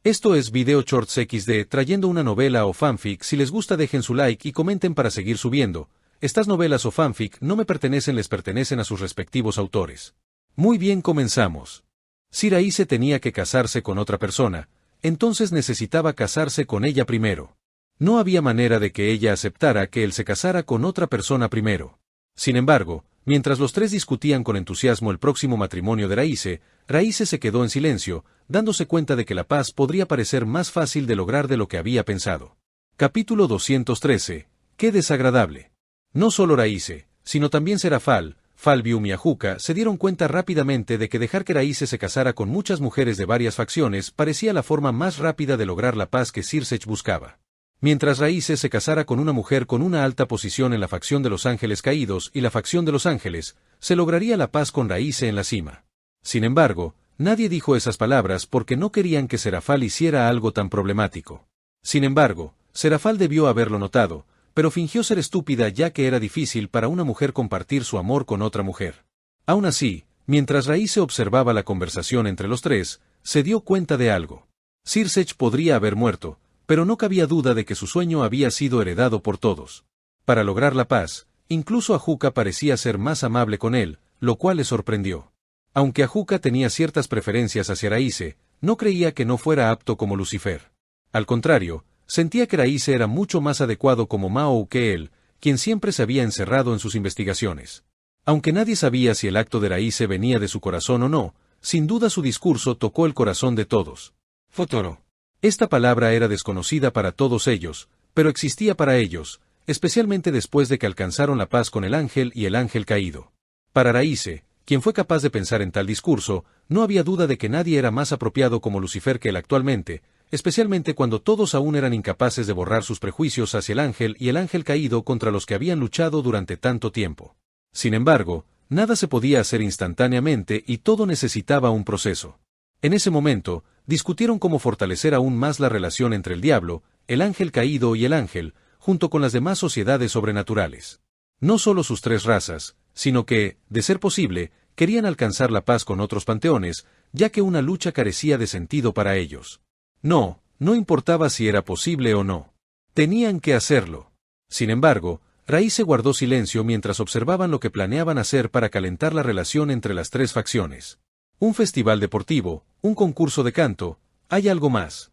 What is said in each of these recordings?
Esto es Video Shorts XD trayendo una novela o fanfic. Si les gusta dejen su like y comenten para seguir subiendo. Estas novelas o fanfic no me pertenecen, les pertenecen a sus respectivos autores. Muy bien, comenzamos. Si Raíce tenía que casarse con otra persona, entonces necesitaba casarse con ella primero. No había manera de que ella aceptara que él se casara con otra persona primero. Sin embargo, mientras los tres discutían con entusiasmo el próximo matrimonio de Raíce, Raíce se quedó en silencio, dándose cuenta de que la paz podría parecer más fácil de lograr de lo que había pensado. Capítulo 213. ¡Qué desagradable! No solo Raíce, sino también Serafal, Falbium y Ajuka se dieron cuenta rápidamente de que dejar que Raíce se casara con muchas mujeres de varias facciones parecía la forma más rápida de lograr la paz que Circech buscaba. Mientras Raíce se casara con una mujer con una alta posición en la facción de los Ángeles Caídos y la facción de los Ángeles, se lograría la paz con Raíce en la cima. Sin embargo, nadie dijo esas palabras porque no querían que Serafal hiciera algo tan problemático. Sin embargo, Serafal debió haberlo notado, pero fingió ser estúpida ya que era difícil para una mujer compartir su amor con otra mujer. Aún así, mientras Raíce observaba la conversación entre los tres, se dio cuenta de algo. Circech podría haber muerto, pero no cabía duda de que su sueño había sido heredado por todos. Para lograr la paz, incluso Ajuka parecía ser más amable con él, lo cual le sorprendió. Aunque Ajuka tenía ciertas preferencias hacia Raíce, no creía que no fuera apto como Lucifer. Al contrario, sentía que Raíce era mucho más adecuado como Mao que él, quien siempre se había encerrado en sus investigaciones. Aunque nadie sabía si el acto de Raíce venía de su corazón o no, sin duda su discurso tocó el corazón de todos. Fotoro. Esta palabra era desconocida para todos ellos, pero existía para ellos, especialmente después de que alcanzaron la paz con el ángel y el ángel caído. Para Raíce, quien fue capaz de pensar en tal discurso, no había duda de que nadie era más apropiado como Lucifer que él actualmente, especialmente cuando todos aún eran incapaces de borrar sus prejuicios hacia el ángel y el ángel caído contra los que habían luchado durante tanto tiempo. Sin embargo, nada se podía hacer instantáneamente y todo necesitaba un proceso. En ese momento, discutieron cómo fortalecer aún más la relación entre el diablo, el ángel caído y el ángel, junto con las demás sociedades sobrenaturales. No solo sus tres razas, sino que, de ser posible, querían alcanzar la paz con otros panteones, ya que una lucha carecía de sentido para ellos. No importaba si era posible o no. Tenían que hacerlo. Sin embargo, Raíce guardó silencio mientras observaban lo que planeaban hacer para calentar la relación entre las tres facciones. Un festival deportivo, un concurso de canto, ¿hay algo más?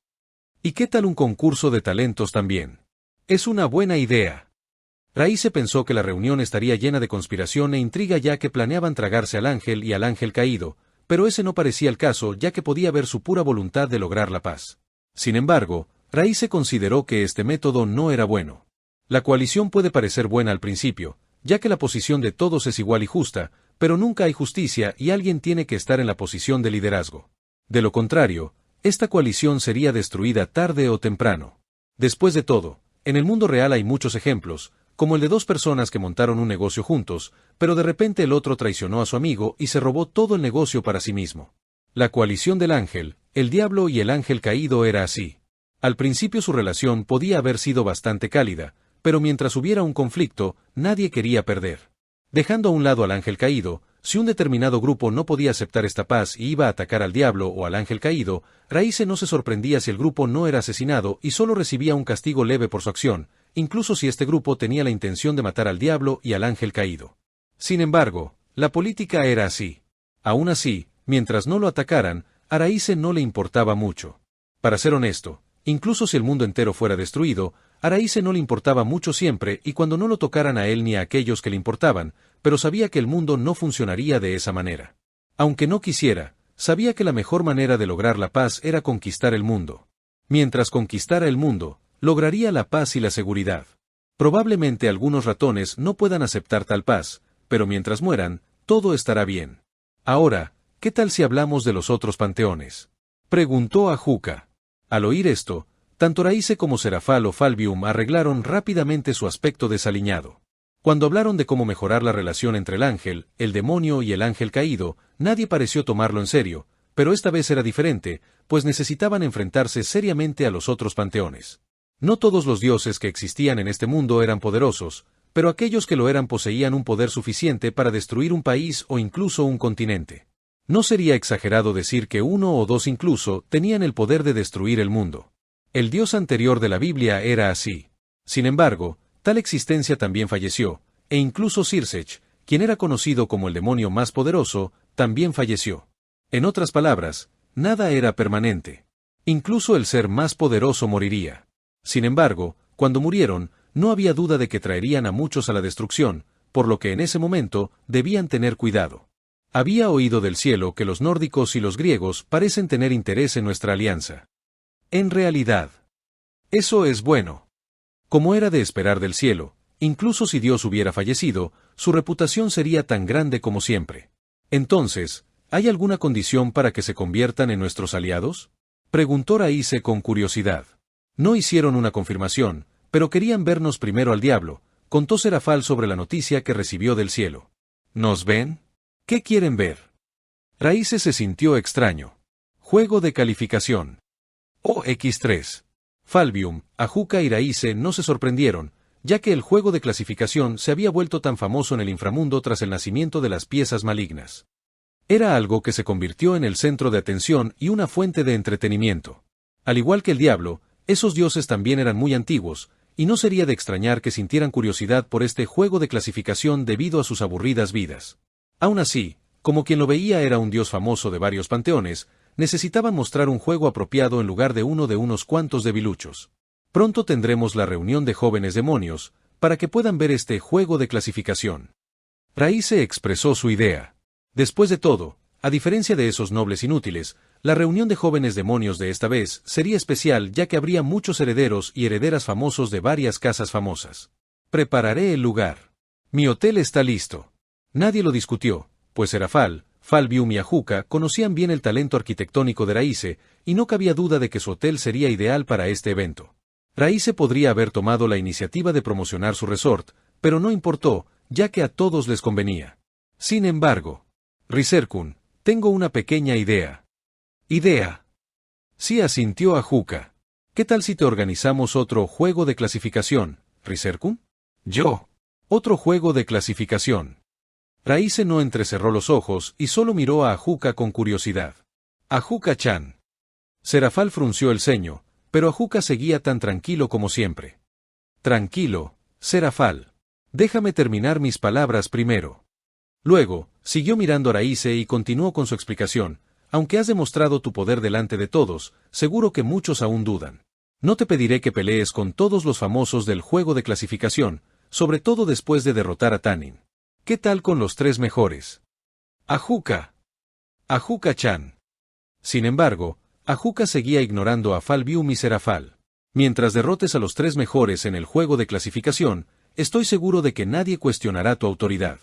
¿Y qué tal un concurso de talentos también? Es una buena idea. Raíce pensó que la reunión estaría llena de conspiración e intriga ya que planeaban tragarse al ángel y al ángel caído, pero ese no parecía el caso ya que podía ver su pura voluntad de lograr la paz. Sin embargo, Raíce consideró que este método no era bueno. La coalición puede parecer buena al principio, ya que la posición de todos es igual y justa, pero nunca hay justicia y alguien tiene que estar en la posición de liderazgo. De lo contrario, esta coalición sería destruida tarde o temprano. Después de todo, en el mundo real hay muchos ejemplos, como el de dos personas que montaron un negocio juntos, pero de repente el otro traicionó a su amigo y se robó todo el negocio para sí mismo. La coalición del ángel, el diablo y el ángel caído era así. Al principio su relación podía haber sido bastante cálida, pero mientras hubiera un conflicto, nadie quería perder. Dejando a un lado al ángel caído, si un determinado grupo no podía aceptar esta paz y iba a atacar al diablo o al ángel caído, Raíce no se sorprendía si el grupo no era asesinado y solo recibía un castigo leve por su acción, incluso si este grupo tenía la intención de matar al diablo y al ángel caído. Sin embargo, la política era así. Aún así, mientras no lo atacaran, a Raíce no le importaba mucho. Para ser honesto, incluso si el mundo entero fuera destruido, a Raíce no le importaba mucho siempre y cuando no lo tocaran a él ni a aquellos que le importaban, pero sabía que el mundo no funcionaría de esa manera. Aunque no quisiera, sabía que la mejor manera de lograr la paz era conquistar el mundo. Mientras conquistara el mundo, lograría la paz y la seguridad. Probablemente algunos ratones no puedan aceptar tal paz, pero mientras mueran, todo estará bien. Ahora, ¿qué tal si hablamos de los otros panteones? Preguntó Ajuka. Al oír esto, tanto Raíce como Serafal o Falbium arreglaron rápidamente su aspecto desaliñado. Cuando hablaron de cómo mejorar la relación entre el ángel, el demonio y el ángel caído, nadie pareció tomarlo en serio, pero esta vez era diferente, pues necesitaban enfrentarse seriamente a los otros panteones. No todos los dioses que existían en este mundo eran poderosos, pero aquellos que lo eran poseían un poder suficiente para destruir un país o incluso un continente. No sería exagerado decir que uno o dos incluso tenían el poder de destruir el mundo. El Dios anterior de la Biblia era así. Sin embargo, tal existencia también falleció, e incluso Sirsech, quien era conocido como el demonio más poderoso, también falleció. En otras palabras, nada era permanente. Incluso el ser más poderoso moriría. Sin embargo, cuando murieron, no había duda de que traerían a muchos a la destrucción, por lo que en ese momento debían tener cuidado. Había oído del cielo que los nórdicos y los griegos parecen tener interés en nuestra alianza. En realidad, eso es bueno. Como era de esperar del cielo, incluso si Dios hubiera fallecido, su reputación sería tan grande como siempre. Entonces, ¿hay alguna condición para que se conviertan en nuestros aliados? Preguntó Raíce con curiosidad. No hicieron una confirmación, pero querían vernos primero al diablo, contó Serafal sobre la noticia que recibió del cielo. ¿Nos ven? ¿Qué quieren ver? Raíce se sintió extraño. Juego de calificación. OX3. Falvium, Ajuca y Raíce no se sorprendieron, ya que el juego de clasificación se había vuelto tan famoso en el inframundo tras el nacimiento de las piezas malignas. Era algo que se convirtió en el centro de atención y una fuente de entretenimiento. Al igual que el diablo, esos dioses también eran muy antiguos, y no sería de extrañar que sintieran curiosidad por este juego de clasificación debido a sus aburridas vidas. Aún así, como quien lo veía era un dios famoso de varios panteones, necesitaban mostrar un juego apropiado en lugar de uno de unos cuantos debiluchos. Pronto tendremos la reunión de jóvenes demonios, para que puedan ver este juego de clasificación. Raíce expresó su idea. Después de todo, a diferencia de esos nobles inútiles, la reunión de jóvenes demonios de esta vez sería especial ya que habría muchos herederos y herederas famosos de varias casas famosas. Prepararé el lugar. Mi hotel está listo. Nadie lo discutió, pues Serafal, Falvium y Ajuca conocían bien el talento arquitectónico de Raíce, y no cabía duda de que su hotel sería ideal para este evento. Raíce podría haber tomado la iniciativa de promocionar su resort, pero no importó, ya que a todos les convenía. Sin embargo, Riserkun, tengo una pequeña idea. ¿Idea? Sí, asintió Ajuca. ¿Qué tal si te organizamos otro juego de clasificación, Riserkun? Yo. Otro juego de clasificación. Raíce no entrecerró los ojos y solo miró a Ajuca con curiosidad. Ajuca-chan. Serafal frunció el ceño, pero Ajuca seguía tan tranquilo como siempre. Tranquilo, Serafal. Déjame terminar mis palabras primero. Luego, siguió mirando a Raíce y continuó con su explicación. Aunque has demostrado tu poder delante de todos, seguro que muchos aún dudan. No te pediré que pelees con todos los famosos del juego de clasificación, sobre todo después de derrotar a Tanin. ¿Qué tal con los 3 mejores? Ajuca. Ajuca-chan. Sin embargo, Ajuca seguía ignorando a Falvium y Serafal. Mientras derrotes a los 3 mejores en el juego de clasificación, estoy seguro de que nadie cuestionará tu autoridad.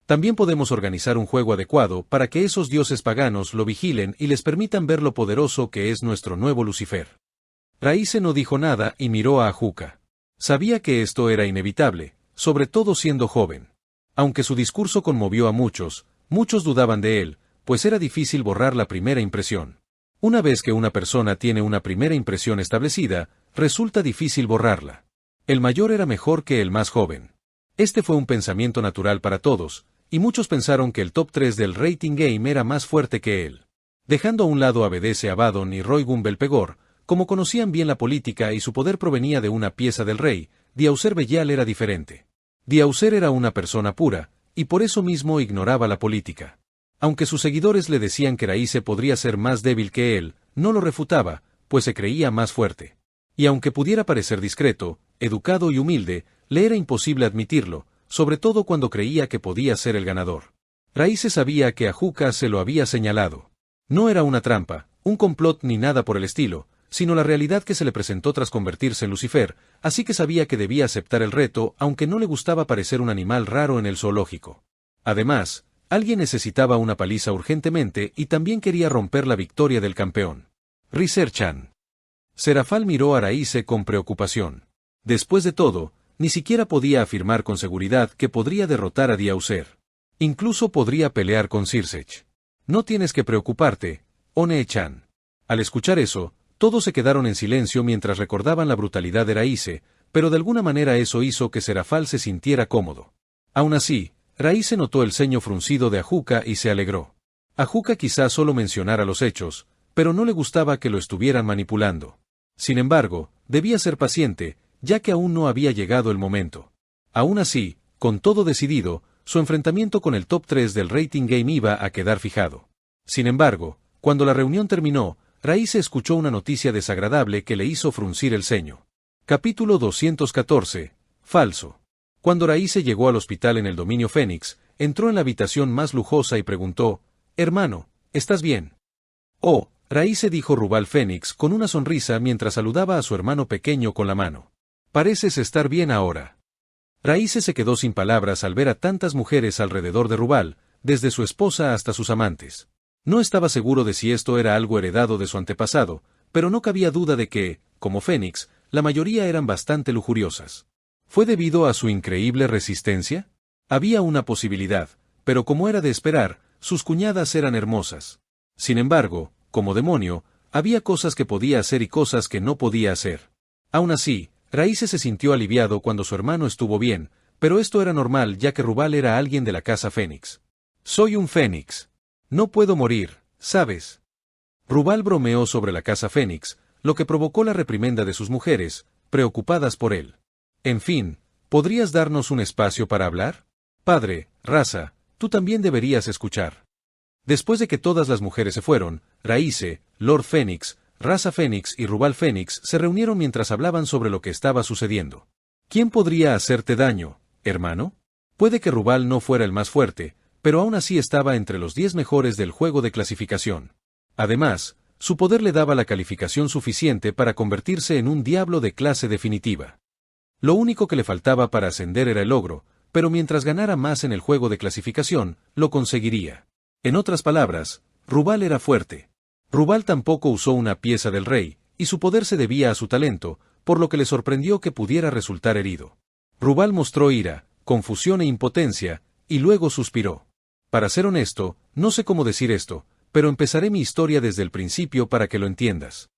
También podemos organizar un juego adecuado para que esos dioses paganos lo vigilen y les permitan ver lo poderoso que es nuestro nuevo Lucifer. Raíce no dijo nada y miró a Ajuca. Sabía que esto era inevitable, sobre todo siendo joven. Aunque su discurso conmovió a muchos, muchos dudaban de él, pues era difícil borrar la primera impresión. Una vez que una persona tiene una primera impresión establecida, resulta difícil borrarla. El mayor era mejor que el más joven. Este fue un pensamiento natural para todos, y muchos pensaron que el top 3 del rating game era más fuerte que él. Dejando a un lado a BDS Abaddon y Roigun Belpegor, como conocían bien la política y su poder provenía de una pieza del rey, Diaucer Belial era diferente. Diaucer era una persona pura, y por eso mismo ignoraba la política. Aunque sus seguidores le decían que Raíce podría ser más débil que él, no lo refutaba, pues se creía más fuerte. Y aunque pudiera parecer discreto, educado y humilde, le era imposible admitirlo, sobre todo cuando creía que podía ser el ganador. Raíce sabía que Ajuca se lo había señalado. No era una trampa, un complot ni nada por el estilo, sino la realidad que se le presentó tras convertirse en Lucifer, así que sabía que debía aceptar el reto aunque no le gustaba parecer un animal raro en el zoológico. Además, alguien necesitaba una paliza urgentemente y también quería romper la victoria del campeón. Riser-chan. Serafal miró a Raíce con preocupación. Después de todo, ni siquiera podía afirmar con seguridad que podría derrotar a Diaucer. Incluso podría pelear con Sirsech. No tienes que preocuparte, One-chan. Al escuchar eso, todos se quedaron en silencio mientras recordaban la brutalidad de Raíce, pero de alguna manera eso hizo que Serafal se sintiera cómodo. Aún así, Raíce notó el ceño fruncido de Ajuca y se alegró. A Juca quizá solo mencionara los hechos, pero no le gustaba que lo estuvieran manipulando. Sin embargo, debía ser paciente, ya que aún no había llegado el momento. Aún así, con todo decidido, su enfrentamiento con el top 3 del rating game iba a quedar fijado. Sin embargo, cuando la reunión terminó, Raíce escuchó una noticia desagradable que le hizo fruncir el ceño. Capítulo 214. Falso. Cuando Raíce llegó al hospital en el dominio Fénix, entró en la habitación más lujosa y preguntó: «Hermano, ¿estás bien?» «Oh», Raíce dijo Rubal Fénix con una sonrisa mientras saludaba a su hermano pequeño con la mano. «Pareces estar bien ahora». Raíce se quedó sin palabras al ver a tantas mujeres alrededor de Rubal, desde su esposa hasta sus amantes. No estaba seguro de si esto era algo heredado de su antepasado, pero no cabía duda de que, como Fénix, la mayoría eran bastante lujuriosas. ¿Fue debido a su increíble resistencia? Había una posibilidad, pero como era de esperar, sus cuñadas eran hermosas. Sin embargo, como demonio, había cosas que podía hacer y cosas que no podía hacer. Aún así, Raíce se sintió aliviado cuando su hermano estuvo bien, pero esto era normal ya que Rubal era alguien de la casa Fénix. «Soy un Fénix. No puedo morir, ¿sabes?» Rubal bromeó sobre la casa Fénix, lo que provocó la reprimenda de sus mujeres, preocupadas por él. «En fin, ¿podrías darnos un espacio para hablar? Padre, Raza, tú también deberías escuchar». Después de que todas las mujeres se fueron, Raíce, Lord Fénix, Raza Fénix y Rubal Fénix se reunieron mientras hablaban sobre lo que estaba sucediendo. ¿Quién podría hacerte daño, hermano? Puede que Rubal no fuera el más fuerte, pero aún así estaba entre los 10 mejores del juego de clasificación. Además, su poder le daba la calificación suficiente para convertirse en un diablo de clase definitiva. Lo único que le faltaba para ascender era el logro, pero mientras ganara más en el juego de clasificación, lo conseguiría. En otras palabras, Rubal era fuerte. Rubal tampoco usó una pieza del rey, y su poder se debía a su talento, por lo que le sorprendió que pudiera resultar herido. Rubal mostró ira, confusión e impotencia, y luego suspiró. Para ser honesto, no sé cómo decir esto, pero empezaré mi historia desde el principio para que lo entiendas.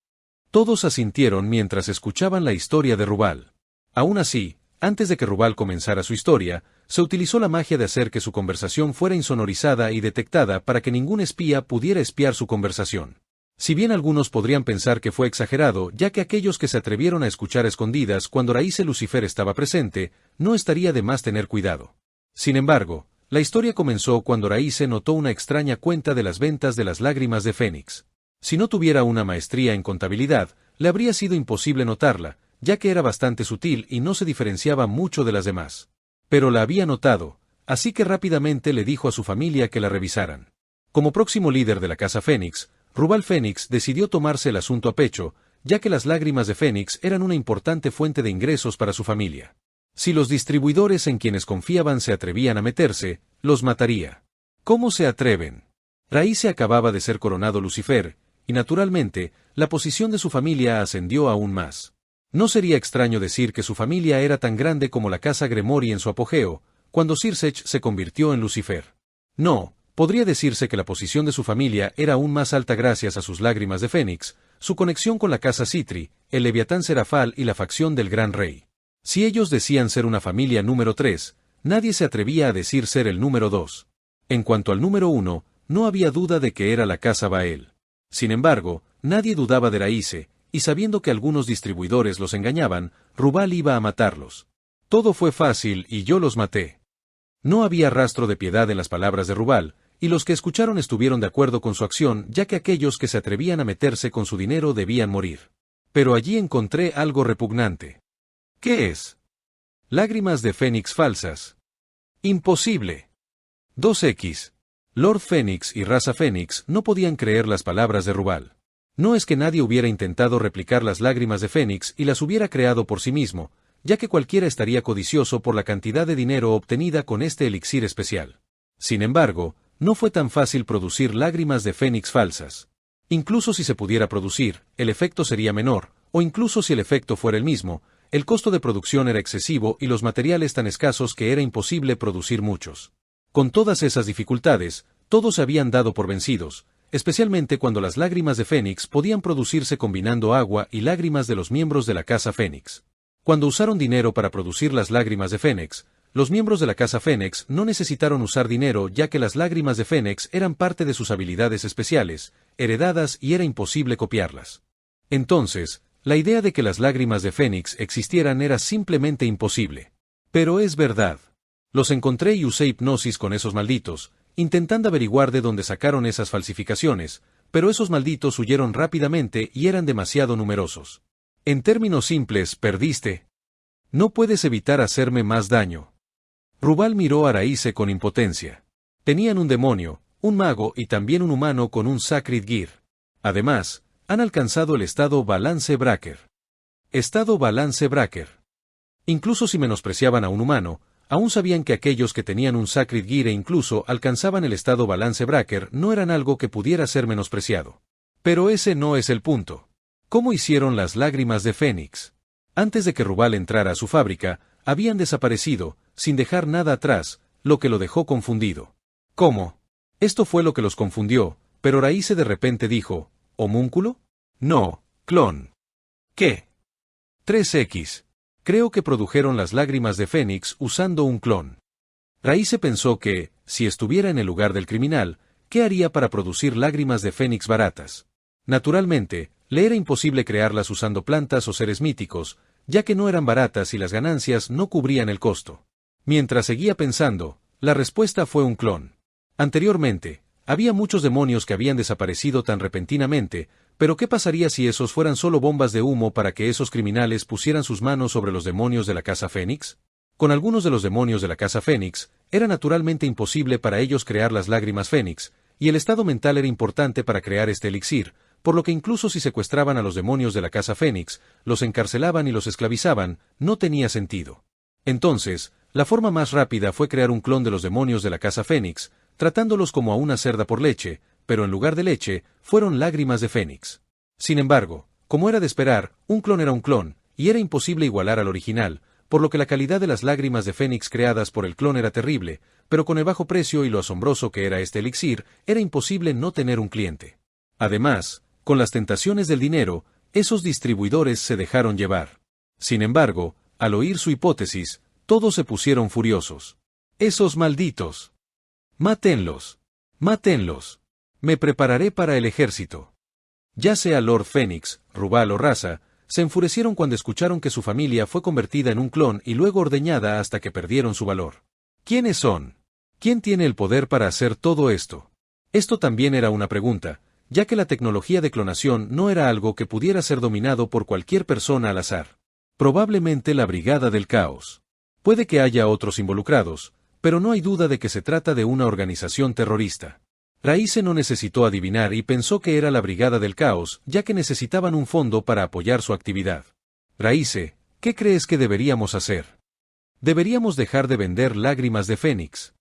Todos asintieron mientras escuchaban la historia de Rubal. Aún así, antes de que Rubal comenzara su historia, se utilizó la magia de hacer que su conversación fuera insonorizada y detectada para que ningún espía pudiera espiar su conversación. Si bien algunos podrían pensar que fue exagerado, ya que aquellos que se atrevieron a escuchar a escondidas cuando Raíce Lucifer estaba presente, no estaría de más tener cuidado. Sin embargo, la historia comenzó cuando Raíce notó una extraña cuenta de las ventas de las lágrimas de Fénix. Si no tuviera una maestría en contabilidad, le habría sido imposible notarla, ya que era bastante sutil y no se diferenciaba mucho de las demás. Pero la había notado, así que rápidamente le dijo a su familia que la revisaran. Como próximo líder de la casa Fénix, Rubal Fénix decidió tomarse el asunto a pecho, ya que las lágrimas de Fénix eran una importante fuente de ingresos para su familia. Si los distribuidores en quienes confiaban se atrevían a meterse, los mataría. ¿Cómo se atreven? Raíce acababa de ser coronado Lucifer, y naturalmente, la posición de su familia ascendió aún más. No sería extraño decir que su familia era tan grande como la casa Gremori en su apogeo, cuando Sirsech se convirtió en Lucifer. No, podría decirse que la posición de su familia era aún más alta gracias a sus lágrimas de Fénix, su conexión con la casa Citri, el Leviatán Serafal y la facción del Gran Rey. Si ellos decían ser una familia número 3, nadie se atrevía a decir ser el número 2. En cuanto al número 1, no había duda de que era la casa Bael. Sin embargo, nadie dudaba de Raíce, y sabiendo que algunos distribuidores los engañaban, Rubal iba a matarlos. Todo fue fácil y yo los maté. No había rastro de piedad en las palabras de Rubal, y los que escucharon estuvieron de acuerdo con su acción, ya que aquellos que se atrevían a meterse con su dinero debían morir. Pero allí encontré algo repugnante. ¿Qué es? Lágrimas de Fénix falsas. Imposible. 2X. Lord Fénix y Raza Fénix no podían creer las palabras de Rubal. No es que nadie hubiera intentado replicar las lágrimas de Fénix y las hubiera creado por sí mismo, ya que cualquiera estaría codicioso por la cantidad de dinero obtenida con este elixir especial. Sin embargo, no fue tan fácil producir lágrimas de Fénix falsas. Incluso si se pudiera producir, el efecto sería menor, o incluso si el efecto fuera el mismo, el costo de producción era excesivo y los materiales tan escasos que era imposible producir muchos. Con todas esas dificultades, todos se habían dado por vencidos, especialmente cuando las lágrimas de Fénix podían producirse combinando agua y lágrimas de los miembros de la casa Fénix. Cuando usaron dinero para producir las lágrimas de Fénix, los miembros de la Casa Fénix no necesitaron usar dinero ya que las lágrimas de Fénix eran parte de sus habilidades especiales, heredadas y era imposible copiarlas. Entonces, la idea de que las lágrimas de Fénix existieran era simplemente imposible. Pero es verdad. Los encontré y usé hipnosis con esos malditos, intentando averiguar de dónde sacaron esas falsificaciones, pero esos malditos huyeron rápidamente y eran demasiado numerosos. En términos simples, perdiste. No puedes evitar hacerme más daño. Rubal miró a Raíce con impotencia. Tenían un demonio, un mago y también un humano con un Sacred Gear. Además, han alcanzado el estado Balance Breaker. Estado Balance Breaker. Incluso si menospreciaban a un humano, aún sabían que aquellos que tenían un Sacred Gear e incluso alcanzaban el estado Balance Breaker no eran algo que pudiera ser menospreciado. Pero ese no es el punto. ¿Cómo hicieron las lágrimas de Fénix? Antes de que Rubal entrara a su fábrica, habían desaparecido, sin dejar nada atrás, lo que lo dejó confundido. ¿Cómo? Esto fue lo que los confundió, pero Raíce de repente dijo, ¿homúnculo? No, clon. ¿Qué? 3X. Creo que produjeron las lágrimas de Fénix usando un clon. Raíce pensó que, si estuviera en el lugar del criminal, ¿qué haría para producir lágrimas de Fénix baratas? Naturalmente, le era imposible crearlas usando plantas o seres míticos, ya que no eran baratas y las ganancias no cubrían el costo. Mientras seguía pensando, la respuesta fue un clon. Anteriormente, había muchos demonios que habían desaparecido tan repentinamente, pero ¿qué pasaría si esos fueran solo bombas de humo para que esos criminales pusieran sus manos sobre los demonios de la Casa Fénix? Con algunos de los demonios de la Casa Fénix, era naturalmente imposible para ellos crear las lágrimas Fénix, y el estado mental era importante para crear este elixir, por lo que incluso si secuestraban a los demonios de la Casa Fénix, los encarcelaban y los esclavizaban, no tenía sentido. Entonces, la forma más rápida fue crear un clon de los demonios de la Casa Fénix, tratándolos como a una cerda por leche, pero en lugar de leche, fueron lágrimas de Fénix. Sin embargo, como era de esperar, un clon era un clon, y era imposible igualar al original, por lo que la calidad de las lágrimas de Fénix creadas por el clon era terrible, pero con el bajo precio y lo asombroso que era este elixir, era imposible no tener un cliente. Además, con las tentaciones del dinero, esos distribuidores se dejaron llevar. Sin embargo, al oír su hipótesis, todos se pusieron furiosos. ¡Esos malditos! ¡Mátenlos! ¡Mátenlos! Me prepararé para el ejército. Ya sea Lord Fénix, Rubal o Raza, se enfurecieron cuando escucharon que su familia fue convertida en un clon y luego ordeñada hasta que perdieron su valor. ¿Quiénes son? ¿Quién tiene el poder para hacer todo esto? Esto también era una pregunta, ya que la tecnología de clonación no era algo que pudiera ser dominado por cualquier persona al azar. Probablemente la Brigada del Caos. Puede que haya otros involucrados, pero no hay duda de que se trata de una organización terrorista. Raíce no necesitó adivinar y pensó que era la Brigada del Caos, ya que necesitaban un fondo para apoyar su actividad. Raíce, ¿qué crees que deberíamos hacer? Deberíamos dejar de vender lágrimas de Fénix.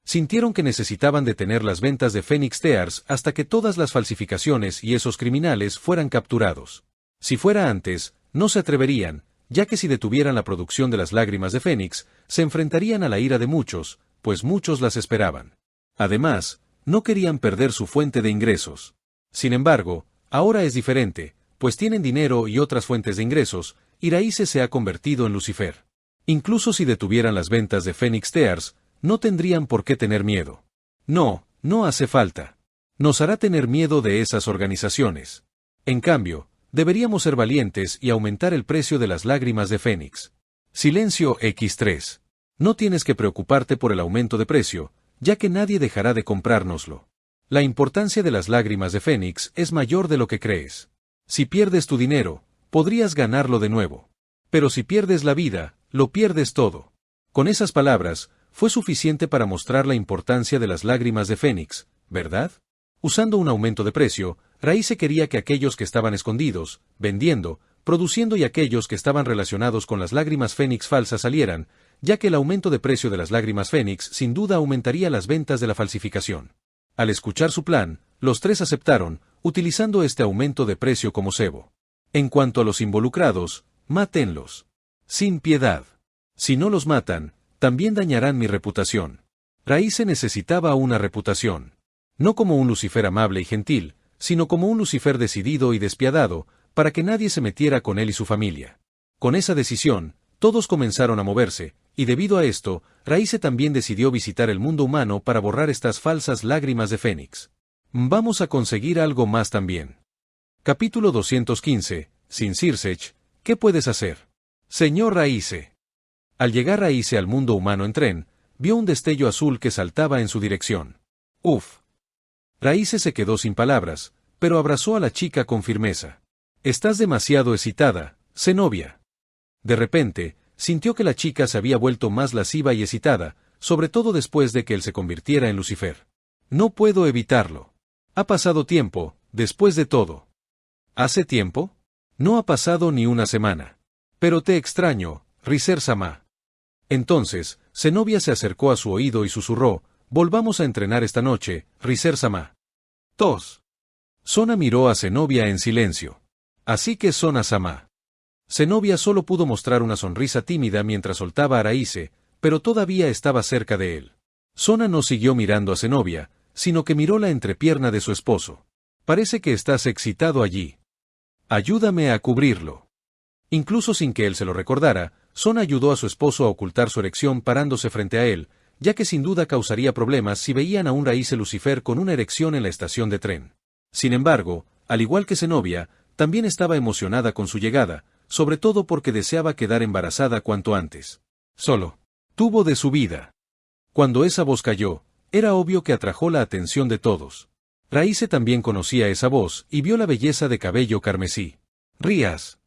Sintieron que necesitaban detener las ventas de Phoenix Tears hasta que todas las falsificaciones y esos criminales fueran capturados. Si fuera antes, no se atreverían, ya que si detuvieran la producción de las lágrimas de Fénix, se enfrentarían a la ira de muchos, pues muchos las esperaban. Además, no querían perder su fuente de ingresos. Sin embargo, ahora es diferente, pues tienen dinero y otras fuentes de ingresos, y Raíce se ha convertido en Lucifer. Incluso si detuvieran las ventas de Phoenix Tears, no tendrían por qué tener miedo. No, no hace falta. Nos hará tener miedo de esas organizaciones. En cambio, deberíamos ser valientes y aumentar el precio de las lágrimas de Fénix. Silencio X3. No tienes que preocuparte por el aumento de precio, ya que nadie dejará de comprárnoslo. La importancia de las lágrimas de Fénix es mayor de lo que crees. Si pierdes tu dinero, podrías ganarlo de nuevo. Pero si pierdes la vida, lo pierdes todo. Con esas palabras, fue suficiente para mostrar la importancia de las lágrimas de Fénix, ¿verdad? Usando un aumento de precio, Raíce quería que aquellos que estaban escondidos, vendiendo, produciendo y aquellos que estaban relacionados con las lágrimas Fénix falsas salieran, ya que el aumento de precio de las lágrimas Fénix sin duda aumentaría las ventas de la falsificación. Al escuchar su plan, los tres aceptaron, utilizando este aumento de precio como cebo. En cuanto a los involucrados, mátenlos. Sin piedad. Si no los matan, también dañarán mi reputación. Raíce necesitaba una reputación. No como un Lucifer amable y gentil, sino como un Lucifer decidido y despiadado, para que nadie se metiera con él y su familia. Con esa decisión, todos comenzaron a moverse, Y debido a esto, Raíce también decidió visitar el mundo humano para borrar estas falsas lágrimas de Fénix. Vamos a conseguir algo más también. Capítulo 215. Sin Circech, ¿qué puedes hacer? Señor Raíce. Al llegar Raíce al mundo humano en tren, vio un destello azul que saltaba en su dirección. Uf. Raíce se quedó sin palabras, pero abrazó a la chica con firmeza. Estás demasiado excitada, Zenobia. De repente, sintió que la chica se había vuelto más lasciva y excitada, sobre todo después de que él se convirtiera en Lucifer. No puedo evitarlo. Ha pasado tiempo, después de todo. ¿Hace tiempo? No ha pasado ni una semana. Pero te extraño, Riser-sama. Entonces, Zenobia se acercó a su oído y susurró, volvamos a entrenar esta noche, Riser-sama. Tos. Sona miró a Zenobia en silencio. Así que Sona-sama. Zenobia solo pudo mostrar una sonrisa tímida mientras soltaba a Raíce, pero todavía estaba cerca de él. Sona no siguió mirando a Zenobia, sino que miró la entrepierna de su esposo. Parece que estás excitado allí. Ayúdame a cubrirlo. Incluso sin que él se lo recordara, Sona ayudó a su esposo a ocultar su erección parándose frente a él, ya que sin duda causaría problemas si veían a un Raíce Lucifer con una erección en la estación de tren. Sin embargo, al igual que Zenobia, también estaba emocionada con su llegada, sobre todo porque deseaba quedar embarazada cuanto antes. Solo tuvo de su vida. Cuando esa voz cayó, era obvio que atrajo la atención de todos. Raíce también conocía esa voz y vio la belleza de cabello carmesí. Rías.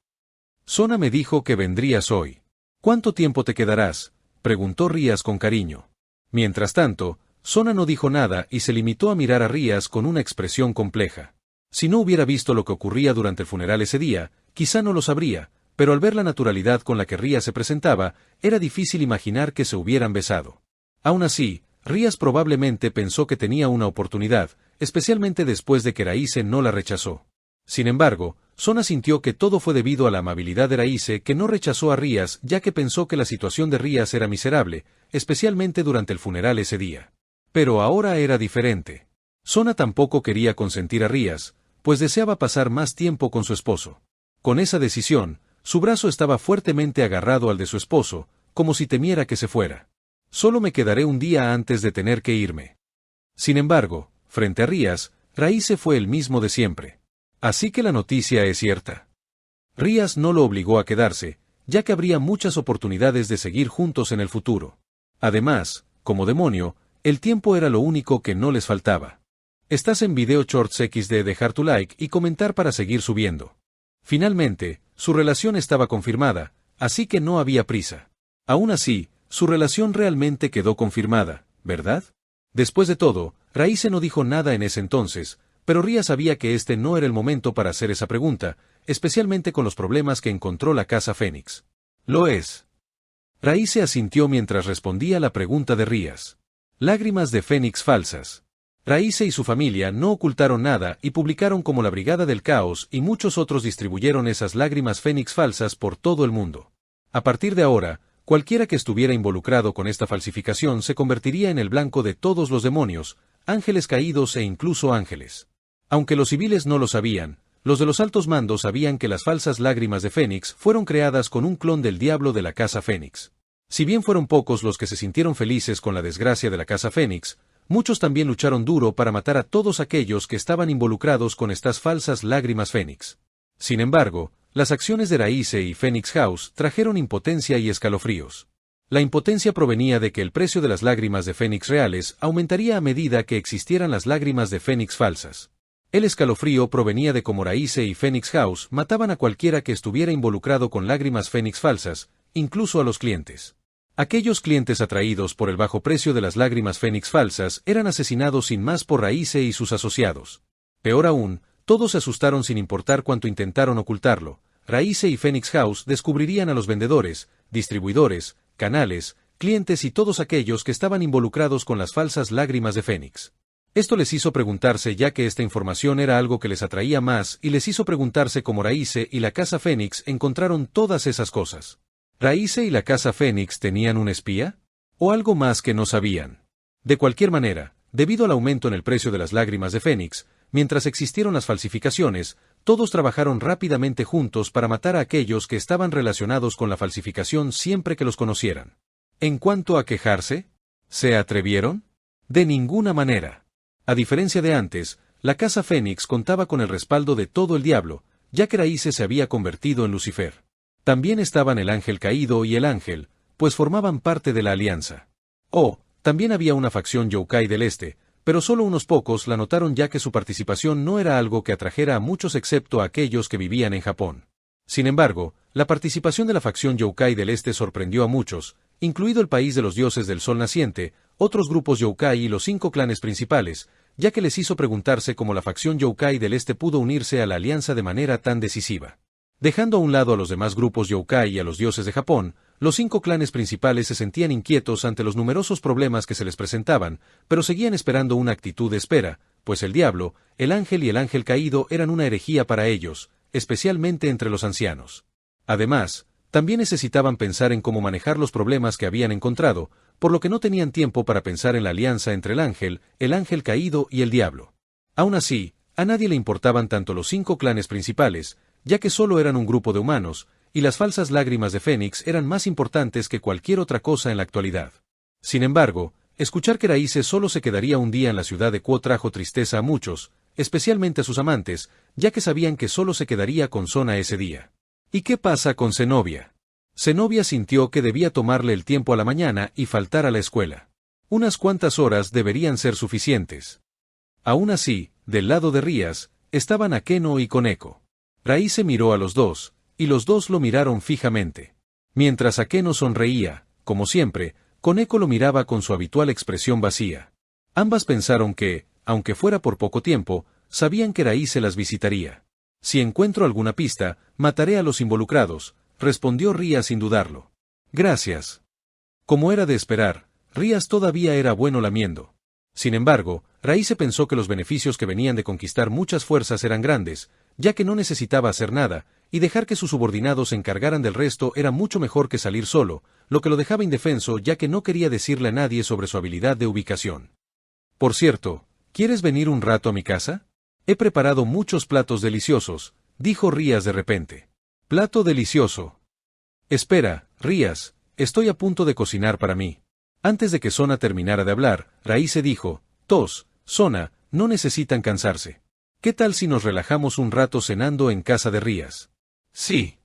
Sona me dijo que vendrías hoy. ¿Cuánto tiempo te quedarás? Preguntó Rías con cariño. Mientras tanto, Sona no dijo nada y se limitó a mirar a Rías con una expresión compleja. Si no hubiera visto lo que ocurría durante el funeral ese día, quizá no lo sabría, pero al ver la naturalidad con la que Rías se presentaba, era difícil imaginar que se hubieran besado. Aún así, Rías probablemente pensó que tenía una oportunidad, especialmente después de que Raíce no la rechazó. Sin embargo, Sona sintió que todo fue debido a la amabilidad de Raíce que no rechazó a Rías ya que pensó que la situación de Rías era miserable, especialmente durante el funeral ese día. Pero ahora era diferente. Sona tampoco quería consentir a Rías, pues deseaba pasar más tiempo con su esposo. Con esa decisión, su brazo estaba fuertemente agarrado al de su esposo, como si temiera que se fuera. Solo me quedaré un día antes de tener que irme. Sin embargo, frente a Rías, Raíce fue el mismo de siempre. Así que la noticia es cierta. Rías no lo obligó a quedarse, ya que habría muchas oportunidades de seguir juntos en el futuro. Además, como demonio, el tiempo era lo único que no les faltaba. Estás en Video Shorts XD, dejar tu like y comentar para seguir subiendo. Finalmente, su relación estaba confirmada, así que no había prisa. Aún así, su relación realmente quedó confirmada, ¿verdad? Después de todo, Raíce no dijo nada en ese entonces, pero Rías sabía que este no era el momento para hacer esa pregunta, especialmente con los problemas que encontró la Casa Fénix. Lo es. Raíce asintió mientras respondía la pregunta de Rías. Lágrimas de Fénix falsas. Raíce y su familia no ocultaron nada y publicaron como la Brigada del Caos y muchos otros distribuyeron esas lágrimas Fénix falsas por todo el mundo. A partir de ahora, cualquiera que estuviera involucrado con esta falsificación se convertiría en el blanco de todos los demonios, ángeles caídos e incluso ángeles. Aunque los civiles no lo sabían, los de los altos mandos sabían que las falsas lágrimas de Fénix fueron creadas con un clon del diablo de la Casa Fénix. Si bien fueron pocos los que se sintieron felices con la desgracia de la Casa Fénix, muchos también lucharon duro para matar a todos aquellos que estaban involucrados con estas falsas lágrimas Fénix. Sin embargo, las acciones de Raíce y Phoenix House trajeron impotencia y escalofríos. La impotencia provenía de que el precio de las lágrimas de Fénix reales aumentaría a medida que existieran las lágrimas de Fénix falsas. El escalofrío provenía de cómo Raíce y Phoenix House mataban a cualquiera que estuviera involucrado con lágrimas Fénix falsas, incluso a los clientes. Aquellos clientes atraídos por el bajo precio de las lágrimas Fénix falsas eran asesinados sin más por Raíce y sus asociados. Peor aún, todos se asustaron sin importar cuánto intentaron ocultarlo. Raíce y Phoenix House descubrirían a los vendedores, distribuidores, canales, clientes y todos aquellos que estaban involucrados con las falsas lágrimas de Fénix. Esto les hizo preguntarse, ya que esta información era algo que les atraía más, y les hizo preguntarse cómo Raíce y la Casa Fénix encontraron todas esas cosas. ¿Raíce y la Casa Fénix tenían un espía? ¿O algo más que no sabían? De cualquier manera, debido al aumento en el precio de las lágrimas de Fénix, mientras existieron las falsificaciones, todos trabajaron rápidamente juntos para matar a aquellos que estaban relacionados con la falsificación siempre que los conocieran. En cuanto a quejarse, ¿se atrevieron? De ninguna manera. A diferencia de antes, la Casa Fénix contaba con el respaldo de todo el diablo, ya que Raíces se había convertido en Lucifer. También estaban el Ángel Caído y el Ángel, pues formaban parte de la alianza. Oh, también había una facción Yokai del Este, pero solo unos pocos la notaron ya que su participación no era algo que atrajera a muchos excepto a aquellos que vivían en Japón. Sin embargo, la participación de la facción Yokai del Este sorprendió a muchos, incluido el país de los dioses del sol naciente, otros grupos Yokai y los 5 clanes principales, ya que les hizo preguntarse cómo la facción Yokai del Este pudo unirse a la alianza de manera tan decisiva. Dejando a un lado a los demás grupos Yokai y a los dioses de Japón, los 5 clanes principales se sentían inquietos ante los numerosos problemas que se les presentaban, pero seguían esperando una actitud de espera, pues el diablo, el ángel y el ángel caído eran una herejía para ellos, especialmente entre los ancianos. Además, también necesitaban pensar en cómo manejar los problemas que habían encontrado, por lo que no tenían tiempo para pensar en la alianza entre el ángel caído y el diablo. Aún así, a nadie le importaban tanto los 5 clanes principales, ya que solo eran un grupo de humanos, y las falsas lágrimas de Fénix eran más importantes que cualquier otra cosa en la actualidad. Sin embargo, escuchar que Raíces solo se quedaría un día en la ciudad de Kuo trajo tristeza a muchos, especialmente a sus amantes, ya que sabían que solo se quedaría con Sona ese día. ¿Y qué pasa con Zenobia? Zenobia sintió que debía tomarle el tiempo a la mañana y faltar a la escuela. Unas cuantas horas deberían ser suficientes. Aún así, del lado de Rías, estaban Akeno y Koneko. Raíce miró a los dos, y los dos lo miraron fijamente. Mientras Akeno sonreía, como siempre, Koneko lo miraba con su habitual expresión vacía. Ambas pensaron que, aunque fuera por poco tiempo, sabían que Raíce las visitaría. Si encuentro alguna pista, mataré a los involucrados, respondió Rías sin dudarlo. Gracias. Como era de esperar, Rías todavía era bueno lamiendo. Sin embargo, Raíce pensó que los beneficios que venían de conquistar muchas fuerzas eran grandes, ya que no necesitaba hacer nada, y dejar que sus subordinados se encargaran del resto era mucho mejor que salir solo, lo que lo dejaba indefenso ya que no quería decirle a nadie sobre su habilidad de ubicación. Por cierto, ¿quieres venir un rato a mi casa? He preparado muchos platos deliciosos, dijo Rías de repente. Plato delicioso. Espera, Rías, estoy a punto de cocinar para mí. Antes de que Sona terminara de hablar, Raíce dijo, Sona, no necesitan cansarse. ¿Qué tal si nos relajamos un rato cenando en casa de Rías? Sí.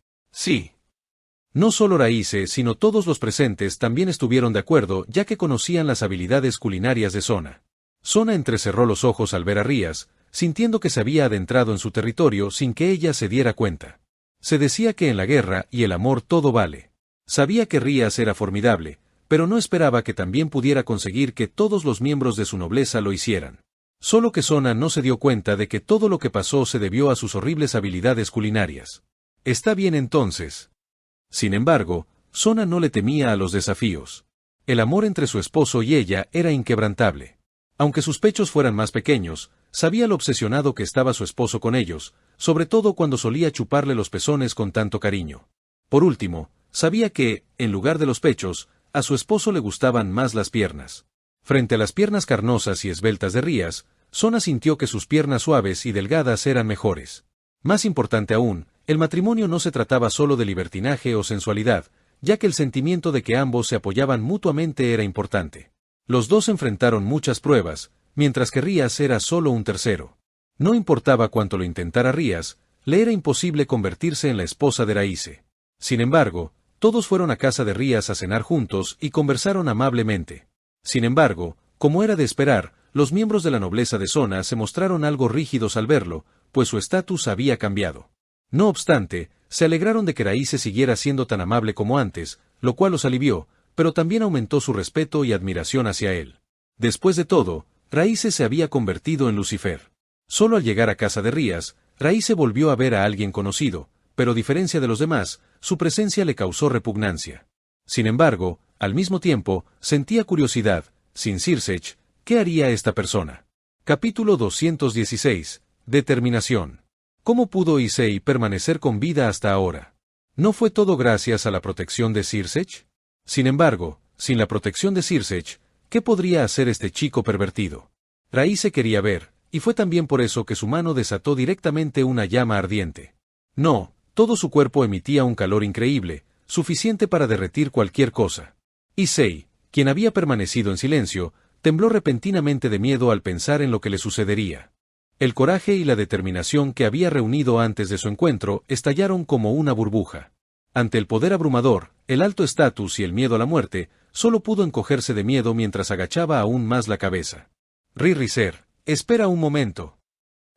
No solo Raíce, sino todos los presentes también estuvieron de acuerdo ya que conocían las habilidades culinarias de Sona. Sona entrecerró los ojos al ver a Rías, sintiendo que se había adentrado en su territorio sin que ella se diera cuenta. Se decía que en la guerra y el amor todo vale. Sabía que Rías era formidable, pero no esperaba que también pudiera conseguir que todos los miembros de su nobleza lo hicieran. Solo que Sona no se dio cuenta de que todo lo que pasó se debió a sus horribles habilidades culinarias. Está bien entonces. Sin embargo, Sona no le temía a los desafíos. El amor entre su esposo y ella era inquebrantable. Aunque sus pechos fueran más pequeños, sabía lo obsesionado que estaba su esposo con ellos, sobre todo cuando solía chuparle los pezones con tanto cariño. Por último, sabía que, en lugar de los pechos, a su esposo le gustaban más las piernas. Frente a las piernas carnosas y esbeltas de Rías, Sona sintió que sus piernas suaves y delgadas eran mejores. Más importante aún, el matrimonio no se trataba solo de libertinaje o sensualidad, ya que el sentimiento de que ambos se apoyaban mutuamente era importante. Los dos enfrentaron muchas pruebas, mientras que Rías era solo un tercero. No importaba cuánto lo intentara Rías, le era imposible convertirse en la esposa de Raíce. Sin embargo, todos fueron a casa de Rías a cenar juntos y conversaron amablemente. Sin embargo, como era de esperar, los miembros de la nobleza de Sona se mostraron algo rígidos al verlo, pues su estatus había cambiado. No obstante, se alegraron de que Raíce siguiera siendo tan amable como antes, lo cual los alivió, pero también aumentó su respeto y admiración hacia él. Después de todo, Raíce se había convertido en Lucifer. Solo al llegar a casa de Rías, Raíce volvió a ver a alguien conocido, pero a diferencia de los demás, su presencia le causó repugnancia. Sin embargo, al mismo tiempo, sentía curiosidad, sin Circech, ¿qué haría esta persona? Capítulo 216. Determinación. ¿Cómo pudo Issei permanecer con vida hasta ahora? ¿No fue todo gracias a la protección de Circech? Sin embargo, sin la protección de Circech, ¿qué podría hacer este chico pervertido? Raíce quería ver, y fue también por eso que su mano desató directamente una llama ardiente. No, todo su cuerpo emitía un calor increíble, suficiente para derretir cualquier cosa. Issei, quien había permanecido en silencio, tembló repentinamente de miedo al pensar en lo que le sucedería. El coraje y la determinación que había reunido antes de su encuentro estallaron como una burbuja. Ante el poder abrumador, el alto estatus y el miedo a la muerte, solo pudo encogerse de miedo mientras agachaba aún más la cabeza. Ser, espera un momento.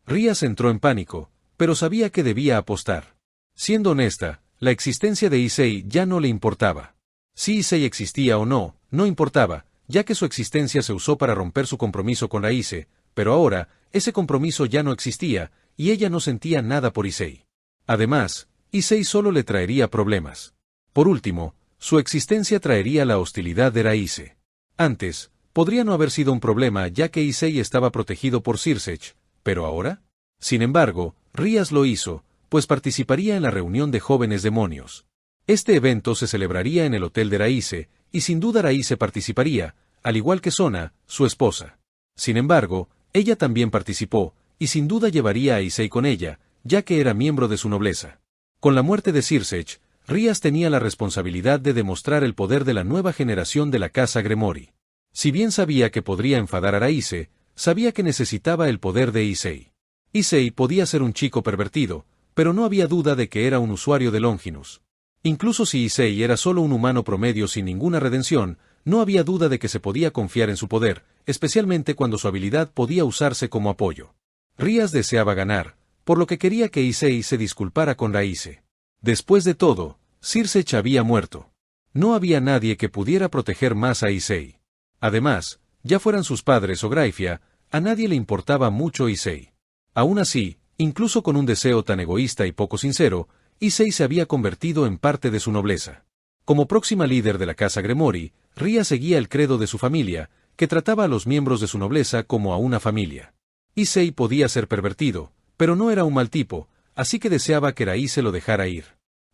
Rías entró en pánico, pero sabía que debía apostar. Siendo honesta, la existencia de Issei ya no le importaba. Si Issei existía o no, no importaba, ya que su existencia se usó para romper su compromiso con Raíce, pero ahora, ese compromiso ya no existía, y ella no sentía nada por Issei. Además, Issei solo le traería problemas. Por último, su existencia traería la hostilidad de Raíce. Antes, podría no haber sido un problema ya que Issei estaba protegido por Circech, pero ahora. Sin embargo, Rías lo hizo, pues participaría en la reunión de jóvenes demonios. Este evento se celebraría en el hotel de Raíce, y sin duda Raíce participaría, al igual que Sona, su esposa. Sin embargo, ella también participó, y sin duda llevaría a Issei con ella, ya que era miembro de su nobleza. Con la muerte de Circech, Rías tenía la responsabilidad de demostrar el poder de la nueva generación de la casa Gremori. Si bien sabía que podría enfadar a Raíce, sabía que necesitaba el poder de Issei. Issei podía ser un chico pervertido, pero no había duda de que era un usuario de Longinus. Incluso si Issei era solo un humano promedio sin ninguna redención, no había duda de que se podía confiar en su poder, especialmente cuando su habilidad podía usarse como apoyo. Rías deseaba ganar, por lo que quería que Issei se disculpara con Raíce. Después de todo, Circech había muerto. No había nadie que pudiera proteger más a Issei. Además, ya fueran sus padres o Graifia, a nadie le importaba mucho Issei. Aún así, incluso con un deseo tan egoísta y poco sincero, Issei se había convertido en parte de su nobleza. Como próxima líder de la casa Gremori, Ría seguía el credo de su familia, que trataba a los miembros de su nobleza como a una familia. Issei podía ser pervertido, pero no era un mal tipo, así que deseaba que Raíce lo dejara ir.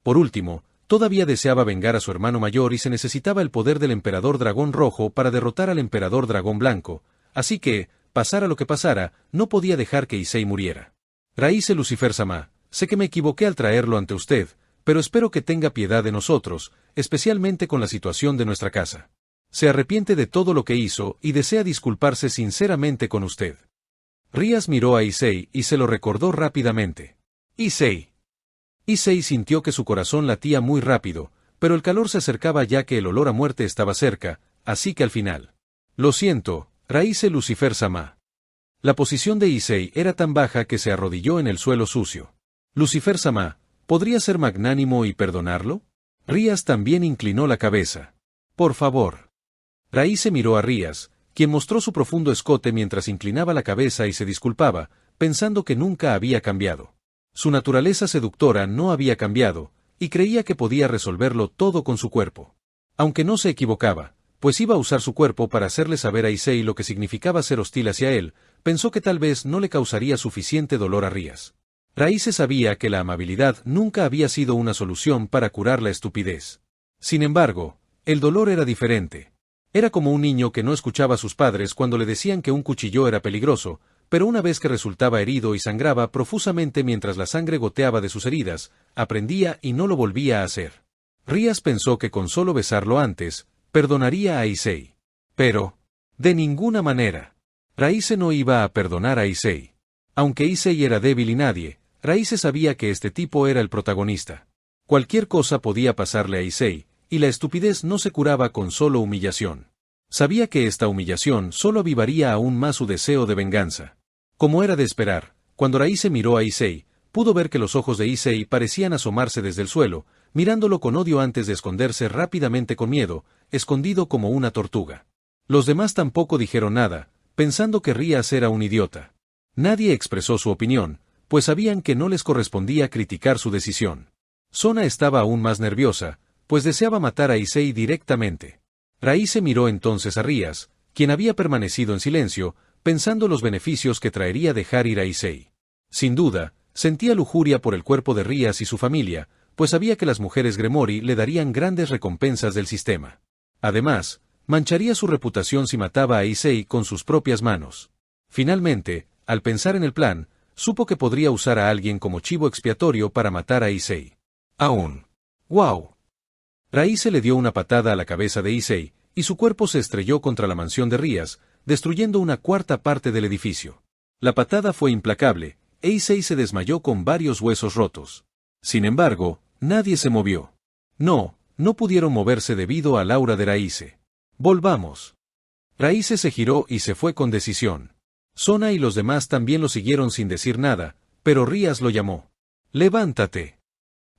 Por último, todavía deseaba vengar a su hermano mayor y se necesitaba el poder del emperador dragón rojo para derrotar al emperador dragón blanco, así que, pasara lo que pasara, no podía dejar que Issei muriera. Raíce Lucifer-sama, sé que me equivoqué al traerlo ante usted, pero espero que tenga piedad de nosotros, especialmente con la situación de nuestra casa. Se arrepiente de todo lo que hizo y desea disculparse sinceramente con usted. Rías miró a Issei y se lo recordó rápidamente. Issei. Issei sintió que su corazón latía muy rápido, pero el calor se acercaba ya que el olor a muerte estaba cerca, así que al final. Lo siento, Raíce Lucifer-sama. La posición de Issei era tan baja que se arrodilló en el suelo sucio. Lucifer-sama, ¿podría ser magnánimo y perdonarlo? Rías también inclinó la cabeza. Por favor. Raíce miró a Rías, quien mostró su profundo escote mientras inclinaba la cabeza y se disculpaba, pensando que nunca había cambiado. Su naturaleza seductora no había cambiado, y creía que podía resolverlo todo con su cuerpo. Aunque no se equivocaba, pues iba a usar su cuerpo para hacerle saber a Issei lo que significaba ser hostil hacia él, pensó que tal vez no le causaría suficiente dolor a Rías. Raíce sabía que la amabilidad nunca había sido una solución para curar la estupidez. Sin embargo, el dolor era diferente. Era como un niño que no escuchaba a sus padres cuando le decían que un cuchillo era peligroso, pero una vez que resultaba herido y sangraba profusamente mientras la sangre goteaba de sus heridas, aprendía y no lo volvía a hacer. Rías pensó que con solo besarlo antes, perdonaría a Issei. Pero, de ninguna manera. Raíce no iba a perdonar a Issei. Aunque Issei era débil y nadie, Raíce sabía que este tipo era el protagonista. Cualquier cosa podía pasarle a Issei, y la estupidez no se curaba con solo humillación. Sabía que esta humillación solo avivaría aún más su deseo de venganza. Como era de esperar, cuando Raíce miró a Issei, pudo ver que los ojos de Issei parecían asomarse desde el suelo, mirándolo con odio antes de esconderse rápidamente con miedo, escondido como una tortuga. Los demás tampoco dijeron nada, pensando que Rías era un idiota. Nadie expresó su opinión, pues sabían que no les correspondía criticar su decisión. Sona estaba aún más nerviosa, pues deseaba matar a Issei directamente. Raíce miró entonces a Rías, quien había permanecido en silencio, pensando los beneficios que traería dejar ir a Issei. Sin duda, sentía lujuria por el cuerpo de Rías y su familia, pues sabía que las mujeres Gremori le darían grandes recompensas del sistema. Además, mancharía su reputación si mataba a Issei con sus propias manos. Finalmente, al pensar en el plan, supo que podría usar a alguien como chivo expiatorio para matar a Issei. Aún. ¡Wow! Raíce le dio una patada a la cabeza de Issei, y su cuerpo se estrelló contra la mansión de Rías, destruyendo una cuarta parte del edificio. La patada fue implacable, e Issei se desmayó con varios huesos rotos. Sin embargo, nadie se movió. No pudieron moverse debido al aura de Raíce. Volvamos. Raíce se giró y se fue con decisión. Sona y los demás también lo siguieron sin decir nada, pero Rías lo llamó. Levántate.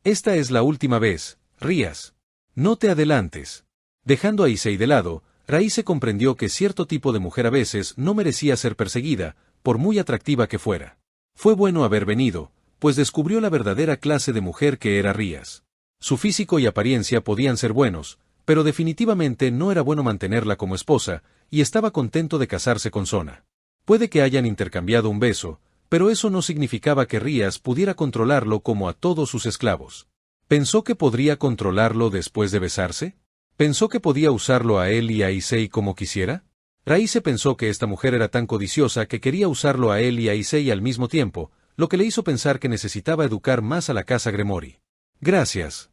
Esta es la última vez, Rías. No te adelantes. Dejando a Issei de lado, Raíce comprendió que cierto tipo de mujer a veces no merecía ser perseguida, por muy atractiva que fuera. Fue bueno haber venido, pues descubrió la verdadera clase de mujer que era Rías. Su físico y apariencia podían ser buenos, pero definitivamente no era bueno mantenerla como esposa, y estaba contento de casarse con Sona. Puede que hayan intercambiado un beso, pero eso no significaba que Rías pudiera controlarlo como a todos sus esclavos. ¿Pensó que podría controlarlo después de besarse? ¿Pensó que podía usarlo a él y a Issei como quisiera? Raíce pensó que esta mujer era tan codiciosa que quería usarlo a él y a Issei al mismo tiempo, lo que le hizo pensar que necesitaba educar más a la casa Gremori. Gracias.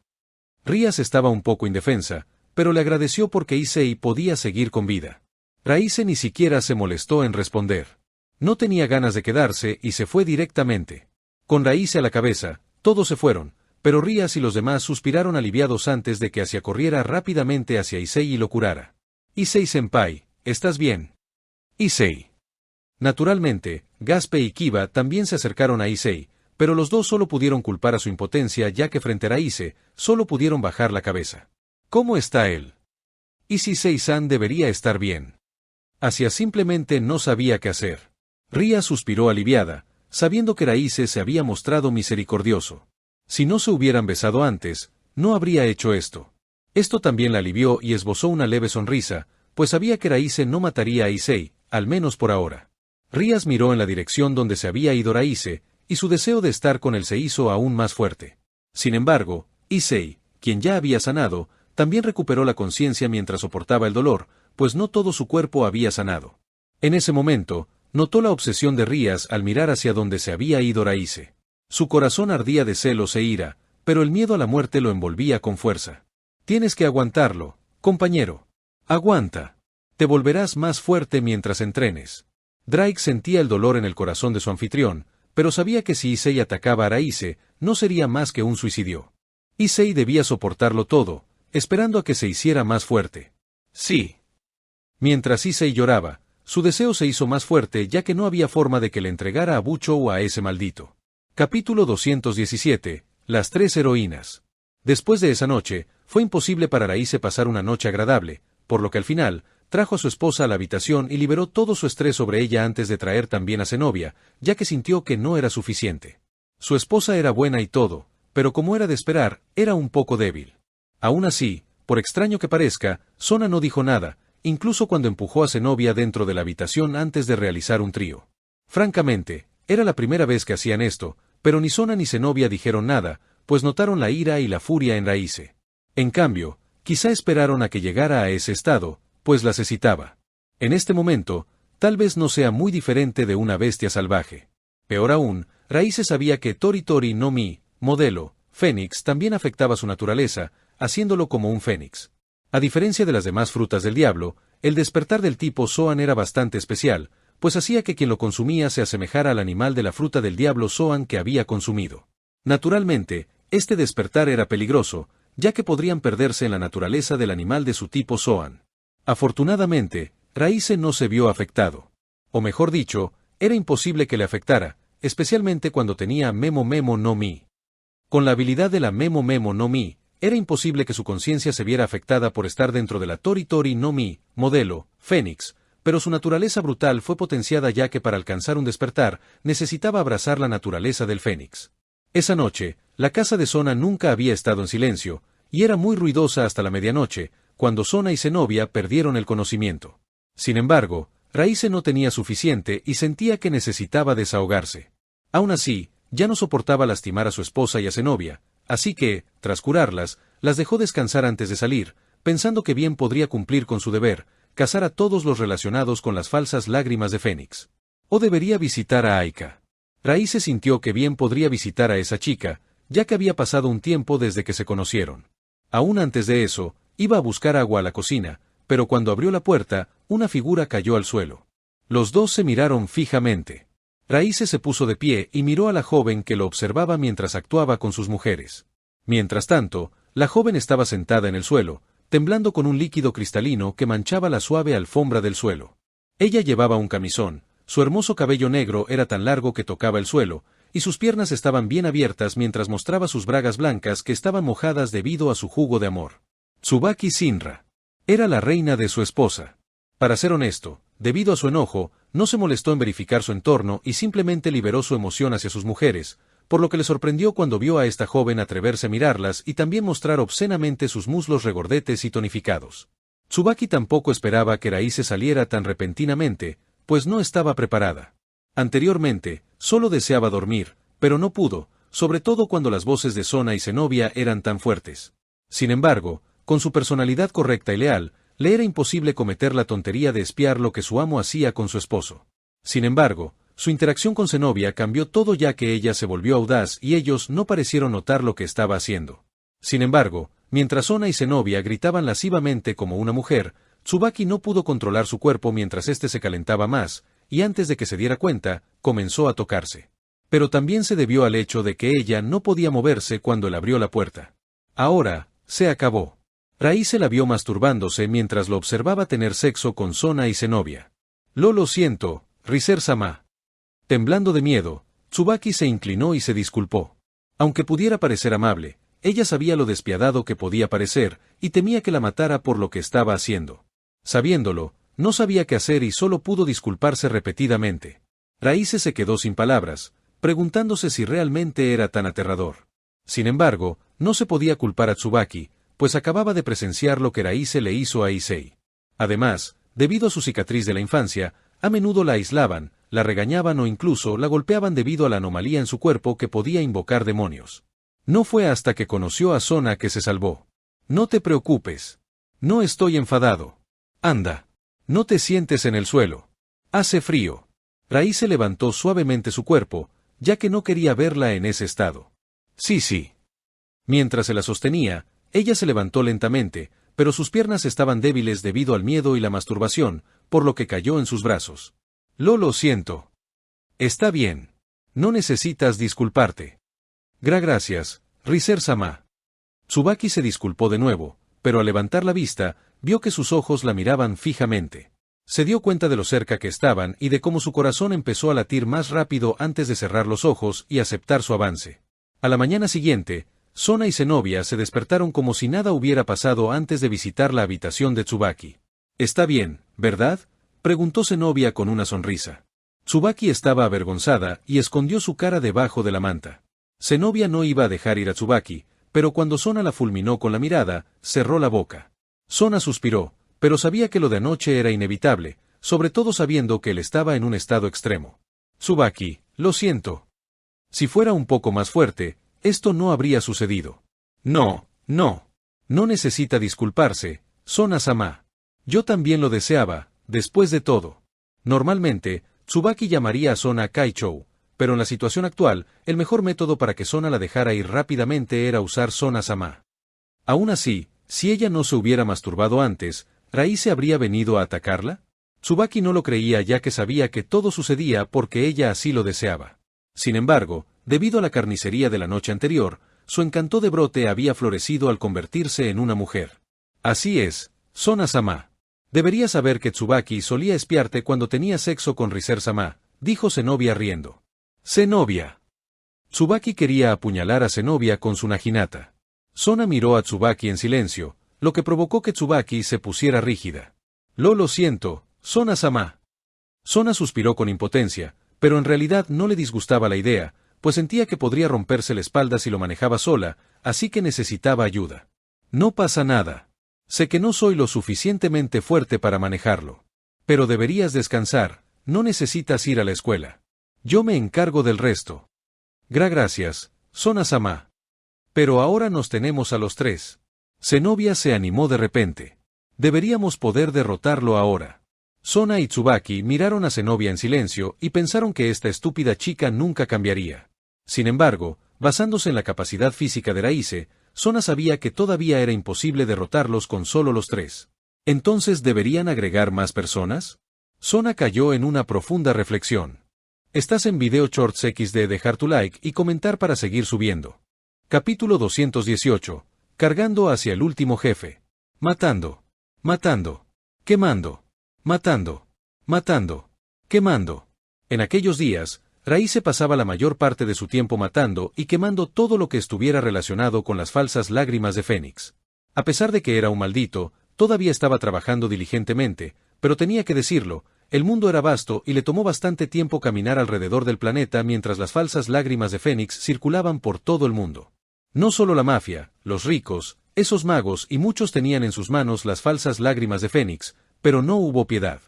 Rías estaba un poco indefensa, pero le agradeció porque Issei podía seguir con vida. Raíce ni siquiera se molestó en responder. No tenía ganas de quedarse y se fue directamente. Con Raíce a la cabeza, todos se fueron, pero Rías y los demás suspiraron aliviados antes de que Asia corriera rápidamente hacia Issei y lo curara. Issei-senpai, ¿estás bien? Issei. Naturalmente, Gaspe y Kiba también se acercaron a Issei, pero los dos solo pudieron culpar a su impotencia ya que frente a Raíce, solo pudieron bajar la cabeza. ¿Cómo está él? ¿Y si Issei-san debería estar bien? Asia simplemente no sabía qué hacer. Ría suspiró aliviada, sabiendo que Raíce se había mostrado misericordioso. Si no se hubieran besado antes, no habría hecho esto. Esto también la alivió y esbozó una leve sonrisa, pues sabía que Raíce no mataría a Issei, al menos por ahora. Rías miró en la dirección donde se había ido Raíce, y su deseo de estar con él se hizo aún más fuerte. Sin embargo, Issei, quien ya había sanado, también recuperó la conciencia mientras soportaba el dolor, pues no todo su cuerpo había sanado. En ese momento, notó la obsesión de Rías al mirar hacia donde se había ido Raíce. Su corazón ardía de celos e ira, pero el miedo a la muerte lo envolvía con fuerza. Tienes que aguantarlo, compañero. Aguanta. Te volverás más fuerte mientras entrenes. Drake sentía el dolor en el corazón de su anfitrión, pero sabía que si Issei atacaba a Raíce, no sería más que un suicidio. Issei debía soportarlo todo, esperando a que se hiciera más fuerte. Sí. Mientras Issei lloraba, su deseo se hizo más fuerte ya que no había forma de que le entregara a Bucho o a ese maldito. Capítulo 217. Las tres heroínas. Después de esa noche, fue imposible para Raíce pasar una noche agradable, por lo que al final, trajo a su esposa a la habitación y liberó todo su estrés sobre ella antes de traer también a Zenobia, ya que sintió que no era suficiente. Su esposa era buena y todo, pero como era de esperar, era un poco débil. Aún así, por extraño que parezca, Sona no dijo nada, incluso cuando empujó a Zenobia dentro de la habitación antes de realizar un trío. Francamente, era la primera vez que hacían esto, pero ni Sona ni Zenobia dijeron nada, pues notaron la ira y la furia en Raíce. En cambio, quizá esperaron a que llegara a ese estado, pues las excitaba. En este momento, tal vez no sea muy diferente de una bestia salvaje. Peor aún, Raíce sabía que Tori Tori no Mi, modelo, Fénix también afectaba su naturaleza, haciéndolo como un fénix. A diferencia de las demás frutas del diablo, el despertar del tipo Zoan era bastante especial, pues hacía que quien lo consumía se asemejara al animal de la fruta del diablo Zoan que había consumido. Naturalmente, este despertar era peligroso, ya que podrían perderse en la naturaleza del animal de su tipo Zoan. Afortunadamente, Raíce no se vio afectado. O mejor dicho, era imposible que le afectara, especialmente cuando tenía Memo Memo no Mi. Con la habilidad de la Memo Memo no Mi, era imposible que su conciencia se viera afectada por estar dentro de la Tori Tori no Mi, modelo, Fénix, pero su naturaleza brutal fue potenciada ya que para alcanzar un despertar, necesitaba abrazar la naturaleza del Fénix. Esa noche, la casa de Sona nunca había estado en silencio, y era muy ruidosa hasta la medianoche, cuando Sona y Zenobia perdieron el conocimiento. Sin embargo, Raíce no tenía suficiente y sentía que necesitaba desahogarse. Aún así, ya no soportaba lastimar a su esposa y a Zenobia, así que, tras curarlas, las dejó descansar antes de salir, pensando que bien podría cumplir con su deber, cazar a todos los relacionados con las falsas lágrimas de Fénix. O debería visitar a Aika. Raíce sintió que bien podría visitar a esa chica, ya que había pasado un tiempo desde que se conocieron. Aún antes de eso, iba a buscar agua a la cocina, pero cuando abrió la puerta, una figura cayó al suelo. Los dos se miraron fijamente. Raíce se puso de pie y miró a la joven que lo observaba mientras actuaba con sus mujeres. Mientras tanto, la joven estaba sentada en el suelo, temblando con un líquido cristalino que manchaba la suave alfombra del suelo. Ella llevaba un camisón, su hermoso cabello negro era tan largo que tocaba el suelo, y sus piernas estaban bien abiertas mientras mostraba sus bragas blancas que estaban mojadas debido a su jugo de amor. Tsubaki Shinra. Era la reina de su esposa. Para ser honesto, debido a su enojo, no se molestó en verificar su entorno y simplemente liberó su emoción hacia sus mujeres, por lo que le sorprendió cuando vio a esta joven atreverse a mirarlas y también mostrar obscenamente sus muslos regordetes y tonificados. Tsubaki tampoco esperaba que Raíce saliera tan repentinamente, pues no estaba preparada. Anteriormente, solo deseaba dormir, pero no pudo, sobre todo cuando las voces de Sona y Zenobia eran tan fuertes. Sin embargo, con su personalidad correcta y leal, le era imposible cometer la tontería de espiar lo que su amo hacía con su esposo. Sin embargo, su interacción con Zenobia cambió todo ya que ella se volvió audaz y ellos no parecieron notar lo que estaba haciendo. Sin embargo, mientras Sona y Zenobia gritaban lascivamente como una mujer, Tsubaki no pudo controlar su cuerpo mientras éste se calentaba más, y antes de que se diera cuenta, comenzó a tocarse. Pero también se debió al hecho de que ella no podía moverse cuando él abrió la puerta. Ahora, se acabó. Raíce la vio masturbándose mientras lo observaba tener sexo con Sona y Zenobia. Lo siento, Riser-sama. Temblando de miedo, Tsubaki se inclinó y se disculpó. Aunque pudiera parecer amable, ella sabía lo despiadado que podía parecer, y temía que la matara por lo que estaba haciendo. Sabiéndolo, no sabía qué hacer y solo pudo disculparse repetidamente. Raíce se quedó sin palabras, preguntándose si realmente era tan aterrador. Sin embargo, no se podía culpar a Tsubaki, pues acababa de presenciar lo que Raíce le hizo a Issei. Además, debido a su cicatriz de la infancia, a menudo la aislaban, la regañaban o incluso la golpeaban debido a la anomalía en su cuerpo que podía invocar demonios. No fue hasta que conoció a Sona que se salvó. No te preocupes. No estoy enfadado. Anda. No te sientes en el suelo. Hace frío. Raíce levantó suavemente su cuerpo, ya que no quería verla en ese estado. Sí. Mientras se la sostenía, ella se levantó lentamente, pero sus piernas estaban débiles debido al miedo y la masturbación, por lo que cayó en sus brazos. Lo siento. Está bien. No necesitas disculparte. Gracias, Riser-sama. Tsubaki se disculpó de nuevo, pero al levantar la vista, vio que sus ojos la miraban fijamente. Se dio cuenta de lo cerca que estaban y de cómo su corazón empezó a latir más rápido antes de cerrar los ojos y aceptar su avance. A la mañana siguiente, Sona y Zenobia se despertaron como si nada hubiera pasado antes de visitar la habitación de Tsubaki. «Está bien, ¿verdad?», preguntó Zenobia con una sonrisa. Tsubaki estaba avergonzada y escondió su cara debajo de la manta. Zenobia no iba a dejar ir a Tsubaki, pero cuando Sona la fulminó con la mirada, cerró la boca. Sona suspiró, pero sabía que lo de anoche era inevitable, sobre todo sabiendo que él estaba en un estado extremo. «Tsubaki, lo siento. Si fuera un poco más fuerte, esto no habría sucedido». No necesita disculparse, Sona-sama. Yo también lo deseaba, después de todo. Normalmente, Tsubaki llamaría a Sona Kaichou, pero en la situación actual, el mejor método para que Sona la dejara ir rápidamente era usar Sona-sama. Aún así, si ella no se hubiera masturbado antes, ¿Raíce habría venido a atacarla? Tsubaki no lo creía ya que sabía que todo sucedía porque ella así lo deseaba. Sin embargo, debido a la carnicería de la noche anterior, su encanto de brote había florecido al convertirse en una mujer. Así es, Sona-sama. Deberías saber que Tsubaki solía espiarte cuando tenía sexo con Riser-sama, dijo Zenobia riendo. Zenobia. Tsubaki quería apuñalar a Zenobia con su naginata. Sona miró a Tsubaki en silencio, lo que provocó que Tsubaki se pusiera rígida. Lo siento, Sona-sama. Sona suspiró con impotencia, pero en realidad no le disgustaba la idea, pues sentía que podría romperse la espalda si lo manejaba sola, así que necesitaba ayuda. No pasa nada. Sé que no soy lo suficientemente fuerte para manejarlo. Pero deberías descansar, no necesitas ir a la escuela. Yo me encargo del resto. Gracias, Sona-sama. Pero ahora nos tenemos a los tres. Zenobia se animó de repente. Deberíamos poder derrotarlo ahora. Sona y Tsubaki miraron a Zenobia en silencio y pensaron que esta estúpida chica nunca cambiaría. Sin embargo, basándose en la capacidad física de Raíce, Sona sabía que todavía era imposible derrotarlos con solo los 3. ¿Entonces deberían agregar más personas? Sona cayó en una profunda reflexión. Estás en Video Shorts XD, dejar tu like y comentar para seguir subiendo. Capítulo 218. Cargando hacia el último jefe. Matando. Matando. Quemando. Matando. Matando. Quemando. En aquellos días, Raíce pasaba la mayor parte de su tiempo matando y quemando todo lo que estuviera relacionado con las falsas lágrimas de Fénix. A pesar de que era un maldito, todavía estaba trabajando diligentemente, pero tenía que decirlo, el mundo era vasto y le tomó bastante tiempo caminar alrededor del planeta mientras las falsas lágrimas de Fénix circulaban por todo el mundo. No solo la mafia, los ricos, esos magos y muchos tenían en sus manos las falsas lágrimas de Fénix, pero no hubo piedad.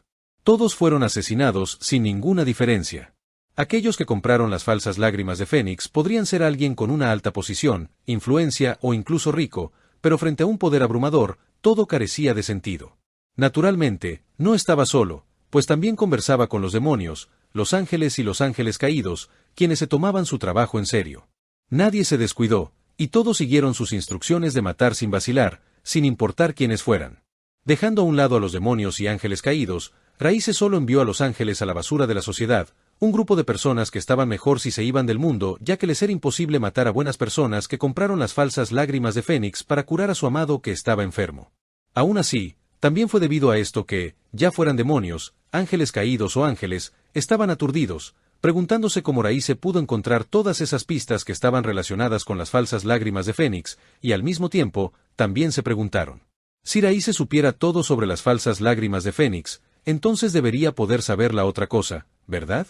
Todos fueron asesinados sin ninguna diferencia. Aquellos que compraron las falsas lágrimas de Fénix podrían ser alguien con una alta posición, influencia o incluso rico, pero frente a un poder abrumador, todo carecía de sentido. Naturalmente, no estaba solo, pues también conversaba con los demonios, los ángeles y los ángeles caídos, quienes se tomaban su trabajo en serio. Nadie se descuidó, y todos siguieron sus instrucciones de matar sin vacilar, sin importar quiénes fueran. Dejando a un lado a los demonios y ángeles caídos, Raíce solo envió a los ángeles a la basura de la sociedad, un grupo de personas que estaban mejor si se iban del mundo, ya que les era imposible matar a buenas personas que compraron las falsas lágrimas de Fénix para curar a su amado que estaba enfermo. Aún así, también fue debido a esto que, ya fueran demonios, ángeles caídos o ángeles, estaban aturdidos, preguntándose cómo Raíce pudo encontrar todas esas pistas que estaban relacionadas con las falsas lágrimas de Fénix, y al mismo tiempo, también se preguntaron. Si Raíce supiera todo sobre las falsas lágrimas de Fénix, entonces debería poder saber la otra cosa, ¿verdad?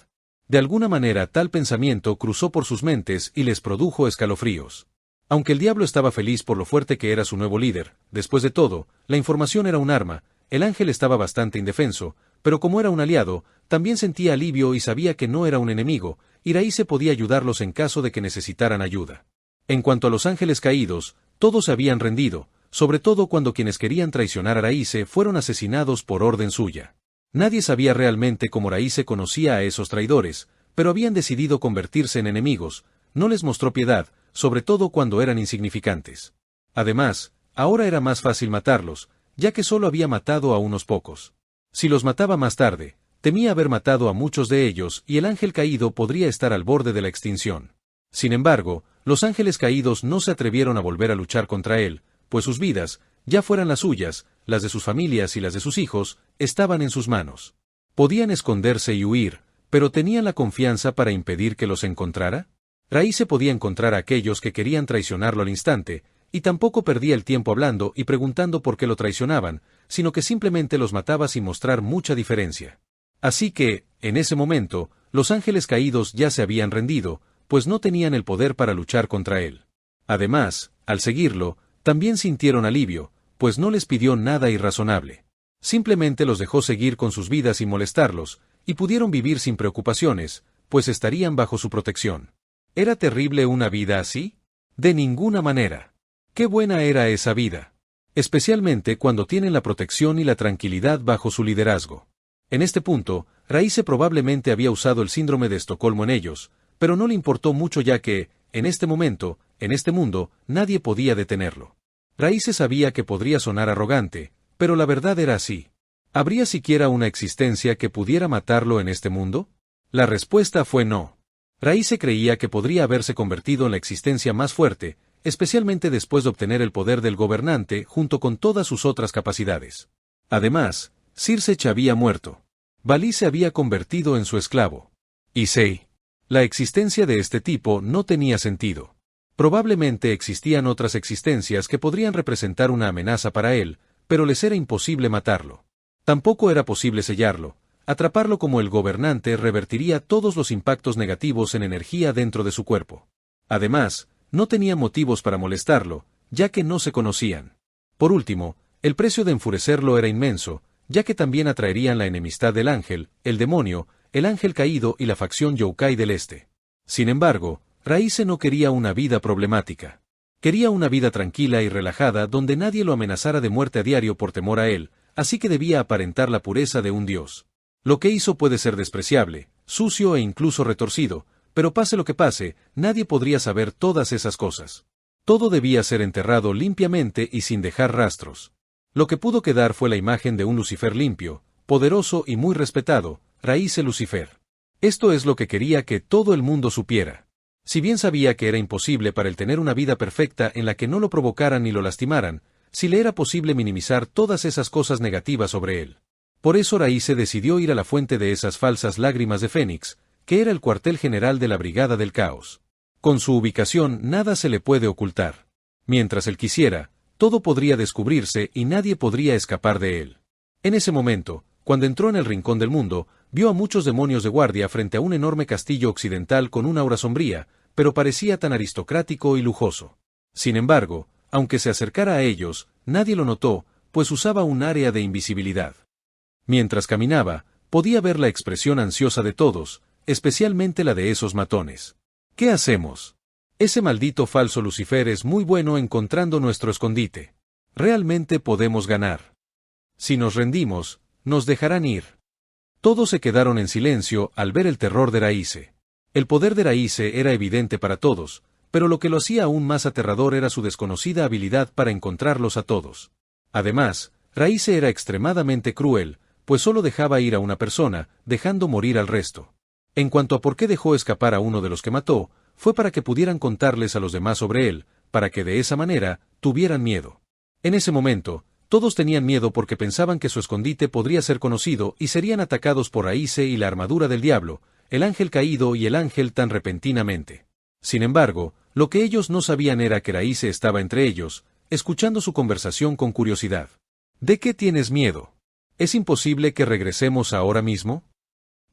De alguna manera tal pensamiento cruzó por sus mentes y les produjo escalofríos. Aunque el diablo estaba feliz por lo fuerte que era su nuevo líder, después de todo, la información era un arma, el ángel estaba bastante indefenso, pero como era un aliado, también sentía alivio y sabía que no era un enemigo, y Raíce podía ayudarlos en caso de que necesitaran ayuda. En cuanto a los ángeles caídos, todos se habían rendido, sobre todo cuando quienes querían traicionar a Raíce fueron asesinados por orden suya. Nadie sabía realmente cómo Raíce conocía a esos traidores, pero habían decidido convertirse en enemigos, no les mostró piedad, sobre todo cuando eran insignificantes. Además, ahora era más fácil matarlos, ya que solo había matado a unos pocos. Si los mataba más tarde, temía haber matado a muchos de ellos y el ángel caído podría estar al borde de la extinción. Sin embargo, los ángeles caídos no se atrevieron a volver a luchar contra él, pues sus vidas, ya fueran las suyas, las de sus familias y las de sus hijos, estaban en sus manos. Podían esconderse y huir, pero ¿tenían la confianza para impedir que los encontrara? Raíce podía encontrar a aquellos que querían traicionarlo al instante, y tampoco perdía el tiempo hablando y preguntando por qué lo traicionaban, sino que simplemente los mataba sin mostrar mucha diferencia. Así que, en ese momento, los ángeles caídos ya se habían rendido, pues no tenían el poder para luchar contra él. Además, al seguirlo, también sintieron alivio, pues no les pidió nada irrazonable. Simplemente los dejó seguir con sus vidas sin molestarlos, y pudieron vivir sin preocupaciones, pues estarían bajo su protección. ¿Era terrible una vida así? De ninguna manera. ¡Qué buena era esa vida! Especialmente cuando tienen la protección y la tranquilidad bajo su liderazgo. En este punto, Raíce probablemente había usado el síndrome de Estocolmo en ellos, pero no le importó mucho ya que, en este momento, en este mundo, nadie podía detenerlo. Raíce sabía que podría sonar arrogante, pero la verdad era así. ¿Habría siquiera una existencia que pudiera matarlo en este mundo? La respuesta fue no. Raíce creía que podría haberse convertido en la existencia más fuerte, especialmente después de obtener el poder del gobernante junto con todas sus otras capacidades. Además, Circe había muerto. Valí se había convertido en su esclavo. Y Sei. La existencia de este tipo no tenía sentido. Probablemente existían otras existencias que podrían representar una amenaza para él, pero les era imposible matarlo. Tampoco era posible sellarlo. Atraparlo como el gobernante revertiría todos los impactos negativos en energía dentro de su cuerpo. Además, no tenía motivos para molestarlo, ya que no se conocían. Por último, el precio de enfurecerlo era inmenso, ya que también atraerían la enemistad del ángel, el demonio, el ángel caído y la facción Youkai del Este. Sin embargo, Raíce no quería una vida problemática. Quería una vida tranquila y relajada donde nadie lo amenazara de muerte a diario por temor a él, así que debía aparentar la pureza de un dios. Lo que hizo puede ser despreciable, sucio e incluso retorcido, pero pase lo que pase, nadie podría saber todas esas cosas. Todo debía ser enterrado limpiamente y sin dejar rastros. Lo que pudo quedar fue la imagen de un Lucifer limpio, poderoso y muy respetado, Raíce Lucifer. Esto es lo que quería que todo el mundo supiera. Si bien sabía que era imposible para él tener una vida perfecta en la que no lo provocaran ni lo lastimaran, sí le era posible minimizar todas esas cosas negativas sobre él. Por eso Raíce decidió ir a la fuente de esas falsas lágrimas de Fénix, que era el cuartel general de la Brigada del Caos. Con su ubicación nada se le puede ocultar. Mientras él quisiera, todo podría descubrirse y nadie podría escapar de él. En ese momento, cuando entró en el rincón del mundo, vio a muchos demonios de guardia frente a un enorme castillo occidental con una aura sombría, pero parecía tan aristocrático y lujoso. Sin embargo, aunque se acercara a ellos, nadie lo notó, pues usaba un área de invisibilidad. Mientras caminaba, podía ver la expresión ansiosa de todos, especialmente la de esos matones. ¿Qué hacemos? Ese maldito falso Lucifer es muy bueno encontrando nuestro escondite. Realmente podemos ganar. Si nos rendimos, nos dejarán ir. Todos se quedaron en silencio al ver el terror de Raíce. El poder de Raíce era evidente para todos, pero lo que lo hacía aún más aterrador era su desconocida habilidad para encontrarlos a todos. Además, Raíce era extremadamente cruel, pues solo dejaba ir a una persona, dejando morir al resto. En cuanto a por qué dejó escapar a uno de los que mató, fue para que pudieran contarles a los demás sobre él, para que de esa manera, tuvieran miedo. En ese momento, todos tenían miedo porque pensaban que su escondite podría ser conocido y serían atacados por Raíce y la armadura del diablo, el ángel caído y el ángel tan repentinamente. Sin embargo, lo que ellos no sabían era que Raíce estaba entre ellos, escuchando su conversación con curiosidad. ¿De qué tienes miedo? ¿Es imposible que regresemos ahora mismo?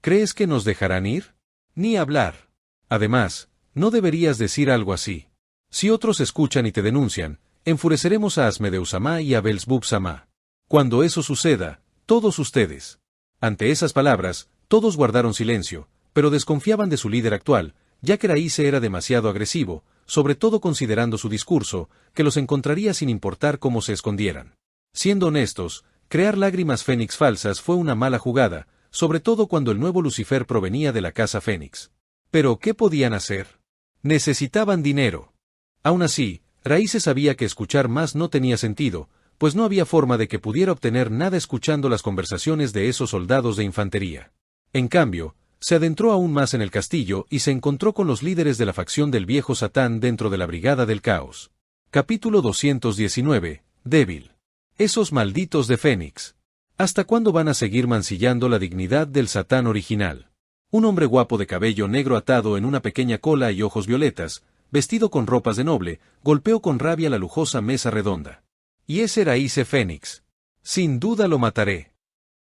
¿Crees que nos dejarán ir? Ni hablar. Además, no deberías decir algo así. Si otros escuchan y te denuncian, enfureceremos a Asmodeus-Samá y a Belzebub-Samá. Cuando eso suceda, todos ustedes. Ante esas palabras, todos guardaron silencio, pero desconfiaban de su líder actual, ya que Raíce era demasiado agresivo, sobre todo considerando su discurso, que los encontraría sin importar cómo se escondieran. Siendo honestos, crear lágrimas Fénix falsas fue una mala jugada, sobre todo cuando el nuevo Lucifer provenía de la casa Fénix. Pero ¿qué podían hacer? Necesitaban dinero. Aún así, Raíce sabía que escuchar más no tenía sentido, pues no había forma de que pudiera obtener nada escuchando las conversaciones de esos soldados de infantería. En cambio, se adentró aún más en el castillo y se encontró con los líderes de la facción del viejo Satán dentro de la Brigada del Caos. Capítulo 219. Débil. Esos malditos de Fénix. ¿Hasta cuándo van a seguir mancillando la dignidad del Satán original? Un hombre guapo de cabello negro atado en una pequeña cola y ojos violetas, vestido con ropas de noble, golpeó con rabia la lujosa mesa redonda. Y ese Raíce Fénix. Sin duda lo mataré.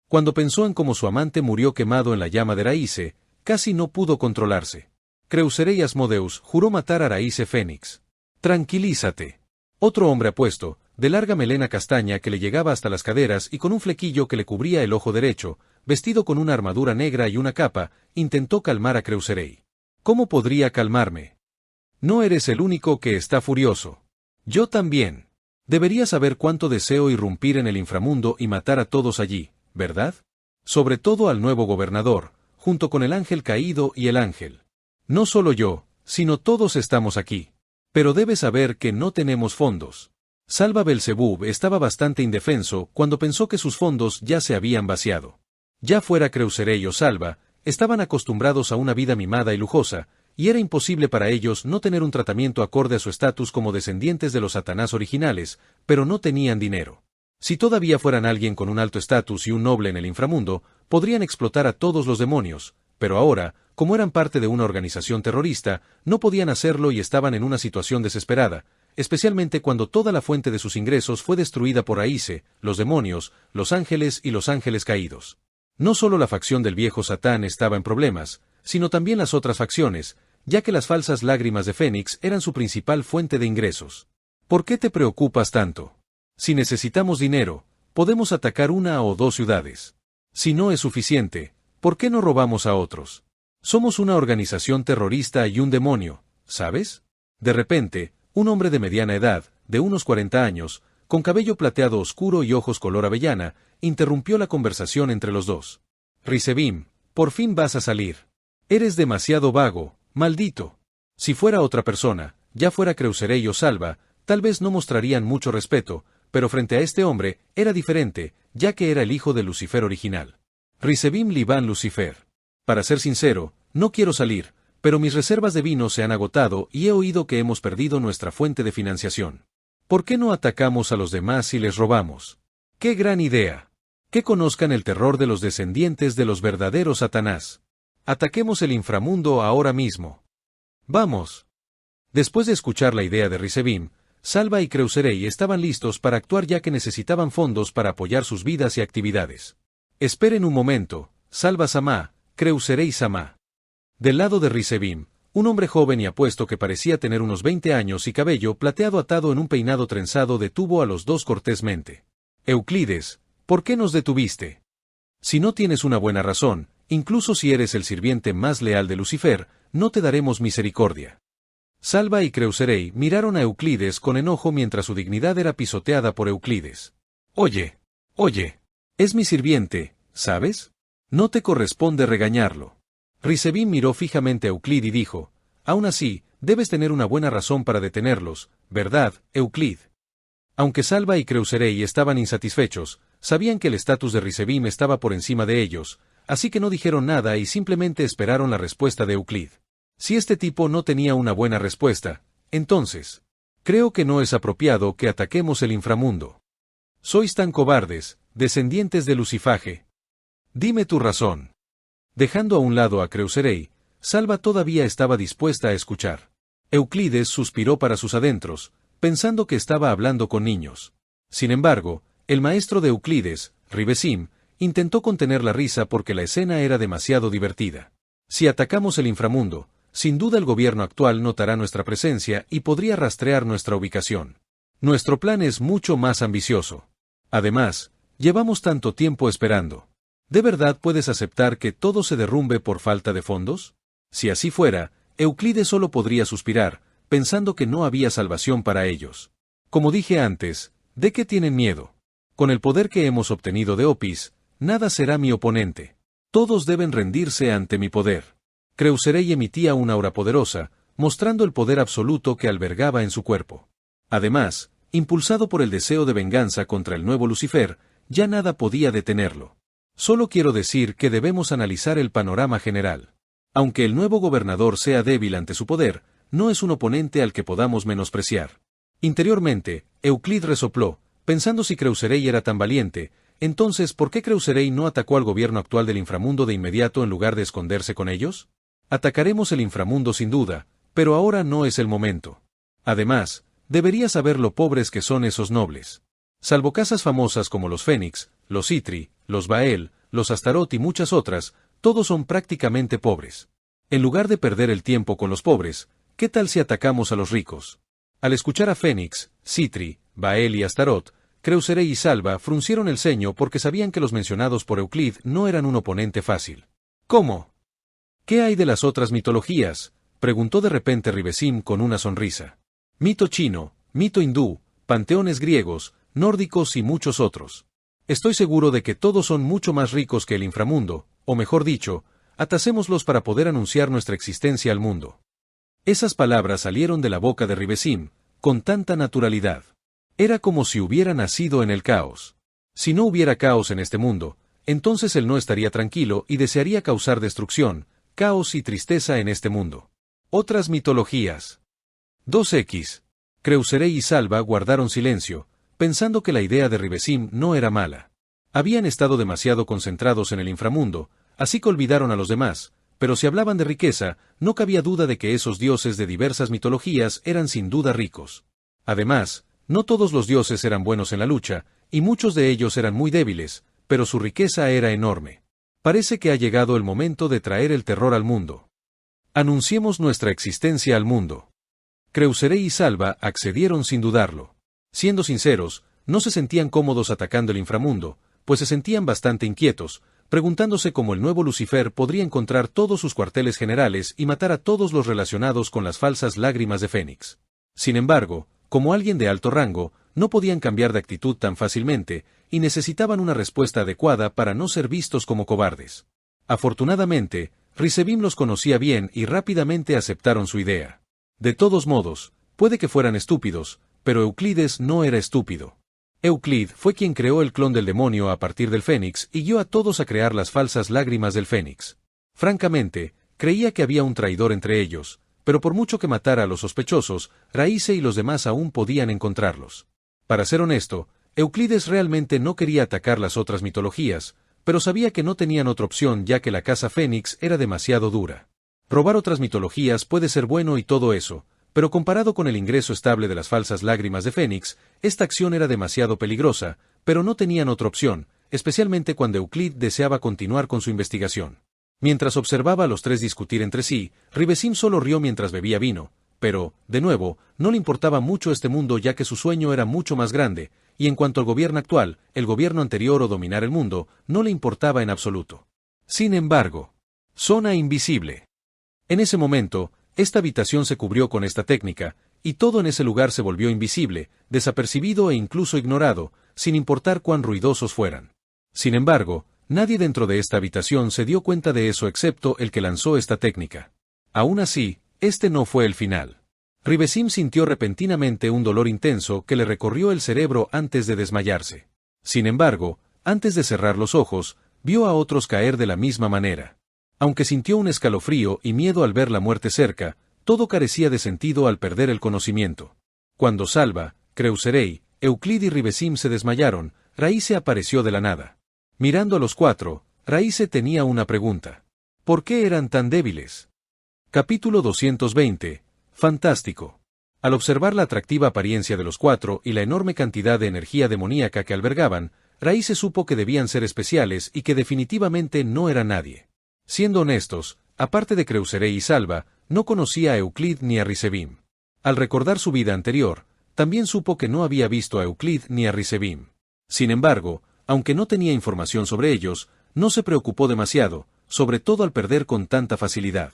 Cuando pensó en cómo su amante murió quemado en la llama de Raíce, casi no pudo controlarse. Creuserei Asmodeus juró matar a Raíce Fénix. Tranquilízate. Otro hombre apuesto, de larga melena castaña que le llegaba hasta las caderas y con un flequillo que le cubría el ojo derecho, vestido con una armadura negra y una capa, intentó calmar a Creuserei. ¿Cómo podría calmarme? No eres el único que está furioso. Yo también. Deberías saber cuánto deseo irrumpir en el inframundo y matar a todos allí, ¿verdad? Sobre todo al nuevo gobernador, junto con el ángel caído y el ángel. No solo yo, sino todos estamos aquí. Pero debes saber que no tenemos fondos. Salva Belzebub estaba bastante indefenso cuando pensó que sus fondos ya se habían vaciado. Ya fuera Creuserei o Salva, estaban acostumbrados a una vida mimada y lujosa, y era imposible para ellos no tener un tratamiento acorde a su estatus como descendientes de los Satanás originales, pero no tenían dinero. Si todavía fueran alguien con un alto estatus y un noble en el inframundo, podrían explotar a todos los demonios, pero ahora, como eran parte de una organización terrorista, no podían hacerlo y estaban en una situación desesperada, especialmente cuando toda la fuente de sus ingresos fue destruida por Raíce, los demonios, los ángeles y los ángeles caídos. No solo la facción del viejo Satán estaba en problemas, sino también las otras facciones, ya que las falsas lágrimas de Fénix eran su principal fuente de ingresos. ¿Por qué te preocupas tanto? Si necesitamos dinero, podemos atacar una o dos ciudades. Si no es suficiente, ¿por qué no robamos a otros? Somos una organización terrorista y un demonio, ¿sabes? De repente, un hombre de mediana edad, de unos 40 años, con cabello plateado oscuro y ojos color avellana, interrumpió la conversación entre los dos. Rizebim, por fin vas a salir. Eres demasiado vago, maldito. Si fuera otra persona, ya fuera Creuserei o Salva, tal vez no mostrarían mucho respeto, pero frente a este hombre, era diferente, ya que era el hijo de Lucifer original. Rizebim Liban Lucifer. Para ser sincero, no quiero salir, pero mis reservas de vino se han agotado y he oído que hemos perdido nuestra fuente de financiación. ¿Por qué no atacamos a los demás y les robamos? ¡Qué gran idea! Que conozcan el terror de los descendientes de los verdaderos Satanás. Ataquemos el inframundo ahora mismo. ¡Vamos! Después de escuchar la idea de Rizebim, Salva y Creuserei estaban listos para actuar ya que necesitaban fondos para apoyar sus vidas y actividades. Esperen un momento, Salva Samá, Creuserei Samá. Del lado de Rizebim, un hombre joven y apuesto que parecía tener unos 20 años y cabello plateado atado en un peinado trenzado detuvo a los dos cortésmente. Euclides, ¿por qué nos detuviste? Si no tienes una buena razón, incluso si eres el sirviente más leal de Lucifer, no te daremos misericordia. Salva y Creuserei miraron a Euclides con enojo mientras su dignidad era pisoteada por Euclides. Oye, es mi sirviente, ¿sabes? No te corresponde regañarlo. Rizebim miró fijamente a Euclid y dijo, aún así, debes tener una buena razón para detenerlos, ¿verdad, Euclid? Aunque Salva y Creuserei estaban insatisfechos, sabían que el estatus de Rizebim estaba por encima de ellos, así que no dijeron nada y simplemente esperaron la respuesta de Euclid. Si este tipo no tenía una buena respuesta, entonces, creo que no es apropiado que ataquemos el inframundo. Sois tan cobardes, descendientes de Lucifaje. Dime tu razón. Dejando a un lado a Creuserei, Salva todavía estaba dispuesta a escuchar. Euclides suspiró para sus adentros, pensando que estaba hablando con niños. Sin embargo, el maestro de Euclides, Rizebim, intentó contener la risa porque la escena era demasiado divertida. Si atacamos el inframundo, sin duda el gobierno actual notará nuestra presencia y podría rastrear nuestra ubicación. Nuestro plan es mucho más ambicioso. Además, llevamos tanto tiempo esperando. ¿De verdad puedes aceptar que todo se derrumbe por falta de fondos? Si así fuera, Euclides solo podría suspirar, pensando que no había salvación para ellos. Como dije antes, ¿de qué tienen miedo? Con el poder que hemos obtenido de Opis, nada será mi oponente. Todos deben rendirse ante mi poder. Creuserei emitía una aura poderosa, mostrando el poder absoluto que albergaba en su cuerpo. Además, impulsado por el deseo de venganza contra el nuevo Lucifer, ya nada podía detenerlo. Solo quiero decir que debemos analizar el panorama general. Aunque el nuevo gobernador sea débil ante su poder, no es un oponente al que podamos menospreciar. Interiormente, Euclid resopló, pensando si Creuserei era tan valiente, entonces ¿por qué Creuserei no atacó al gobierno actual del inframundo de inmediato en lugar de esconderse con ellos? Atacaremos el inframundo sin duda, pero ahora no es el momento. Además, deberías saber lo pobres que son esos nobles. Salvo casas famosas como los Fénix, los Itri, los Bael, los Astarot y muchas otras, todos son prácticamente pobres. En lugar de perder el tiempo con los pobres, ¿qué tal si atacamos a los ricos? Al escuchar a Fénix, Citri, Bael y Astarot, Creuserei y Salva fruncieron el ceño porque sabían que los mencionados por Euclid no eran un oponente fácil. ¿Cómo? ¿Qué hay de las otras mitologías?, preguntó de repente Rizebim con una sonrisa. Mito chino, mito hindú, panteones griegos, nórdicos y muchos otros. Estoy seguro de que todos son mucho más ricos que el inframundo, o mejor dicho, atacémoslos para poder anunciar nuestra existencia al mundo. Esas palabras salieron de la boca de Rizebim, con tanta naturalidad. Era como si hubiera nacido en el caos. Si no hubiera caos en este mundo, entonces él no estaría tranquilo y desearía causar destrucción, caos y tristeza en este mundo. Otras mitologías. 2X. Creuserei y Salva guardaron silencio, pensando que la idea de Rizebim no era mala. Habían estado demasiado concentrados en el inframundo, así que olvidaron a los demás, pero si hablaban de riqueza, no cabía duda de que esos dioses de diversas mitologías eran sin duda ricos. Además, no todos los dioses eran buenos en la lucha, y muchos de ellos eran muy débiles, pero su riqueza era enorme. Parece que ha llegado el momento de traer el terror al mundo. Anunciemos nuestra existencia al mundo. Creuserei y Salva accedieron sin dudarlo. Siendo sinceros, no se sentían cómodos atacando el inframundo, pues se sentían bastante inquietos, preguntándose cómo el nuevo Lucifer podría encontrar todos sus cuarteles generales y matar a todos los relacionados con las falsas lágrimas de Fénix. Sin embargo, como alguien de alto rango, no podían cambiar de actitud tan fácilmente, y necesitaban una respuesta adecuada para no ser vistos como cobardes. Afortunadamente, Rizebim los conocía bien y rápidamente aceptaron su idea. De todos modos, Puede que fueran estúpidos, pero Euclides no era estúpido. Euclid fue quien creó el clon del demonio a partir del Fénix y guió a todos a crear las falsas lágrimas del Fénix. Francamente, creía que había un traidor entre ellos, pero por mucho que matara a los sospechosos, Raíce y los demás aún podían encontrarlos. Para ser honesto, Euclides realmente no quería atacar las otras mitologías, pero sabía que no tenían otra opción ya que la casa Fénix era demasiado dura. Robar otras mitologías puede ser bueno y todo eso, pero comparado con el ingreso estable de las falsas lágrimas de Fénix, esta acción era demasiado peligrosa, pero no tenían otra opción, especialmente cuando Euclid deseaba continuar con su investigación. Mientras observaba a los tres discutir entre sí, Ribesim solo rió mientras bebía vino, pero, de nuevo, no le importaba mucho este mundo ya que su sueño era mucho más grande, y en cuanto al gobierno actual, el gobierno anterior o dominar el mundo, no le importaba en absoluto. Sin embargo, zona invisible. En ese momento, esta habitación se cubrió con esta técnica, y todo en ese lugar se volvió invisible, desapercibido e incluso ignorado, sin importar cuán ruidosos fueran. Sin embargo, nadie dentro de esta habitación se dio cuenta de eso excepto el que lanzó esta técnica. Aún así, este no fue el final. Ribesim sintió repentinamente un dolor intenso que le recorrió el cerebro antes de desmayarse. Sin embargo, antes de cerrar los ojos, vio a otros caer de la misma manera. Aunque sintió un escalofrío y miedo al ver la muerte cerca, todo carecía de sentido al perder el conocimiento. Cuando Salva, Creuserei, Euclid y Ribesim se desmayaron, Raíce apareció de la nada. Mirando a los cuatro, Raíce tenía una pregunta. ¿Por qué eran tan débiles? Capítulo 220. Fantástico. Al observar la atractiva apariencia de los cuatro y la enorme cantidad de energía demoníaca que albergaban, Raíce supo que debían ser especiales y que definitivamente no era nadie. Siendo honestos, aparte de Creuserei y Salva, no conocía a Euclid ni a Risebim. Al recordar su vida anterior, también supo que no había visto a Euclid ni a Risebim. Sin embargo, aunque no tenía información sobre ellos, no se preocupó demasiado, sobre todo al perder con tanta facilidad.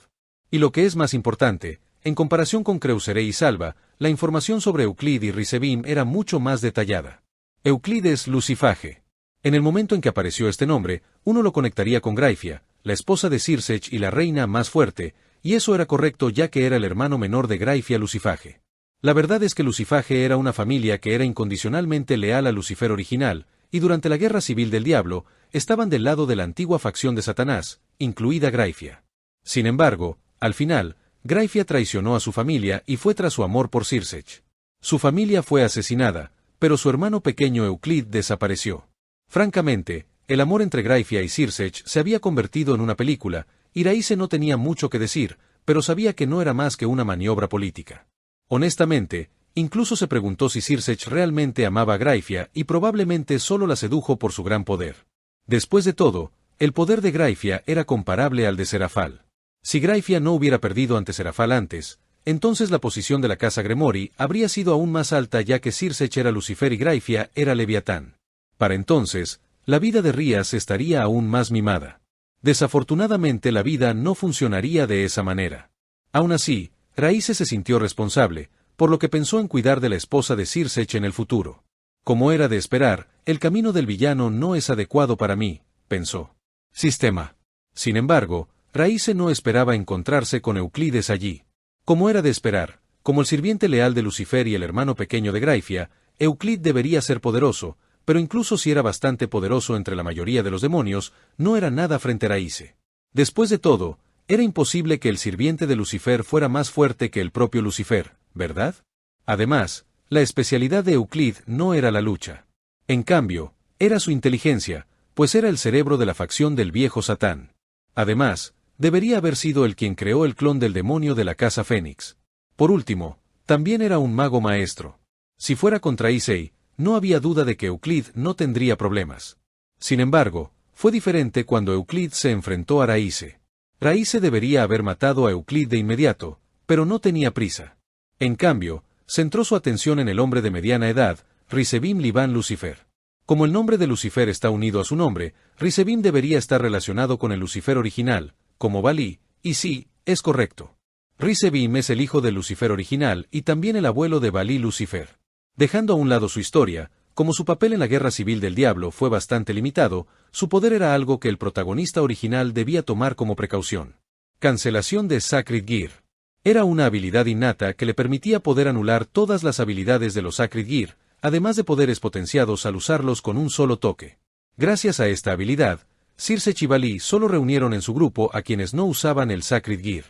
Y lo que es más importante, en comparación con Creuserei y Salva, la información sobre Euclid y Risebim era mucho más detallada. Euclid es Lucifage. En el momento en que apareció este nombre, uno lo conectaría con Graifia, la esposa de Sirsech y la reina más fuerte, y eso era correcto ya que era el hermano menor de Graifia Lucifage. La verdad es que Lucifage era una familia que era incondicionalmente leal a Lucifer original, y durante la Guerra Civil del Diablo, estaban del lado de la antigua facción de Satanás, incluida Graifia. Sin embargo, al final, Graifia traicionó a su familia y fue tras su amor por Sirsech. Su familia fue asesinada, pero su hermano pequeño Euclid desapareció. Francamente, el amor entre Graifia y Sirsech se había convertido en una película, y Raíce no tenía mucho que decir, pero sabía que no era más que una maniobra política. Honestamente, incluso se preguntó si Sirsech realmente amaba a Graifia y probablemente solo la sedujo por su gran poder. Después de todo, el poder de Graifia era comparable al de Serafal. Si Graifia no hubiera perdido ante Serafal antes, entonces la posición de la casa Gremori habría sido aún más alta ya que Sirsech era Lucifer y Graifia era Leviatán. Para entonces, la vida de Rías estaría aún más mimada. Desafortunadamente la vida no funcionaría de esa manera. Aún así, Raíce se sintió responsable, por lo que pensó en cuidar de la esposa de Sirsech en el futuro. Como era de esperar, el camino del villano no es adecuado para mí, pensó. Sistema. Sin embargo, Raíce no esperaba encontrarse con Euclides allí. Como era de esperar, como el sirviente leal de Lucifer y el hermano pequeño de Graifia, Euclid debería ser poderoso, pero incluso si era bastante poderoso entre la mayoría de los demonios, no era nada frente a Raíce. Después de todo, era imposible que el sirviente de Lucifer fuera más fuerte que el propio Lucifer, ¿verdad? Además, la especialidad de Euclid no era la lucha. En cambio, era su inteligencia, pues era el cerebro de la facción del viejo Satán. Además, debería haber sido el quien creó el clon del demonio de la casa Fénix. Por último, también era un mago maestro. Si fuera contra Issei, no había duda de que Euclid no tendría problemas. Sin embargo, fue diferente cuando Euclid se enfrentó a Raíce. Raíce debería haber matado a Euclid de inmediato, pero no tenía prisa. En cambio, centró su atención en el hombre de mediana edad, Risebim Liban Lucifer. Como el nombre de Lucifer está unido a su nombre, Risebim debería estar relacionado con el Lucifer original, como Balí, y sí, es correcto. Risebim es el hijo del Lucifer original y también el abuelo de Balí Lucifer. Dejando a un lado su historia, como su papel en la Guerra Civil del Diablo fue bastante limitado, su poder era algo que el protagonista original debía tomar como precaución. Cancelación de Sacred Gear. Era una habilidad innata que le permitía poder anular todas las habilidades de los Sacred Gear, además de poderes potenciados al usarlos con un solo toque. Gracias a esta habilidad, Circe y Valí solo reunieron en su grupo a quienes no usaban el Sacred Gear.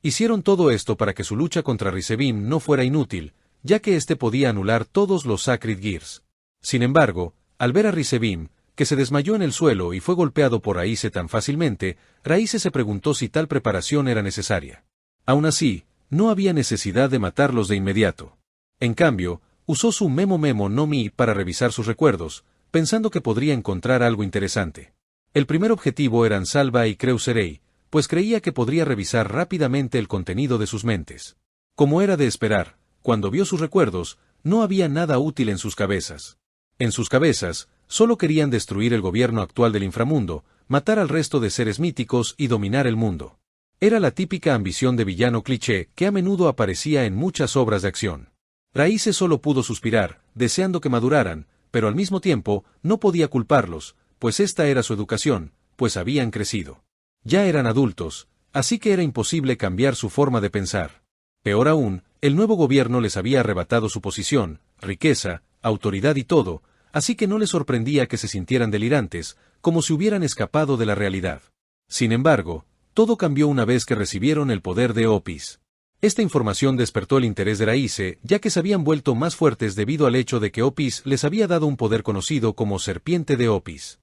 Hicieron todo esto para que su lucha contra Rizebim no fuera inútil, ya que éste podía anular todos los Sacred Gears. Sin embargo, al ver a Rizebim, que se desmayó en el suelo y fue golpeado por Raíce tan fácilmente, Raíce se preguntó si tal preparación era necesaria. Aún así, no había necesidad de matarlos de inmediato. En cambio, usó su Memo Memo no Mi para revisar sus recuerdos, pensando que podría encontrar algo interesante. El primer objetivo eran Salva y Creuserei, pues creía que podría revisar rápidamente el contenido de sus mentes. Como era de esperar, cuando vio sus recuerdos, no había nada útil en sus cabezas. En sus cabezas, solo querían destruir el gobierno actual del inframundo, matar al resto de seres míticos y dominar el mundo. Era la típica ambición de villano cliché que a menudo aparecía en muchas obras de acción. Raíce solo pudo suspirar, deseando que maduraran, pero al mismo tiempo, no podía culparlos, pues esta era su educación, pues habían crecido. Ya eran adultos, así que era imposible cambiar su forma de pensar. Peor aún, el nuevo gobierno les había arrebatado su posición, riqueza, autoridad y todo, así que no les sorprendía que se sintieran delirantes, como si hubieran escapado de la realidad. Sin embargo, todo cambió una vez que recibieron el poder de Opis. Esta información despertó el interés de Raíce, ya que se habían vuelto más fuertes debido al hecho de que Opis les había dado un poder conocido como Serpiente de Opis.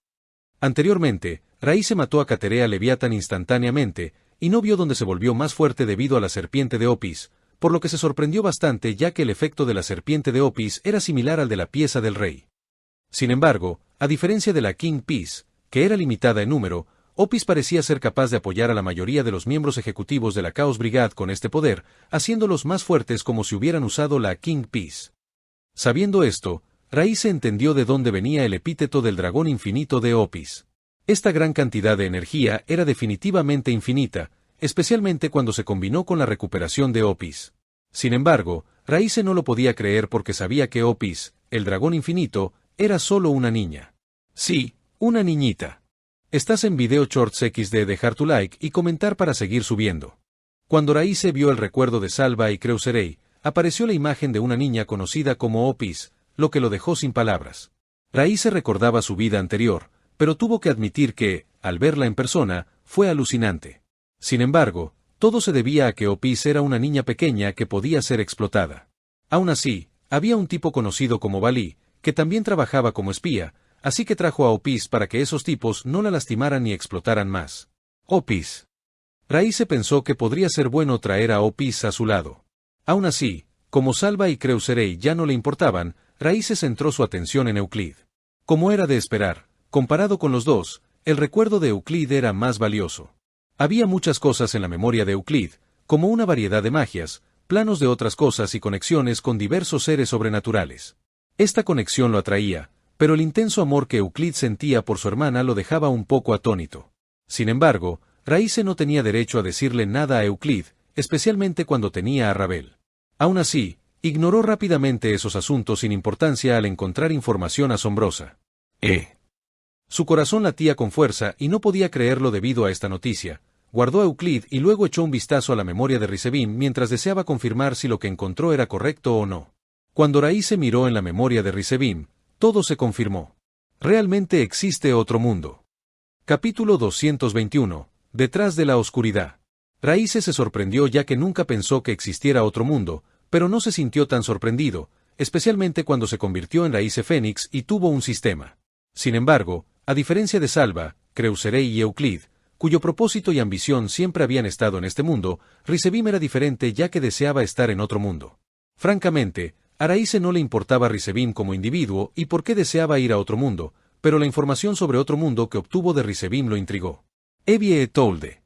Anteriormente, Raíce mató a Caterea Leviatán instantáneamente, y no vio dónde se volvió más fuerte debido a la Serpiente de Opis, por lo que se sorprendió bastante ya que el efecto de la Serpiente de Opis era similar al de la pieza del rey. Sin embargo, a diferencia de la King Piece, que era limitada en número, Opis parecía ser capaz de apoyar a la mayoría de los miembros ejecutivos de la Chaos Brigade con este poder, haciéndolos más fuertes como si hubieran usado la King Piece. Sabiendo esto, Raíce entendió de dónde venía el epíteto del dragón infinito de Opis. Esta gran cantidad de energía era definitivamente infinita, especialmente cuando se combinó con la recuperación de Opis. Sin embargo, Raíce no lo podía creer porque sabía que Opis, el dragón infinito, era solo una niña. Sí, una niñita. Estás en Video Shorts XD, dejar tu like y comentar para seguir subiendo. Cuando Raíce vio el recuerdo de Salva y Creuserei, apareció la imagen de una niña conocida como Opis, lo que lo dejó sin palabras. Raíce recordaba su vida anterior, pero tuvo que admitir que, al verla en persona, fue alucinante. Sin embargo, todo se debía a que Opis era una niña pequeña que podía ser explotada. Aún así, había un tipo conocido como Valí, que también trabajaba como espía, así que trajo a Opis para que esos tipos no la lastimaran ni explotaran más. Opis. Raíce pensó que podría ser bueno traer a Opis a su lado. Aún así, como Salva y Creuserei ya no le importaban, Raíce centró su atención en Euclid. Como era de esperar, comparado con los dos, el recuerdo de Euclid era más valioso. Había muchas cosas en la memoria de Euclid, como una variedad de magias, planos de otras cosas y conexiones con diversos seres sobrenaturales. Esta conexión lo atraía, pero el intenso amor que Euclid sentía por su hermana lo dejaba un poco atónito. Sin embargo, Raíce no tenía derecho a decirle nada a Euclid, especialmente cuando tenía a Ravel. Aún así, ignoró rápidamente esos asuntos sin importancia al encontrar información asombrosa. Su corazón latía con fuerza y no podía creerlo debido a esta noticia. Guardó a Euclid y luego echó un vistazo a la memoria de Rizebim mientras deseaba confirmar si lo que encontró era correcto o no. Cuando Raíce miró en la memoria de Rizebim, todo se confirmó. Realmente existe otro mundo. Capítulo 221. Detrás de la oscuridad. Raíce se sorprendió ya que nunca pensó que existiera otro mundo, pero no se sintió tan sorprendido, especialmente cuando se convirtió en Raíce Fénix y tuvo un sistema. Sin embargo, a diferencia de Salva, Creuserei y Euclid, cuyo propósito y ambición siempre habían estado en este mundo, Rizebim era diferente ya que deseaba estar en otro mundo. Francamente, a Raíce no le importaba Rizebim como individuo y por qué deseaba ir a otro mundo, pero la información sobre otro mundo que obtuvo de Rizebim lo intrigó. Evie Tolde.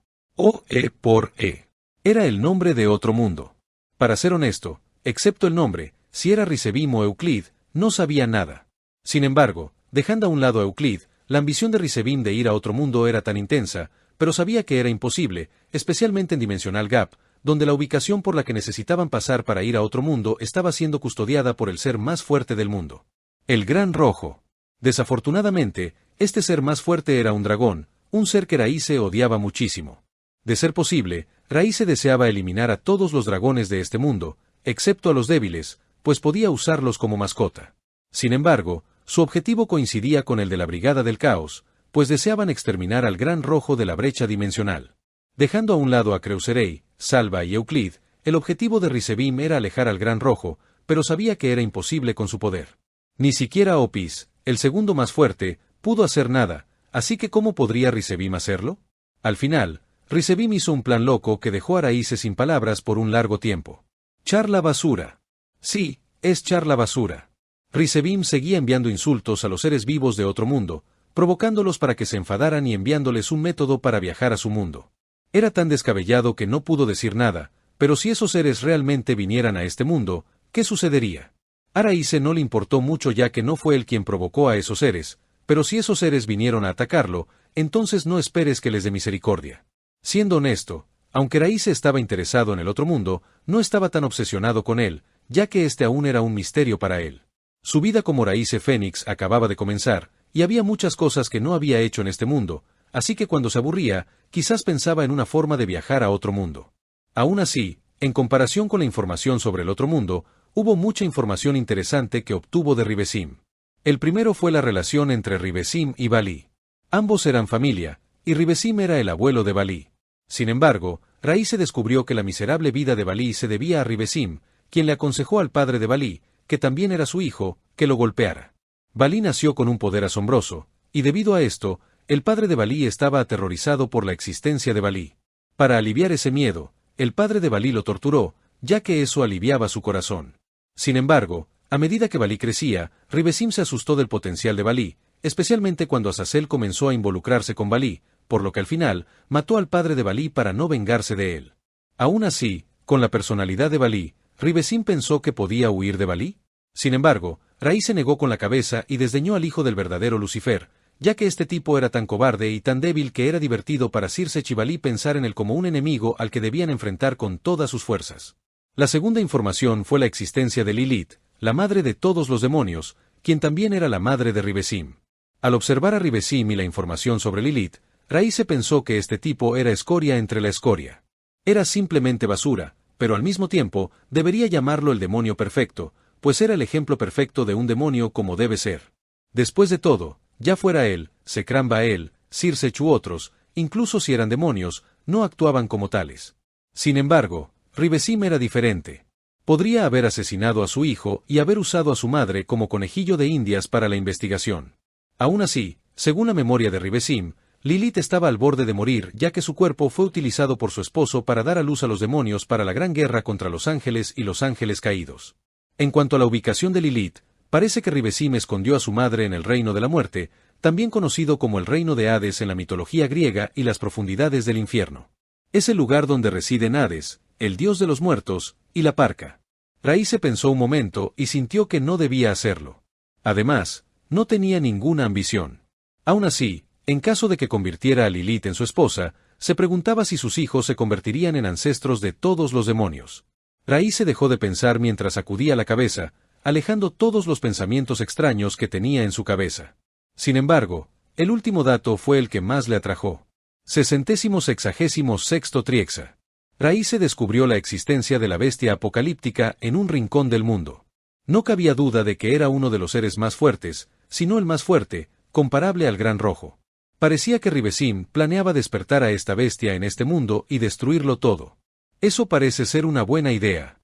Era el nombre de otro mundo. Para ser honesto, excepto el nombre, si era Rizebim o Euclid, no sabía nada. Sin embargo, dejando a un lado a Euclid, la ambición de Rizebim de ir a otro mundo era tan intensa, pero sabía que era imposible, especialmente en Dimensional Gap, donde la ubicación por la que necesitaban pasar para ir a otro mundo estaba siendo custodiada por el ser más fuerte del mundo. El Gran Rojo. Desafortunadamente, este ser más fuerte era un dragón, un ser que Raíce odiaba muchísimo. De ser posible, Raíce deseaba eliminar a todos los dragones de este mundo, excepto a los débiles, pues podía usarlos como mascota. Sin embargo, su objetivo coincidía con el de la Brigada del Caos, pues deseaban exterminar al Gran Rojo de la brecha dimensional. Dejando a un lado a Creuserei, Salva y Euclid, el objetivo de Rizebim era alejar al Gran Rojo, pero sabía que era imposible con su poder. Ni siquiera Opis, el segundo más fuerte, pudo hacer nada, así que ¿cómo podría Rizebim hacerlo? Al final, Rizebim hizo un plan loco que dejó a Raíce sin palabras por un largo tiempo. Charla basura. Sí, es charla basura. Rizebim seguía enviando insultos a los seres vivos de otro mundo, provocándolos para que se enfadaran y enviándoles un método para viajar a su mundo. Era tan descabellado que no pudo decir nada, pero si esos seres realmente vinieran a este mundo, ¿qué sucedería? A Raíce no le importó mucho ya que no fue él quien provocó a esos seres, pero si esos seres vinieron a atacarlo, entonces no esperes que les dé misericordia. Siendo honesto, aunque Raíce estaba interesado en el otro mundo, no estaba tan obsesionado con él, ya que este aún era un misterio para él. Su vida como Raíce Fénix acababa de comenzar, y había muchas cosas que no había hecho en este mundo, así que cuando se aburría, quizás pensaba en una forma de viajar a otro mundo. Aún así, en comparación con la información sobre el otro mundo, hubo mucha información interesante que obtuvo de Ribesim. El primero fue la relación entre Ribesim y Valí. Ambos eran familia, y Ribesim era el abuelo de Valí. Sin embargo, Raíce descubrió que la miserable vida de Valí se debía a Ribesim, quien le aconsejó al padre de Valí, que también era su hijo, que lo golpeara. Valí nació con un poder asombroso, y debido a esto, el padre de Valí estaba aterrorizado por la existencia de Valí. Para aliviar ese miedo, el padre de Valí lo torturó, ya que eso aliviaba su corazón. Sin embargo, a medida que Valí crecía, Ribesim se asustó del potencial de Valí, especialmente cuando Azazel comenzó a involucrarse con Valí, por lo que al final, mató al padre de Valí para no vengarse de él. Aún así, con la personalidad de Valí, Ribesim pensó que podía huir de Valí. Sin embargo, Raíce se negó con la cabeza y desdeñó al hijo del verdadero Lucifer, ya que este tipo era tan cobarde y tan débil que era divertido para Circe y Valí pensar en él como un enemigo al que debían enfrentar con todas sus fuerzas. La segunda información fue la existencia de Lilith, la madre de todos los demonios, quien también era la madre de Ribesim. Al observar a Ribesim y la información sobre Lilith, Raíce pensó que este tipo era escoria entre la escoria. Era simplemente basura, pero al mismo tiempo, debería llamarlo el demonio perfecto, pues era el ejemplo perfecto de un demonio como debe ser. Después de todo, ya fuera él, Sekran Bael, Circe u otros, incluso si eran demonios, no actuaban como tales. Sin embargo, Ribesim era diferente. Podría haber asesinado a su hijo y haber usado a su madre como conejillo de indias para la investigación. Aún así, según la memoria de Ribesim, Lilith estaba al borde de morir ya que su cuerpo fue utilizado por su esposo para dar a luz a los demonios para la gran guerra contra los ángeles y los ángeles caídos. En cuanto a la ubicación de Lilith, parece que Ribesim escondió a su madre en el reino de la muerte, también conocido como el reino de Hades en la mitología griega y las profundidades del infierno. Es el lugar donde residen Hades, el dios de los muertos, y la parca. Raíce pensó un momento y sintió que no debía hacerlo. Además, no tenía ninguna ambición. Aún así, en caso de que convirtiera a Lilith en su esposa, se preguntaba si sus hijos se convertirían en ancestros de todos los demonios. Raíce dejó de pensar mientras sacudía la cabeza, alejando todos los pensamientos extraños que tenía en su cabeza. Sin embargo, el último dato fue el que más le atrajo. 66º Triexa. Raíce descubrió la existencia de la bestia apocalíptica en un rincón del mundo. No cabía duda de que era uno de los seres más fuertes, si no el más fuerte, comparable al Gran Rojo. Parecía que Ribesim planeaba despertar a esta bestia en este mundo y destruirlo todo. Eso parece ser una buena idea.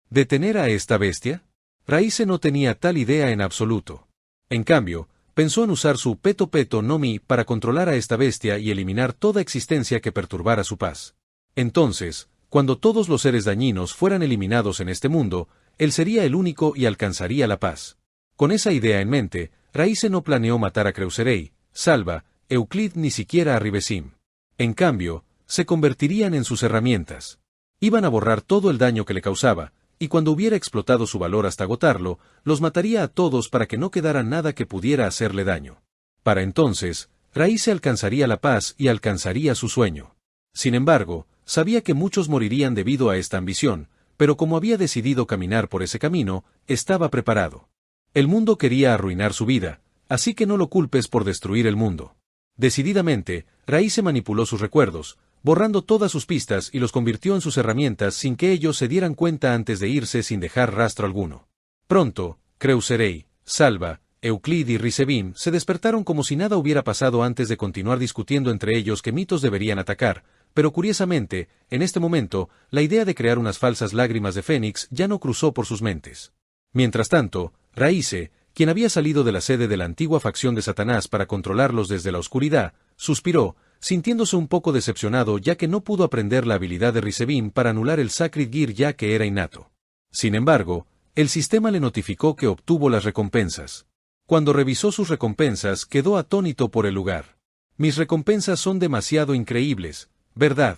¿Detener a esta bestia? Raíce no tenía tal idea en absoluto. En cambio, pensó en usar su Peto Peto no Mi para controlar a esta bestia y eliminar toda existencia que perturbara su paz. Entonces, cuando todos los seres dañinos fueran eliminados en este mundo, él sería el único y alcanzaría la paz. Con esa idea en mente, Raíce no planeó matar a Creuserei, Salva, Euclid ni siquiera a Ribesim. En cambio, se convertirían en sus herramientas. Iban a borrar todo el daño que le causaba, y cuando hubiera explotado su valor hasta agotarlo, los mataría a todos para que no quedara nada que pudiera hacerle daño. Para entonces, Raíce alcanzaría la paz y alcanzaría su sueño. Sin embargo, sabía que muchos morirían debido a esta ambición, pero como había decidido caminar por ese camino, estaba preparado. El mundo quería arruinar su vida, así que no lo culpes por destruir el mundo. Decididamente, Raíce manipuló sus recuerdos, borrando todas sus pistas y los convirtió en sus herramientas sin que ellos se dieran cuenta antes de irse sin dejar rastro alguno. Pronto, Creuserei, Salva, Euclid y Ricebin se despertaron como si nada hubiera pasado antes de continuar discutiendo entre ellos qué mitos deberían atacar, pero curiosamente, en este momento, la idea de crear unas falsas lágrimas de Fénix ya no cruzó por sus mentes. Mientras tanto, Raíce, quien había salido de la sede de la antigua facción de Satanás para controlarlos desde la oscuridad, suspiró, sintiéndose un poco decepcionado ya que no pudo aprender la habilidad de Ricebin para anular el Sacred Gear ya que era innato. Sin embargo, el sistema le notificó que obtuvo las recompensas. Cuando revisó sus recompensas, quedó atónito por el lugar. Mis recompensas son demasiado increíbles, ¿verdad?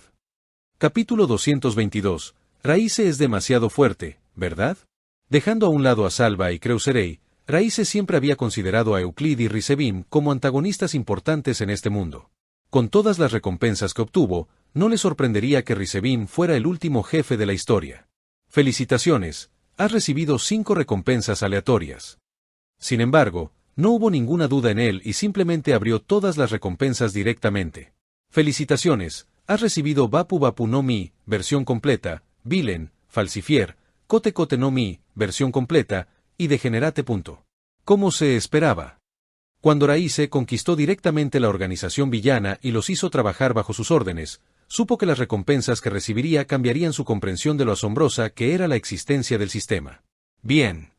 Capítulo 222. Raíce es demasiado fuerte, ¿verdad? Dejando a un lado a Salva y Creuserei, Raíce siempre había considerado a Euclid y Ricebin como antagonistas importantes en este mundo. Con todas las recompensas que obtuvo, no le sorprendería que Ricebin fuera el último jefe de la historia. Felicitaciones, has recibido 5 recompensas aleatorias. Sin embargo, no hubo ninguna duda en él y simplemente abrió todas las recompensas directamente. Felicitaciones, has recibido Bapu Bapu no Mi, versión completa, Vilen, Falsifier, Kote Kote no Mi, versión completa, y Degenerate. Como se esperaba. Cuando Raíce conquistó directamente la organización villana y los hizo trabajar bajo sus órdenes, supo que las recompensas que recibiría cambiarían su comprensión de lo asombrosa que era la existencia del sistema. Bien.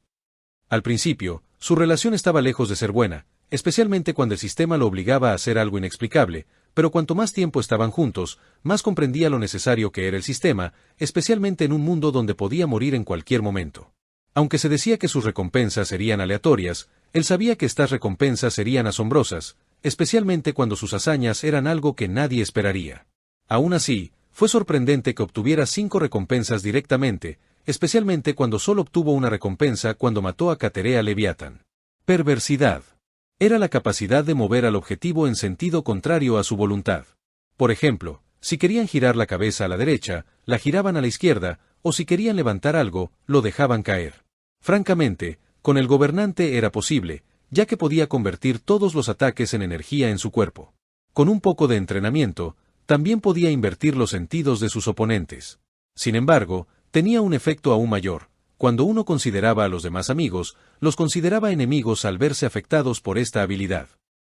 Al principio, su relación estaba lejos de ser buena, especialmente cuando el sistema lo obligaba a hacer algo inexplicable, pero cuanto más tiempo estaban juntos, más comprendía lo necesario que era el sistema, especialmente en un mundo donde podía morir en cualquier momento. Aunque se decía que sus recompensas serían aleatorias, él sabía que estas recompensas serían asombrosas, especialmente cuando sus hazañas eran algo que nadie esperaría. Aún así, fue sorprendente que obtuviera 5 recompensas directamente, especialmente cuando solo obtuvo una recompensa cuando mató a Caterea Leviatán. Perversidad. Era la capacidad de mover al objetivo en sentido contrario a su voluntad. Por ejemplo, si querían girar la cabeza a la derecha, la giraban a la izquierda, o si querían levantar algo, lo dejaban caer. Francamente, con el gobernante era posible, ya que podía convertir todos los ataques en energía en su cuerpo. Con un poco de entrenamiento, también podía invertir los sentidos de sus oponentes. Sin embargo, tenía un efecto aún mayor. Cuando uno consideraba a los demás amigos, los consideraba enemigos al verse afectados por esta habilidad.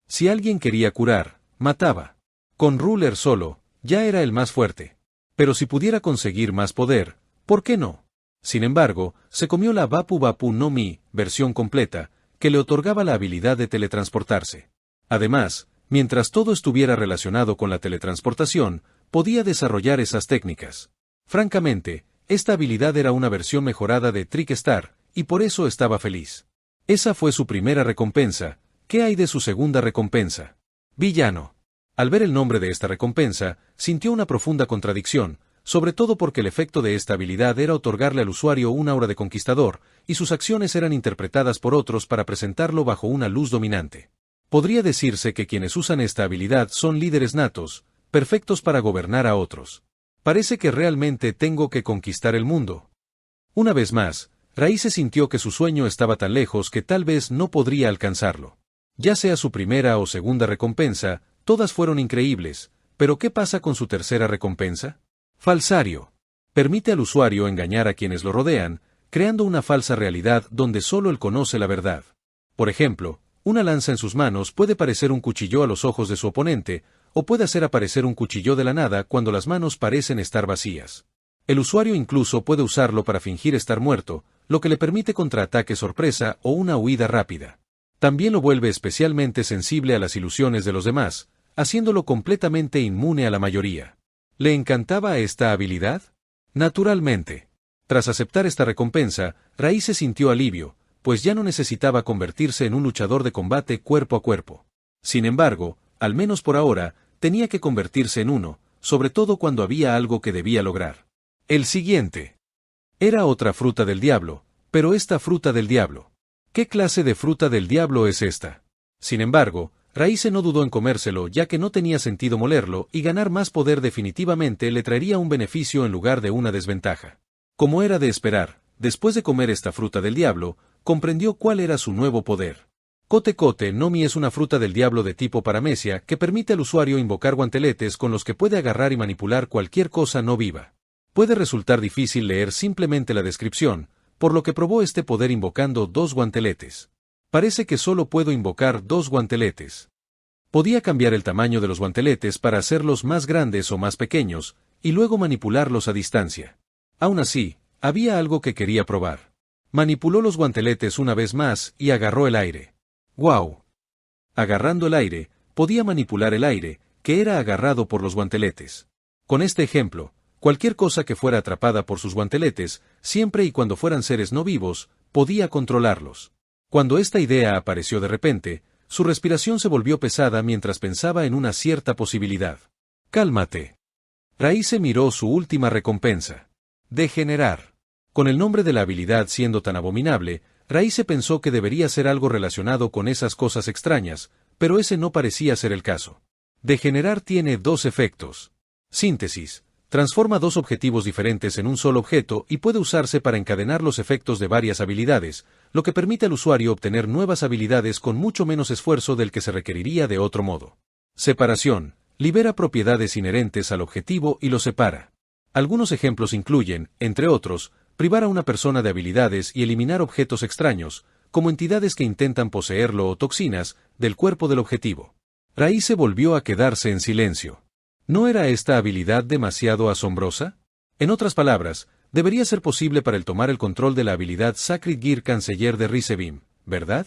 Si alguien quería curar, mataba. Con Ruler solo, ya era el más fuerte. Pero si pudiera conseguir más poder, ¿por qué no? Sin embargo, se comió la Bapu Bapu no Mi, versión completa, que le otorgaba la habilidad de teletransportarse. Además, mientras todo estuviera relacionado con la teletransportación, podía desarrollar esas técnicas. Francamente, esta habilidad era una versión mejorada de Trickstar, y por eso estaba feliz. Esa fue su primera recompensa. ¿Qué hay de su segunda recompensa? Villano. Al ver el nombre de esta recompensa, sintió una profunda contradicción, sobre todo porque el efecto de esta habilidad era otorgarle al usuario un aura de conquistador, y sus acciones eran interpretadas por otros para presentarlo bajo una luz dominante. Podría decirse que quienes usan esta habilidad son líderes natos, perfectos para gobernar a otros. Parece que realmente tengo que conquistar el mundo. Una vez más, Raíce sintió que su sueño estaba tan lejos que tal vez no podría alcanzarlo. Ya sea su primera o segunda recompensa, todas fueron increíbles, pero ¿qué pasa con su tercera recompensa? Falsario. Permite al usuario engañar a quienes lo rodean, creando una falsa realidad donde solo él conoce la verdad. Por ejemplo, una lanza en sus manos puede parecer un cuchillo a los ojos de su oponente, o puede hacer aparecer un cuchillo de la nada cuando las manos parecen estar vacías. El usuario incluso puede usarlo para fingir estar muerto, lo que le permite contraataque sorpresa o una huida rápida. También lo vuelve especialmente sensible a las ilusiones de los demás, haciéndolo completamente inmune a la mayoría. ¿Le encantaba esta habilidad? Naturalmente. Tras aceptar esta recompensa, Raíce sintió alivio, pues ya no necesitaba convertirse en un luchador de combate cuerpo a cuerpo. Sin embargo, al menos por ahora, tenía que convertirse en uno, sobre todo cuando había algo que debía lograr. El siguiente. Era otra fruta del diablo, pero esta fruta del diablo. ¿Qué clase de fruta del diablo es esta? Sin embargo, Raíce no dudó en comérselo ya que no tenía sentido molerlo y ganar más poder definitivamente le traería un beneficio en lugar de una desventaja. Como era de esperar, después de comer esta fruta del diablo, comprendió cuál era su nuevo poder. Kote Kote no Mi es una fruta del diablo de tipo paramecia que permite al usuario invocar guanteletes con los que puede agarrar y manipular cualquier cosa no viva. Puede resultar difícil leer simplemente la descripción, por lo que probó este poder invocando 2 guanteletes. Parece que solo puedo invocar 2 guanteletes. Podía cambiar el tamaño de los guanteletes para hacerlos más grandes o más pequeños, y luego manipularlos a distancia. Aún así, había algo que quería probar. Manipuló los guanteletes una vez más y agarró el aire. ¡Guau! Agarrando el aire, podía manipular el aire, que era agarrado por los guanteletes. Con este ejemplo, cualquier cosa que fuera atrapada por sus guanteletes, siempre y cuando fueran seres no vivos, podía controlarlos. Cuando esta idea apareció de repente, su respiración se volvió pesada mientras pensaba en una cierta posibilidad. ¡Cálmate! Raíce miró su última recompensa. Degenerar. Con el nombre de la habilidad siendo tan abominable, Raíce pensó que debería ser algo relacionado con esas cosas extrañas, pero ese no parecía ser el caso. Degenerar tiene 2 efectos. Síntesis. Transforma 2 objetivos diferentes en un solo objeto y puede usarse para encadenar los efectos de varias habilidades, lo que permite al usuario obtener nuevas habilidades con mucho menos esfuerzo del que se requeriría de otro modo. Separación. Libera propiedades inherentes al objetivo y lo separa. Algunos ejemplos incluyen, entre otros, privar a una persona de habilidades y eliminar objetos extraños, como entidades que intentan poseerlo o toxinas, del cuerpo del objetivo. Raíce volvió a quedarse en silencio. ¿No era esta habilidad demasiado asombrosa? En otras palabras, debería ser posible para él tomar el control de la habilidad Sacred Gear Canceller de Rizebim, ¿verdad?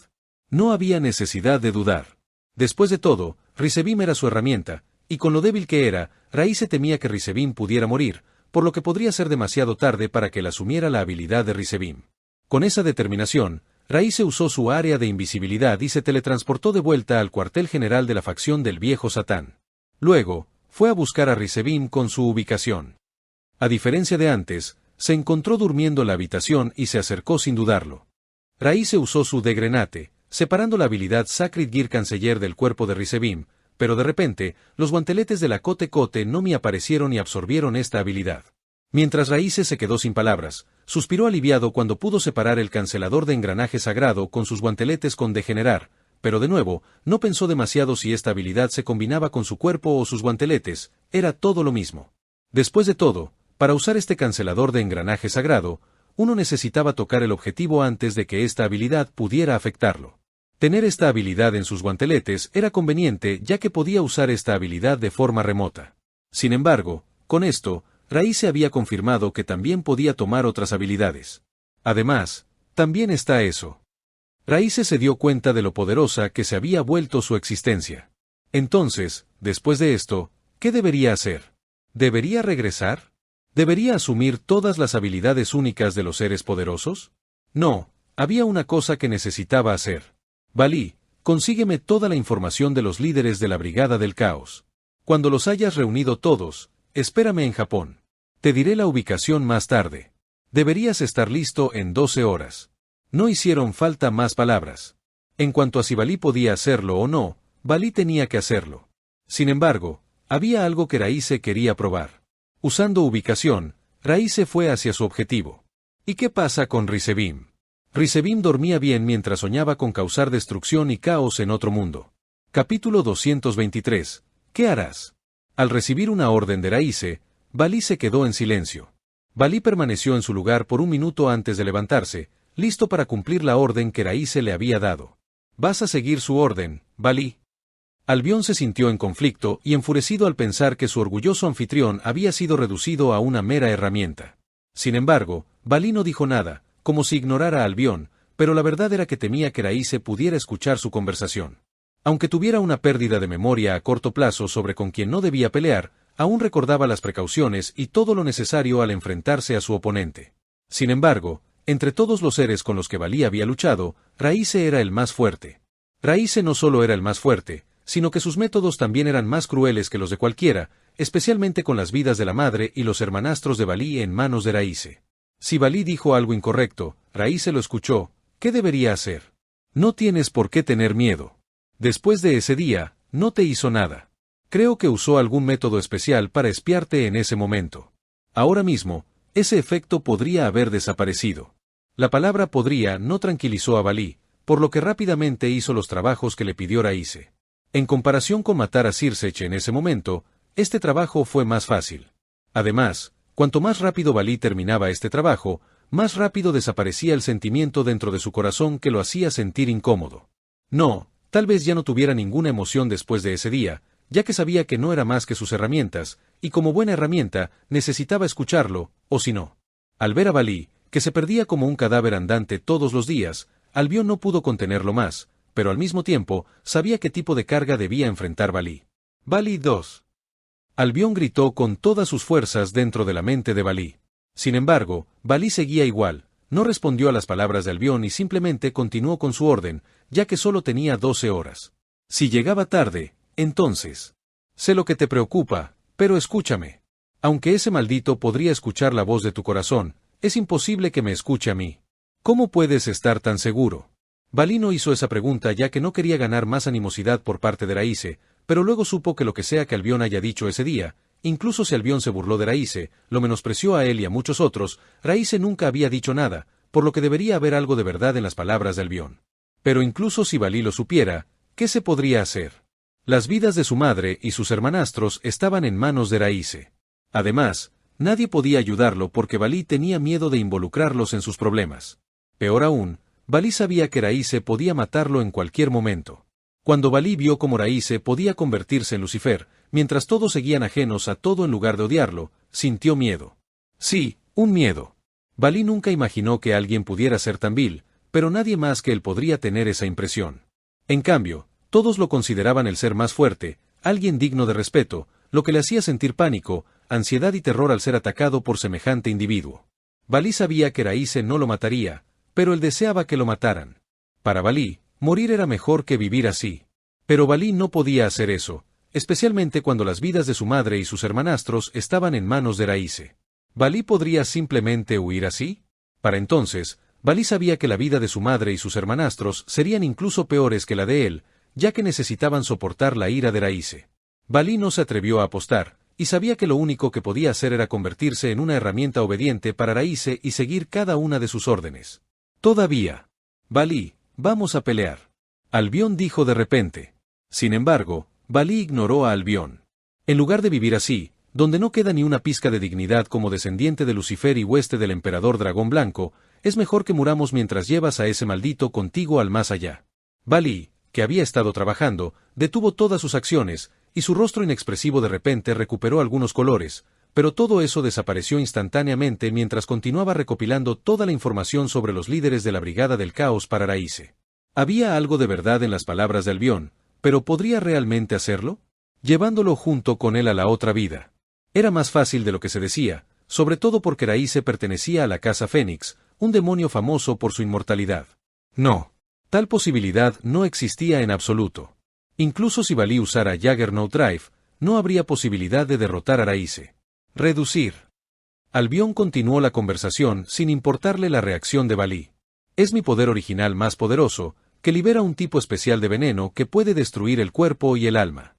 No había necesidad de dudar. Después de todo, Rizebim era su herramienta, y con lo débil que era, Raíce temía que Rizebim pudiera morir, por lo que podría ser demasiado tarde para que él asumiera la habilidad de Rizebim. Con esa determinación, Raíce usó su área de invisibilidad y se teletransportó de vuelta al cuartel general de la facción del viejo Satán. Luego, fue a buscar a Rizebim con su ubicación. A diferencia de antes, se encontró durmiendo en la habitación y se acercó sin dudarlo. Raíce usó su degrenate, separando la habilidad Sacred Gear Canceller del cuerpo de Rizebim, pero de repente, los guanteletes de la Kote Kote no Mi aparecieron y absorbieron esta habilidad. Mientras Raíce se quedó sin palabras, suspiró aliviado cuando pudo separar el cancelador de engranaje sagrado con sus guanteletes con degenerar, pero de nuevo, no pensó demasiado si esta habilidad se combinaba con su cuerpo o sus guanteletes, era todo lo mismo. Después de todo, para usar este cancelador de engranaje sagrado, uno necesitaba tocar el objetivo antes de que esta habilidad pudiera afectarlo. Tener esta habilidad en sus guanteletes era conveniente ya que podía usar esta habilidad de forma remota. Sin embargo, con esto, Raíce había confirmado que también podía tomar otras habilidades. Además, también está eso. Raíce se dio cuenta de lo poderosa que se había vuelto su existencia. Entonces, después de esto, ¿qué debería hacer? ¿Debería regresar? ¿Debería asumir todas las habilidades únicas de los seres poderosos? No, había una cosa que necesitaba hacer. Valí, consígueme toda la información de los líderes de la Brigada del Caos. Cuando los hayas reunido todos, espérame en Japón. Te diré la ubicación más tarde. Deberías estar listo en 12 horas. No hicieron falta más palabras. En cuanto a si Valí podía hacerlo o no, Valí tenía que hacerlo. Sin embargo, había algo que Raíce quería probar. Usando ubicación, Raíce fue hacia su objetivo. ¿Y qué pasa con Rizebim? Rizebim dormía bien mientras soñaba con causar destrucción y caos en otro mundo. Capítulo 223. ¿Qué harás? Al recibir una orden de Raíce, Valí se quedó en silencio. Valí permaneció en su lugar por un minuto antes de levantarse, listo para cumplir la orden que Raíce le había dado. ¿Vas a seguir su orden, Valí? Albión se sintió en conflicto y enfurecido al pensar que su orgulloso anfitrión había sido reducido a una mera herramienta. Sin embargo, Valí no dijo nada, como si ignorara a Albión, pero la verdad era que temía que Raíce pudiera escuchar su conversación. Aunque tuviera una pérdida de memoria a corto plazo sobre con quien no debía pelear, aún recordaba las precauciones y todo lo necesario al enfrentarse a su oponente. Sin embargo, entre todos los seres con los que Valí había luchado, Raíce era el más fuerte. Raíce no solo era el más fuerte, sino que sus métodos también eran más crueles que los de cualquiera, especialmente con las vidas de la madre y los hermanastros de Valí en manos de Raíce. Si Valí dijo algo incorrecto, Raíce lo escuchó, ¿qué debería hacer? No tienes por qué tener miedo. Después de ese día, no te hizo nada. Creo que usó algún método especial para espiarte en ese momento. Ahora mismo, ese efecto podría haber desaparecido. La palabra podría no tranquilizó a Valí, por lo que rápidamente hizo los trabajos que le pidió Raíce. En comparación con matar a Sirsech en ese momento, este trabajo fue más fácil. Además, cuanto más rápido Valí terminaba este trabajo, más rápido desaparecía el sentimiento dentro de su corazón que lo hacía sentir incómodo. No, tal vez ya no tuviera ninguna emoción después de ese día, ya que sabía que no era más que sus herramientas, y como buena herramienta, necesitaba escucharlo, o si no. Al ver a Valí, que se perdía como un cadáver andante todos los días, Albión no pudo contenerlo más, pero al mismo tiempo, sabía qué tipo de carga debía enfrentar Valí. Valí 2. Albión gritó con todas sus fuerzas dentro de la mente de Valí. Sin embargo, Valí seguía igual, no respondió a las palabras de Albión y simplemente continuó con su orden, ya que solo tenía 12 horas. Si llegaba tarde, entonces. Sé lo que te preocupa, pero escúchame. Aunque ese maldito podría escuchar la voz de tu corazón, es imposible que me escuche a mí. ¿Cómo puedes estar tan seguro? Valí no hizo esa pregunta ya que no quería ganar más animosidad por parte de Raíce, pero luego supo que lo que sea que Albión haya dicho ese día, incluso si Albión se burló de Raíce, lo menospreció a él y a muchos otros, Raíce nunca había dicho nada, por lo que debería haber algo de verdad en las palabras de Albión. Pero incluso si Valí lo supiera, ¿qué se podría hacer? Las vidas de su madre y sus hermanastros estaban en manos de Raíce. Además, nadie podía ayudarlo porque Valí tenía miedo de involucrarlos en sus problemas. Peor aún, Valí sabía que Raíce podía matarlo en cualquier momento. Cuando Valí vio cómo Raíce podía convertirse en Lucifer, mientras todos seguían ajenos a todo en lugar de odiarlo, sintió miedo. Sí, un miedo. Valí nunca imaginó que alguien pudiera ser tan vil, pero nadie más que él podría tener esa impresión. En cambio, todos lo consideraban el ser más fuerte, alguien digno de respeto, lo que le hacía sentir pánico, ansiedad y terror al ser atacado por semejante individuo. Valí sabía que Raíce no lo mataría, pero él deseaba que lo mataran. Para Valí, morir era mejor que vivir así. Pero Valí no podía hacer eso, especialmente cuando las vidas de su madre y sus hermanastros estaban en manos de Raíce. ¿Valí podría simplemente huir así? Para entonces, Valí sabía que la vida de su madre y sus hermanastros serían incluso peores que la de él, ya que necesitaban soportar la ira de Raíce. Valí no se atrevió a apostar, y sabía que lo único que podía hacer era convertirse en una herramienta obediente para Raíce y seguir cada una de sus órdenes. Todavía. Valí, vamos a pelear. Albión dijo de repente. Sin embargo, Valí ignoró a Albión. En lugar de vivir así, donde no queda ni una pizca de dignidad como descendiente de Lucifer y hueste del emperador Dragón Blanco, es mejor que muramos mientras llevas a ese maldito contigo al más allá. Valí, que había estado trabajando, detuvo todas sus acciones, y su rostro inexpresivo de repente recuperó algunos colores, pero todo eso desapareció instantáneamente mientras continuaba recopilando toda la información sobre los líderes de la Brigada del Caos para Raíce. Había algo de verdad en las palabras de Albión, pero ¿podría realmente hacerlo? Llevándolo junto con él a la otra vida. Era más fácil de lo que se decía, sobre todo porque Raíce pertenecía a la Casa Fénix, un demonio famoso por su inmortalidad. No. Tal posibilidad no existía en absoluto. Incluso si Valí usara Juggernaut Drive, no habría posibilidad de derrotar a Raíce. Reducir. Albión continuó la conversación sin importarle la reacción de Valí. Es mi poder original más poderoso, que libera un tipo especial de veneno que puede destruir el cuerpo y el alma.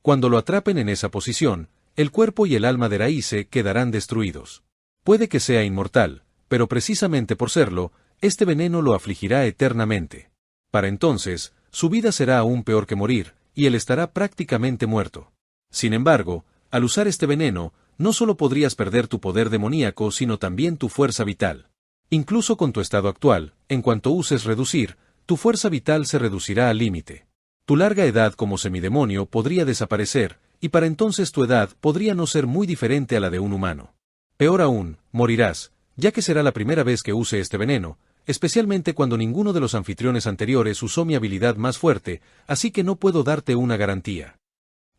Cuando lo atrapen en esa posición, el cuerpo y el alma de Raíce quedarán destruidos. Puede que sea inmortal, pero precisamente por serlo, este veneno lo afligirá eternamente. Para entonces, su vida será aún peor que morir, y él estará prácticamente muerto. Sin embargo, al usar este veneno, no solo podrías perder tu poder demoníaco sino también tu fuerza vital. Incluso con tu estado actual, en cuanto uses reducir, tu fuerza vital se reducirá al límite. Tu larga edad como semidemonio podría desaparecer, y para entonces tu edad podría no ser muy diferente a la de un humano. Peor aún, morirás, ya que será la primera vez que use este veneno, especialmente cuando ninguno de los anfitriones anteriores usó mi habilidad más fuerte, así que no puedo darte una garantía.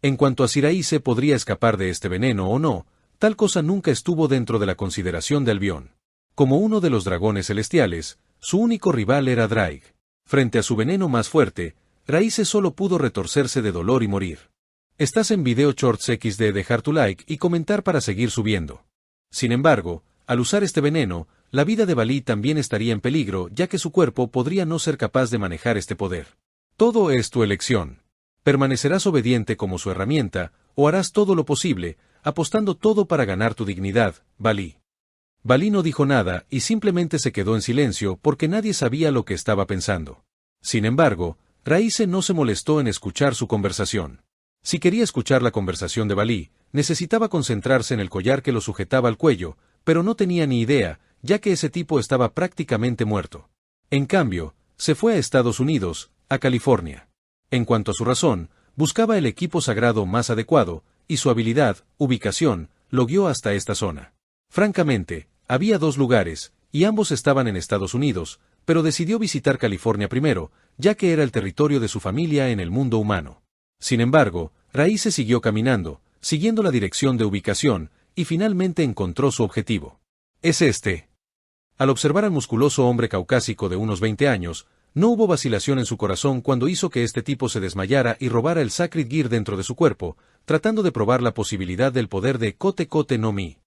En cuanto a si Raíce podría escapar de este veneno o no, tal cosa nunca estuvo dentro de la consideración de Albión. Como uno de los dragones celestiales, su único rival era Draig. Frente a su veneno más fuerte, Raíce solo pudo retorcerse de dolor y morir. Estás en Video Shorts XD, dejar tu like y comentar para seguir subiendo. Sin embargo, al usar este veneno, la vida de Valí también estaría en peligro ya que su cuerpo podría no ser capaz de manejar este poder. Todo es tu elección. Permanecerás obediente como su herramienta, o harás todo lo posible, apostando todo para ganar tu dignidad, Valí. Valí no dijo nada y simplemente se quedó en silencio porque nadie sabía lo que estaba pensando. Sin embargo, Raíce no se molestó en escuchar su conversación. Si quería escuchar la conversación de Balí, necesitaba concentrarse en el collar que lo sujetaba al cuello, pero no tenía ni idea, ya que ese tipo estaba prácticamente muerto. En cambio, se fue a Estados Unidos, a California. En cuanto a su razón, buscaba el equipo sagrado más adecuado, y su habilidad, ubicación, lo guió hasta esta zona. Francamente, había dos lugares, y ambos estaban en Estados Unidos, pero decidió visitar California primero, ya que era el territorio de su familia en el mundo humano. Sin embargo, Raíce siguió caminando, siguiendo la dirección de ubicación, y finalmente encontró su objetivo. Es este. Al observar al musculoso hombre caucásico de unos 20 años, no hubo vacilación en su corazón cuando hizo que este tipo se desmayara y robara el Sacred Gear dentro de su cuerpo, tratando de probar la posibilidad del poder de Kote Kote no Mi.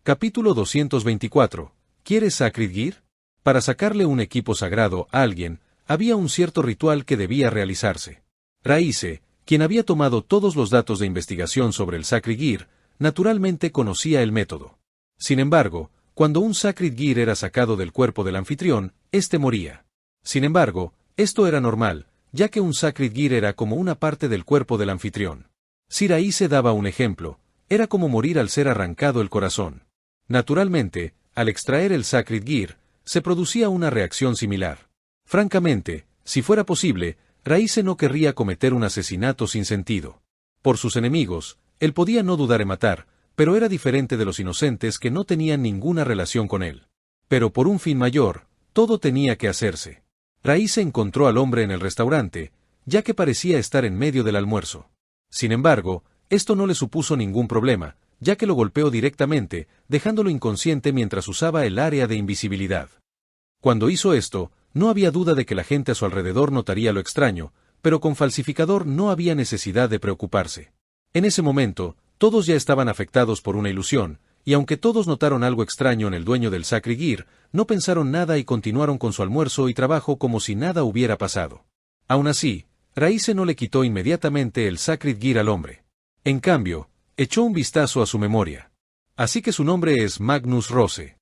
Capítulo 224. ¿Quieres Sacred Gear? Para sacarle un equipo sagrado a alguien, había un cierto ritual que debía realizarse. Raíce, quien había tomado todos los datos de investigación sobre el Sacred Gear, naturalmente conocía el método. Sin embargo, cuando un Sacred Gear era sacado del cuerpo del anfitrión, éste moría. Sin embargo, esto era normal, ya que un Sacred Gear era como una parte del cuerpo del anfitrión. Si Raíce daba un ejemplo, era como morir al ser arrancado el corazón. Naturalmente, al extraer el Sacred Gear, se producía una reacción similar. Francamente, si fuera posible, Raíce no querría cometer un asesinato sin sentido. Por sus enemigos, él podía no dudar en matar, pero era diferente de los inocentes que no tenían ninguna relación con él. Pero por un fin mayor, todo tenía que hacerse. Raíce encontró al hombre en el restaurante, ya que parecía estar en medio del almuerzo. Sin embargo, esto no le supuso ningún problema, ya que lo golpeó directamente, dejándolo inconsciente mientras usaba el área de invisibilidad. Cuando hizo esto, no había duda de que la gente a su alrededor notaría lo extraño, pero con Falsificador no había necesidad de preocuparse. En ese momento, todos ya estaban afectados por una ilusión, y aunque todos notaron algo extraño en el dueño del Sacred Gear, no pensaron nada y continuaron con su almuerzo y trabajo como si nada hubiera pasado. Aún así, Raíce no le quitó inmediatamente el Sacred Gear al hombre. En cambio, echó un vistazo a su memoria. Así que su nombre es Magnus Rose.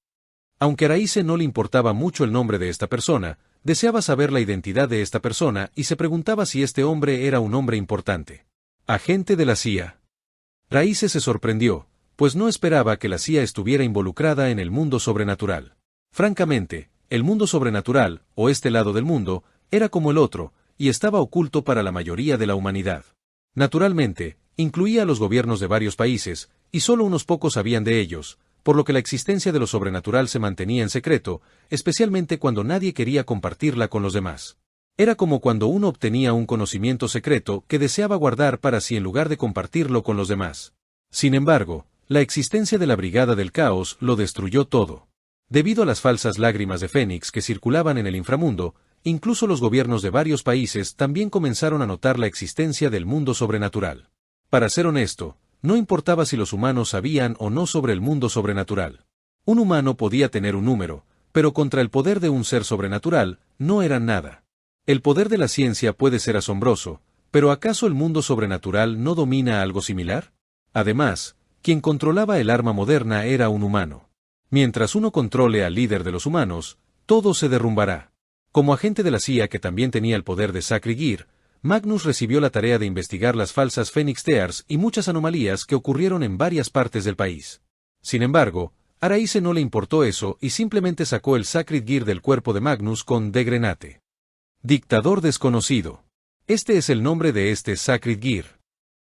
Aunque a Raíce no le importaba mucho el nombre de esta persona, deseaba saber la identidad de esta persona y se preguntaba si este hombre era un hombre importante. Agente de la CIA. Raíce se sorprendió, pues no esperaba que la CIA estuviera involucrada en el mundo sobrenatural. Francamente, el mundo sobrenatural, o este lado del mundo, era como el otro, y estaba oculto para la mayoría de la humanidad. Naturalmente, incluía a los gobiernos de varios países, y solo unos pocos sabían de ellos, por lo que la existencia de lo sobrenatural se mantenía en secreto, especialmente cuando nadie quería compartirla con los demás. Era como cuando uno obtenía un conocimiento secreto que deseaba guardar para sí en lugar de compartirlo con los demás. Sin embargo, la existencia de la Brigada del Caos lo destruyó todo. Debido a las falsas lágrimas de Fénix que circulaban en el inframundo, incluso los gobiernos de varios países también comenzaron a notar la existencia del mundo sobrenatural. Para ser honesto, no importaba si los humanos sabían o no sobre el mundo sobrenatural. Un humano podía tener un número, pero contra el poder de un ser sobrenatural, no eran nada. El poder de la ciencia puede ser asombroso, pero ¿acaso el mundo sobrenatural no domina algo similar? Además, quien controlaba el arma moderna era un humano. Mientras uno controle al líder de los humanos, todo se derrumbará. Como agente de la CIA que también tenía el poder de Sacred Gear, Magnus recibió la tarea de investigar las falsas Phoenix Tears y muchas anomalías que ocurrieron en varias partes del país. Sin embargo, a Raíce no le importó eso y simplemente sacó el Sacred Gear del cuerpo de Magnus con de Grenate. Dictador desconocido. Este es el nombre de este Sacred Gear.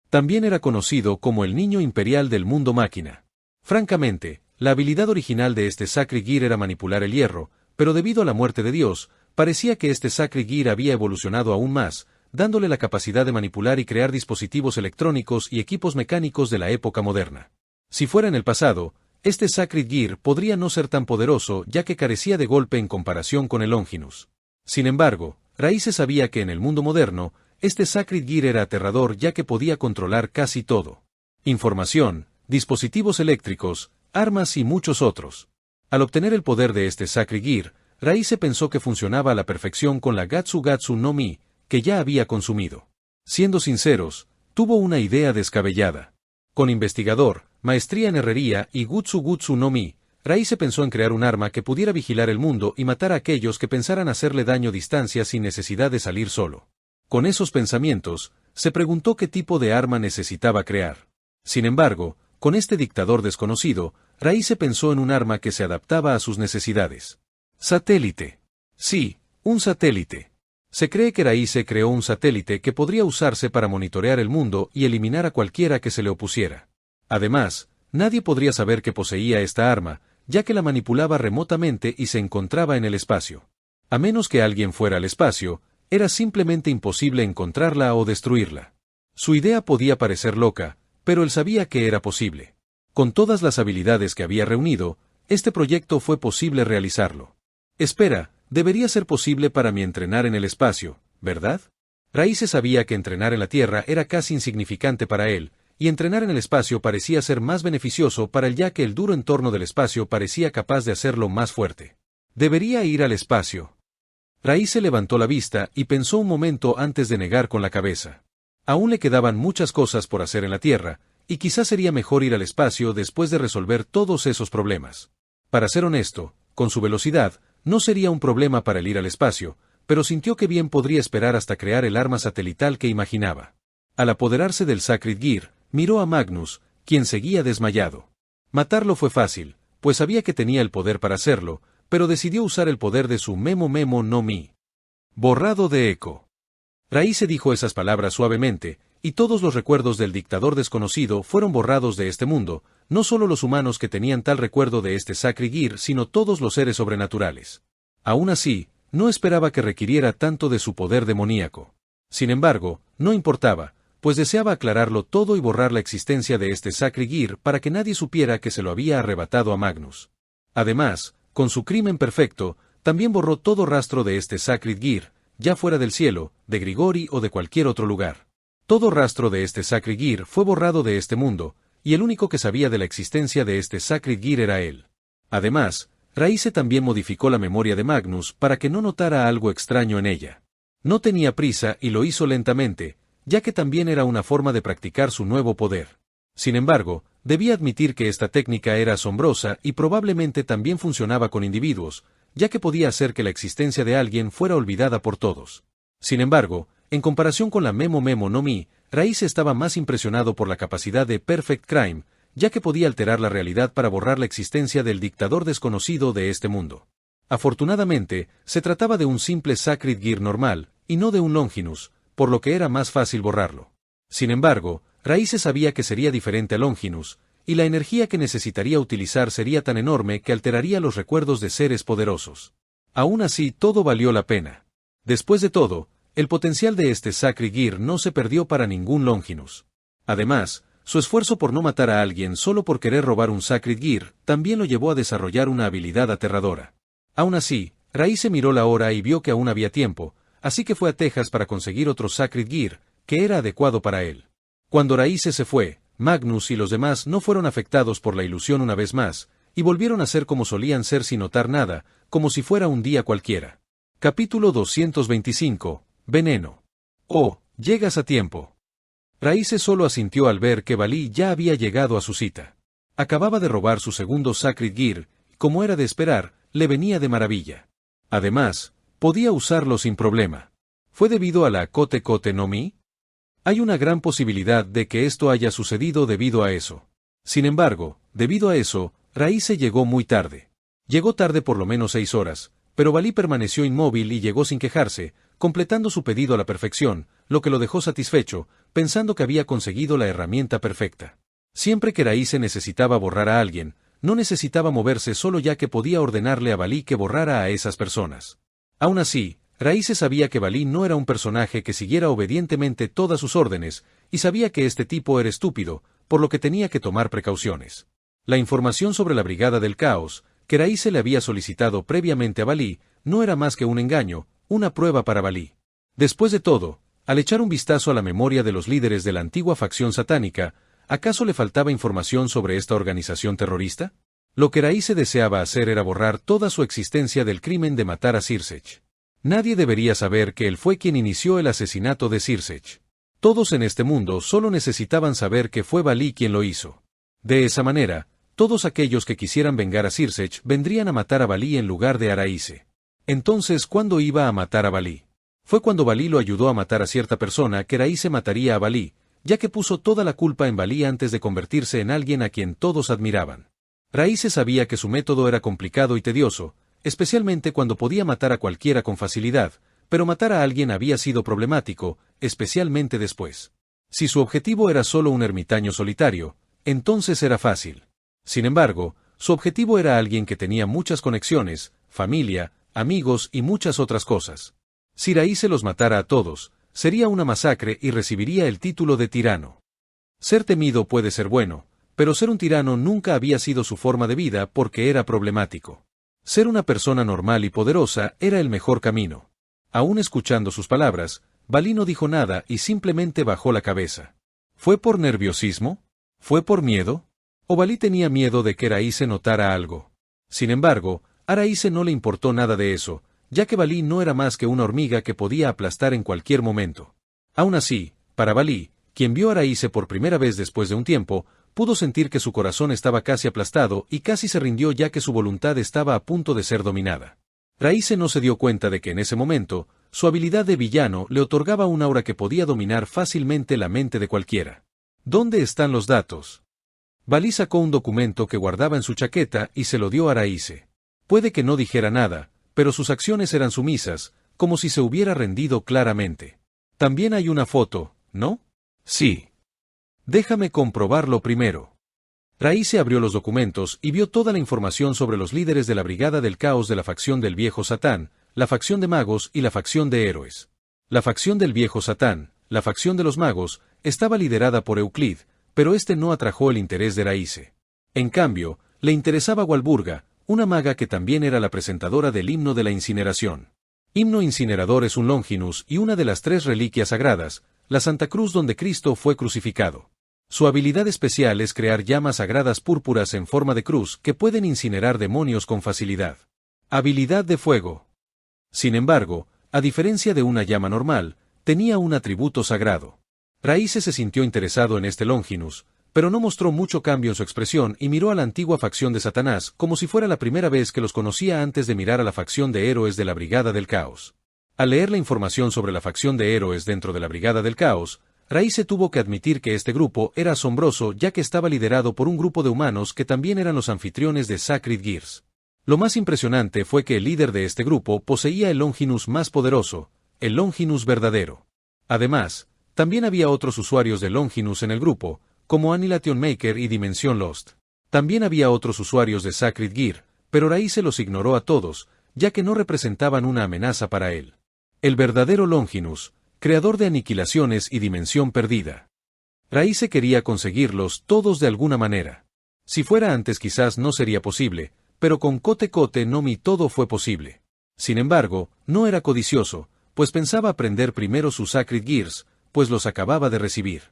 También era conocido como el niño imperial del mundo máquina. Francamente, la habilidad original de este Sacred Gear era manipular el hierro, pero debido a la muerte de Dios, parecía que este Sacred Gear había evolucionado aún más, dándole la capacidad de manipular y crear dispositivos electrónicos y equipos mecánicos de la época moderna. Si fuera en el pasado, este Sacred Gear podría no ser tan poderoso ya que carecía de golpe en comparación con el Longinus. Sin embargo, Raíce sabía que en el mundo moderno, este Sacred Gear era aterrador ya que podía controlar casi todo. Información, dispositivos eléctricos, armas y muchos otros. Al obtener el poder de este Sacred Gear, Raíce pensó que funcionaba a la perfección con la Gatsu Gatsu no Mi, que ya había consumido. Siendo sinceros, tuvo una idea descabellada. Con investigador, maestría en herrería y Gutsu Gutsu no Mi, Raíce pensó en crear un arma que pudiera vigilar el mundo y matar a aquellos que pensaran hacerle daño a distancia sin necesidad de salir solo. Con esos pensamientos, se preguntó qué tipo de arma necesitaba crear. Sin embargo, con este dictador desconocido, Raíce pensó en un arma que se adaptaba a sus necesidades. Satélite. Sí, un satélite. Se cree que Raíce creó un satélite que podría usarse para monitorear el mundo y eliminar a cualquiera que se le opusiera. Además, nadie podría saber que poseía esta arma, ya que la manipulaba remotamente y se encontraba en el espacio. A menos que alguien fuera al espacio, era simplemente imposible encontrarla o destruirla. Su idea podía parecer loca, pero él sabía que era posible. Con todas las habilidades que había reunido, este proyecto fue posible realizarlo. Espera, debería ser posible para mí entrenar en el espacio, ¿verdad? Raíce sabía que entrenar en la Tierra era casi insignificante para él, y entrenar en el espacio parecía ser más beneficioso para él ya que el duro entorno del espacio parecía capaz de hacerlo más fuerte. Debería ir al espacio. Raíce levantó la vista y pensó un momento antes de negar con la cabeza. Aún le quedaban muchas cosas por hacer en la Tierra, y quizás sería mejor ir al espacio después de resolver todos esos problemas. Para ser honesto, con su velocidad, no sería un problema para él ir al espacio, pero sintió que bien podría esperar hasta crear el arma satelital que imaginaba. Al apoderarse del Sacred Gear, miró a Magnus, quien seguía desmayado. Matarlo fue fácil, pues sabía que tenía el poder para hacerlo, pero decidió usar el poder de su Memo Memo no Mi. Borrado de eco. Raíce dijo esas palabras suavemente, y todos los recuerdos del dictador desconocido fueron borrados de este mundo, no solo los humanos que tenían tal recuerdo de este Sacred Gear, sino todos los seres sobrenaturales. Aún así, no esperaba que requiriera tanto de su poder demoníaco. Sin embargo, no importaba, pues deseaba aclararlo todo y borrar la existencia de este Sacred Gear para que nadie supiera que se lo había arrebatado a Magnus. Además, con su crimen perfecto, también borró todo rastro de este Sacred Gear, ya fuera del cielo, de Grigori o de cualquier otro lugar. Todo rastro de este Sacred Gear fue borrado de este mundo, y el único que sabía de la existencia de este Sacred Gear era él. Además, Raíce también modificó la memoria de Magnus para que no notara algo extraño en ella. No tenía prisa y lo hizo lentamente, ya que también era una forma de practicar su nuevo poder. Sin embargo, debía admitir que esta técnica era asombrosa y probablemente también funcionaba con individuos, ya que podía hacer que la existencia de alguien fuera olvidada por todos. Sin embargo, en comparación con la Memo Memo no Mi, Raíce estaba más impresionado por la capacidad de Perfect Crime, ya que podía alterar la realidad para borrar la existencia del dictador desconocido de este mundo. Afortunadamente, se trataba de un simple Sacred Gear normal, y no de un Longinus, por lo que era más fácil borrarlo. Sin embargo, Raíce sabía que sería diferente a Longinus, y la energía que necesitaría utilizar sería tan enorme que alteraría los recuerdos de seres poderosos. Aún así, todo valió la pena. Después de todo, el potencial de este Sacred Gear no se perdió para ningún Longinus. Además, su esfuerzo por no matar a alguien solo por querer robar un Sacred Gear también lo llevó a desarrollar una habilidad aterradora. Aún así, Raíce miró la hora y vio que aún había tiempo, así que fue a Texas para conseguir otro Sacred Gear, que era adecuado para él. Cuando Raíce se fue, Magnus y los demás no fueron afectados por la ilusión una vez más, y volvieron a ser como solían ser sin notar nada, como si fuera un día cualquiera. Capítulo 225. Veneno. Oh, llegas a tiempo. Raíce solo asintió al ver que Valí ya había llegado a su cita. Acababa de robar su segundo Sacred Gear, y como era de esperar, le venía de maravilla. Además, podía usarlo sin problema. ¿Fue debido a la Kote Kote no Mi? Hay una gran posibilidad de que esto haya sucedido debido a eso. Sin embargo, debido a eso, Raíce llegó muy tarde. Llegó tarde por lo menos 6 horas, pero Valí permaneció inmóvil y llegó sin quejarse, completando su pedido a la perfección, lo que lo dejó satisfecho, pensando que había conseguido la herramienta perfecta. Siempre que Raíce necesitaba borrar a alguien, no necesitaba moverse solo ya que podía ordenarle a Valí que borrara a esas personas. Aún así, Raíce sabía que Valí no era un personaje que siguiera obedientemente todas sus órdenes, y sabía que este tipo era estúpido, por lo que tenía que tomar precauciones. La información sobre la Brigada del Caos, que Raíce le había solicitado previamente a Valí, no era más que un engaño, una prueba para Valí. Después de todo, al echar un vistazo a la memoria de los líderes de la antigua facción satánica, ¿acaso le faltaba información sobre esta organización terrorista? Lo que Raíce deseaba hacer era borrar toda su existencia del crimen de matar a Sirsech. Nadie debería saber que él fue quien inició el asesinato de Sirsech. Todos en este mundo solo necesitaban saber que fue Valí quien lo hizo. De esa manera, todos aquellos que quisieran vengar a Sirsech vendrían a matar a Valí en lugar de a Raíce. Entonces, ¿cuándo iba a matar a Valí? Fue cuando Valí lo ayudó a matar a cierta persona que Raíce mataría a Valí, ya que puso toda la culpa en Valí antes de convertirse en alguien a quien todos admiraban. Raíce sabía que su método era complicado y tedioso, especialmente cuando podía matar a cualquiera con facilidad, pero matar a alguien había sido problemático, especialmente después. Si su objetivo era solo un ermitaño solitario, entonces era fácil. Sin embargo, su objetivo era alguien que tenía muchas conexiones, familia, amigos y muchas otras cosas. Si Raíce los matara a todos, sería una masacre y recibiría el título de tirano. Ser temido puede ser bueno, pero ser un tirano nunca había sido su forma de vida porque era problemático. Ser una persona normal y poderosa era el mejor camino. Aún escuchando sus palabras, Valí no dijo nada y simplemente bajó la cabeza. ¿Fue por nerviosismo? ¿Fue por miedo? ¿O Valí tenía miedo de que Raíce notara algo? Sin embargo, a Raíce no le importó nada de eso, ya que Valí no era más que una hormiga que podía aplastar en cualquier momento. Aún así, para Valí, quien vio a Raíce por primera vez después de un tiempo, pudo sentir que su corazón estaba casi aplastado y casi se rindió ya que su voluntad estaba a punto de ser dominada. Raíce no se dio cuenta de que en ese momento, su habilidad de villano le otorgaba un aura que podía dominar fácilmente la mente de cualquiera. ¿Dónde están los datos? Valí sacó un documento que guardaba en su chaqueta y se lo dio a Raíce. Puede que no dijera nada, pero sus acciones eran sumisas, como si se hubiera rendido claramente. También hay una foto, ¿no? Sí. Déjame comprobarlo primero. Raíce abrió los documentos y vio toda la información sobre los líderes de la Brigada del Caos de la facción del Viejo Satán, la facción de magos y la facción de héroes. La facción del Viejo Satán, la facción de los magos, estaba liderada por Euclid, pero este no atrajo el interés de Raíce. En cambio, le interesaba Walburga, una maga que también era la presentadora del himno de la incineración. Himno incinerador es un Longinus y una de las 3 reliquias sagradas, la Santa Cruz donde Cristo fue crucificado. Su habilidad especial es crear llamas sagradas púrpuras en forma de cruz que pueden incinerar demonios con facilidad. Habilidad de fuego. Sin embargo, a diferencia de una llama normal, tenía un atributo sagrado. Raíce se sintió interesado en este Longinus, pero no mostró mucho cambio en su expresión y miró a la antigua facción de Satanás como si fuera la primera vez que los conocía antes de mirar a la facción de héroes de la Brigada del Caos. Al leer la información sobre la facción de héroes dentro de la Brigada del Caos, Raíce tuvo que admitir que este grupo era asombroso ya que estaba liderado por un grupo de humanos que también eran los anfitriones de Sacred Gears. Lo más impresionante fue que el líder de este grupo poseía el Longinus más poderoso, el Longinus verdadero. Además, también había otros usuarios de Longinus en el grupo, como Annihilation Maker y Dimension Lost. También había otros usuarios de Sacred Gear, pero Raíce los ignoró a todos, ya que no representaban una amenaza para él. El verdadero Longinus, creador de aniquilaciones y dimensión perdida. Raíce quería conseguirlos todos de alguna manera. Si fuera antes quizás no sería posible, pero con Kote Kote no Mi todo fue posible. Sin embargo, no era codicioso, pues pensaba aprender primero sus Sacred Gears, pues los acababa de recibir.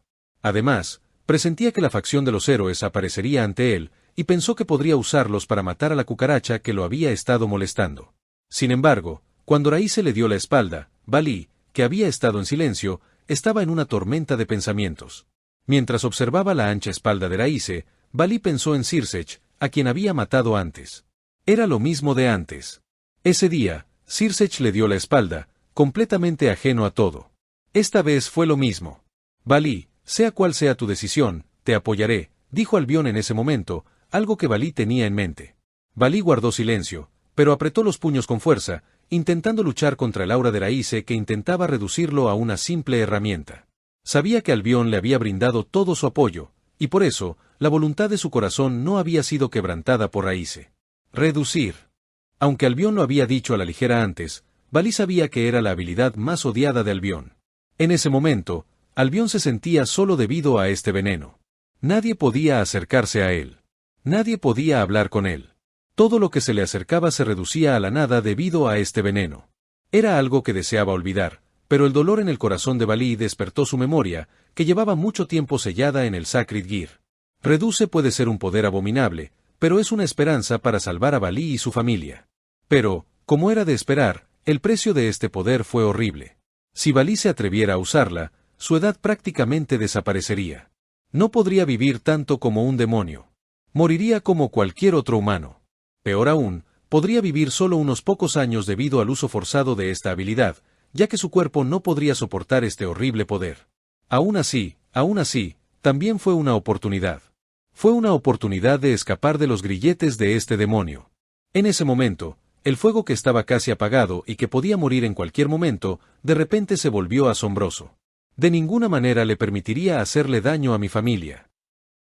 Además, presentía que la facción de los héroes aparecería ante él, y pensó que podría usarlos para matar a la cucaracha que lo había estado molestando. Sin embargo, cuando Raíce le dio la espalda, Valí, que había estado en silencio, estaba en una tormenta de pensamientos. Mientras observaba la ancha espalda de Raíce, Valí pensó en Sirsech, a quien había matado antes. Era lo mismo de antes. Ese día, Sirsech le dio la espalda, completamente ajeno a todo. Esta vez fue lo mismo. Valí, sea cual sea tu decisión, te apoyaré, dijo Albión en ese momento, algo que Valí tenía en mente. Valí guardó silencio, pero apretó los puños con fuerza, intentando luchar contra el aura de Raíce que intentaba reducirlo a una simple herramienta. Sabía que Albión le había brindado todo su apoyo, y por eso, la voluntad de su corazón no había sido quebrantada por Raíce. Reducir. Aunque Albión lo había dicho a la ligera antes, Valí sabía que era la habilidad más odiada de Albión. En ese momento, Albión se sentía solo debido a este veneno. Nadie podía acercarse a él. Nadie podía hablar con él. Todo lo que se le acercaba se reducía a la nada debido a este veneno. Era algo que deseaba olvidar, pero el dolor en el corazón de Valí despertó su memoria, que llevaba mucho tiempo sellada en el Sacred Gear. Reduce puede ser un poder abominable, pero es una esperanza para salvar a Valí y su familia. Pero, como era de esperar, el precio de este poder fue horrible. Si Valí se atreviera a usarla, su edad prácticamente desaparecería. No podría vivir tanto como un demonio. Moriría como cualquier otro humano. Peor aún, podría vivir solo unos pocos años debido al uso forzado de esta habilidad, ya que su cuerpo no podría soportar este horrible poder. Aún así, también fue una oportunidad. Fue una oportunidad de escapar de los grilletes de este demonio. En ese momento, el fuego que estaba casi apagado y que podía morir en cualquier momento, de repente se volvió asombroso. De ninguna manera le permitiría hacerle daño a mi familia.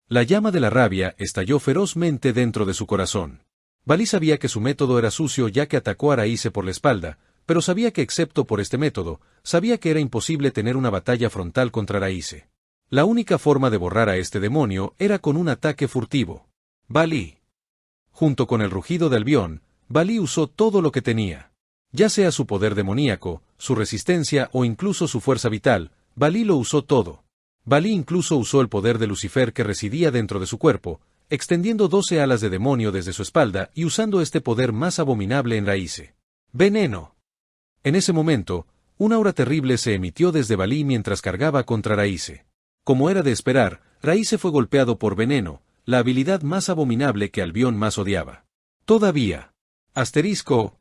La llama de la rabia estalló ferozmente dentro de su corazón. Valí sabía que su método era sucio ya que atacó a Raíce por la espalda, pero sabía que excepto por este método, sabía que era imposible tener una batalla frontal contra Raíce. La única forma de borrar a este demonio era con un ataque furtivo. Valí. Junto con el rugido de Albión, Valí usó todo lo que tenía. Ya sea su poder demoníaco, su resistencia o incluso su fuerza vital, Valí lo usó todo. Valí incluso usó el poder de Lucifer que residía dentro de su cuerpo, extendiendo 12 alas de demonio desde su espalda y usando este poder más abominable en Raíce. ¡Veneno! En ese momento, una aura terrible se emitió desde Valí mientras cargaba contra Raíce. Como era de esperar, Raíce fue golpeado por veneno, la habilidad más abominable que Albión más odiaba. Todavía. Asterisco.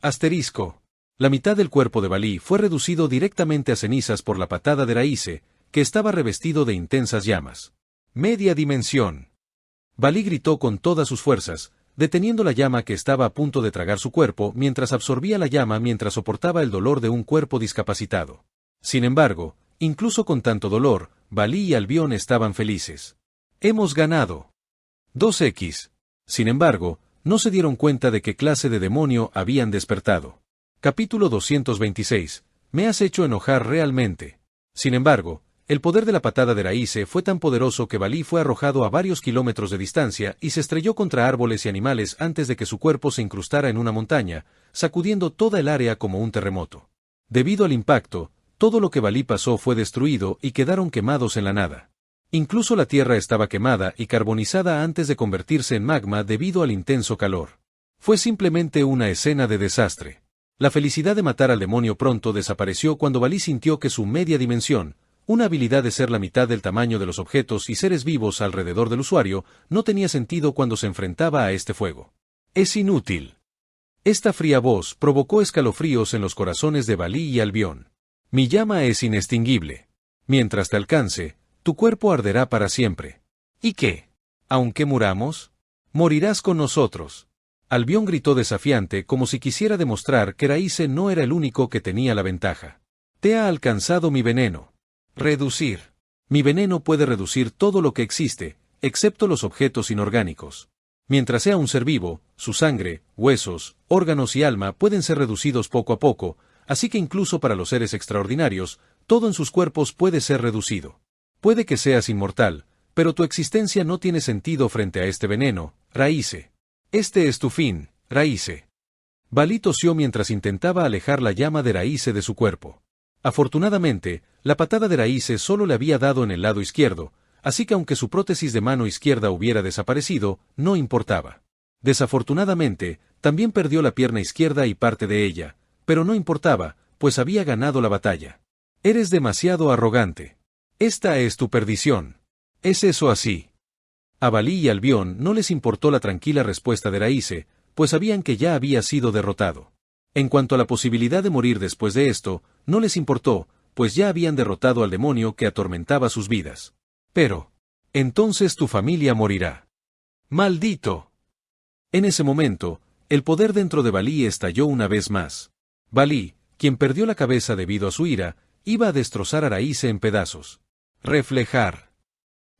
Asterisco. La mitad del cuerpo de Valí fue reducido directamente a cenizas por la patada de Raíce, que estaba revestido de intensas llamas. Media dimensión. Valí gritó con todas sus fuerzas, deteniendo la llama que estaba a punto de tragar su cuerpo mientras absorbía la llama mientras soportaba el dolor de un cuerpo discapacitado. Sin embargo, incluso con tanto dolor, Valí y Albión estaban felices. ¡Hemos ganado! 2X. Sin embargo, no se dieron cuenta de qué clase de demonio habían despertado. Capítulo 226. Me has hecho enojar realmente. Sin embargo, el poder de la patada de Raíce fue tan poderoso que Valí fue arrojado a varios kilómetros de distancia y se estrelló contra árboles y animales antes de que su cuerpo se incrustara en una montaña, sacudiendo toda el área como un terremoto. Debido al impacto, todo lo que Valí pasó fue destruido y quedaron quemados en la nada. Incluso la tierra estaba quemada y carbonizada antes de convertirse en magma debido al intenso calor. Fue simplemente una escena de desastre. La felicidad de matar al demonio pronto desapareció cuando Valí sintió que su media dimensión, una habilidad de ser la mitad del tamaño de los objetos y seres vivos alrededor del usuario, no tenía sentido cuando se enfrentaba a este fuego. Es inútil. Esta fría voz provocó escalofríos en los corazones de Valí y Albión. Mi llama es inextinguible. Mientras te alcance, tu cuerpo arderá para siempre. ¿Y qué? Aunque muramos, morirás con nosotros. Albión gritó desafiante como si quisiera demostrar que Raíce no era el único que tenía la ventaja. Te ha alcanzado mi veneno. Reducir. Mi veneno puede reducir todo lo que existe, excepto los objetos inorgánicos. Mientras sea un ser vivo, su sangre, huesos, órganos y alma pueden ser reducidos poco a poco, así que incluso para los seres extraordinarios, todo en sus cuerpos puede ser reducido. Puede que seas inmortal, pero tu existencia no tiene sentido frente a este veneno, Raíce. Este es tu fin, Raíce. Valí tosió mientras intentaba alejar la llama de Raíce de su cuerpo. Afortunadamente, la patada de Raíce solo le había dado en el lado izquierdo, así que aunque su prótesis de mano izquierda hubiera desaparecido, no importaba. Desafortunadamente, también perdió la pierna izquierda y parte de ella, pero no importaba, pues había ganado la batalla. Eres demasiado arrogante. Esta es tu perdición. ¿Es eso así? A Valí y Albión no les importó la tranquila respuesta de Raíce, pues sabían que ya había sido derrotado. En cuanto a la posibilidad de morir después de esto, no les importó, pues ya habían derrotado al demonio que atormentaba sus vidas. Pero, entonces tu familia morirá. ¡Maldito! En ese momento, el poder dentro de Valí estalló una vez más. Valí, quien perdió la cabeza debido a su ira, iba a destrozar a Raíce en pedazos. Reflejar.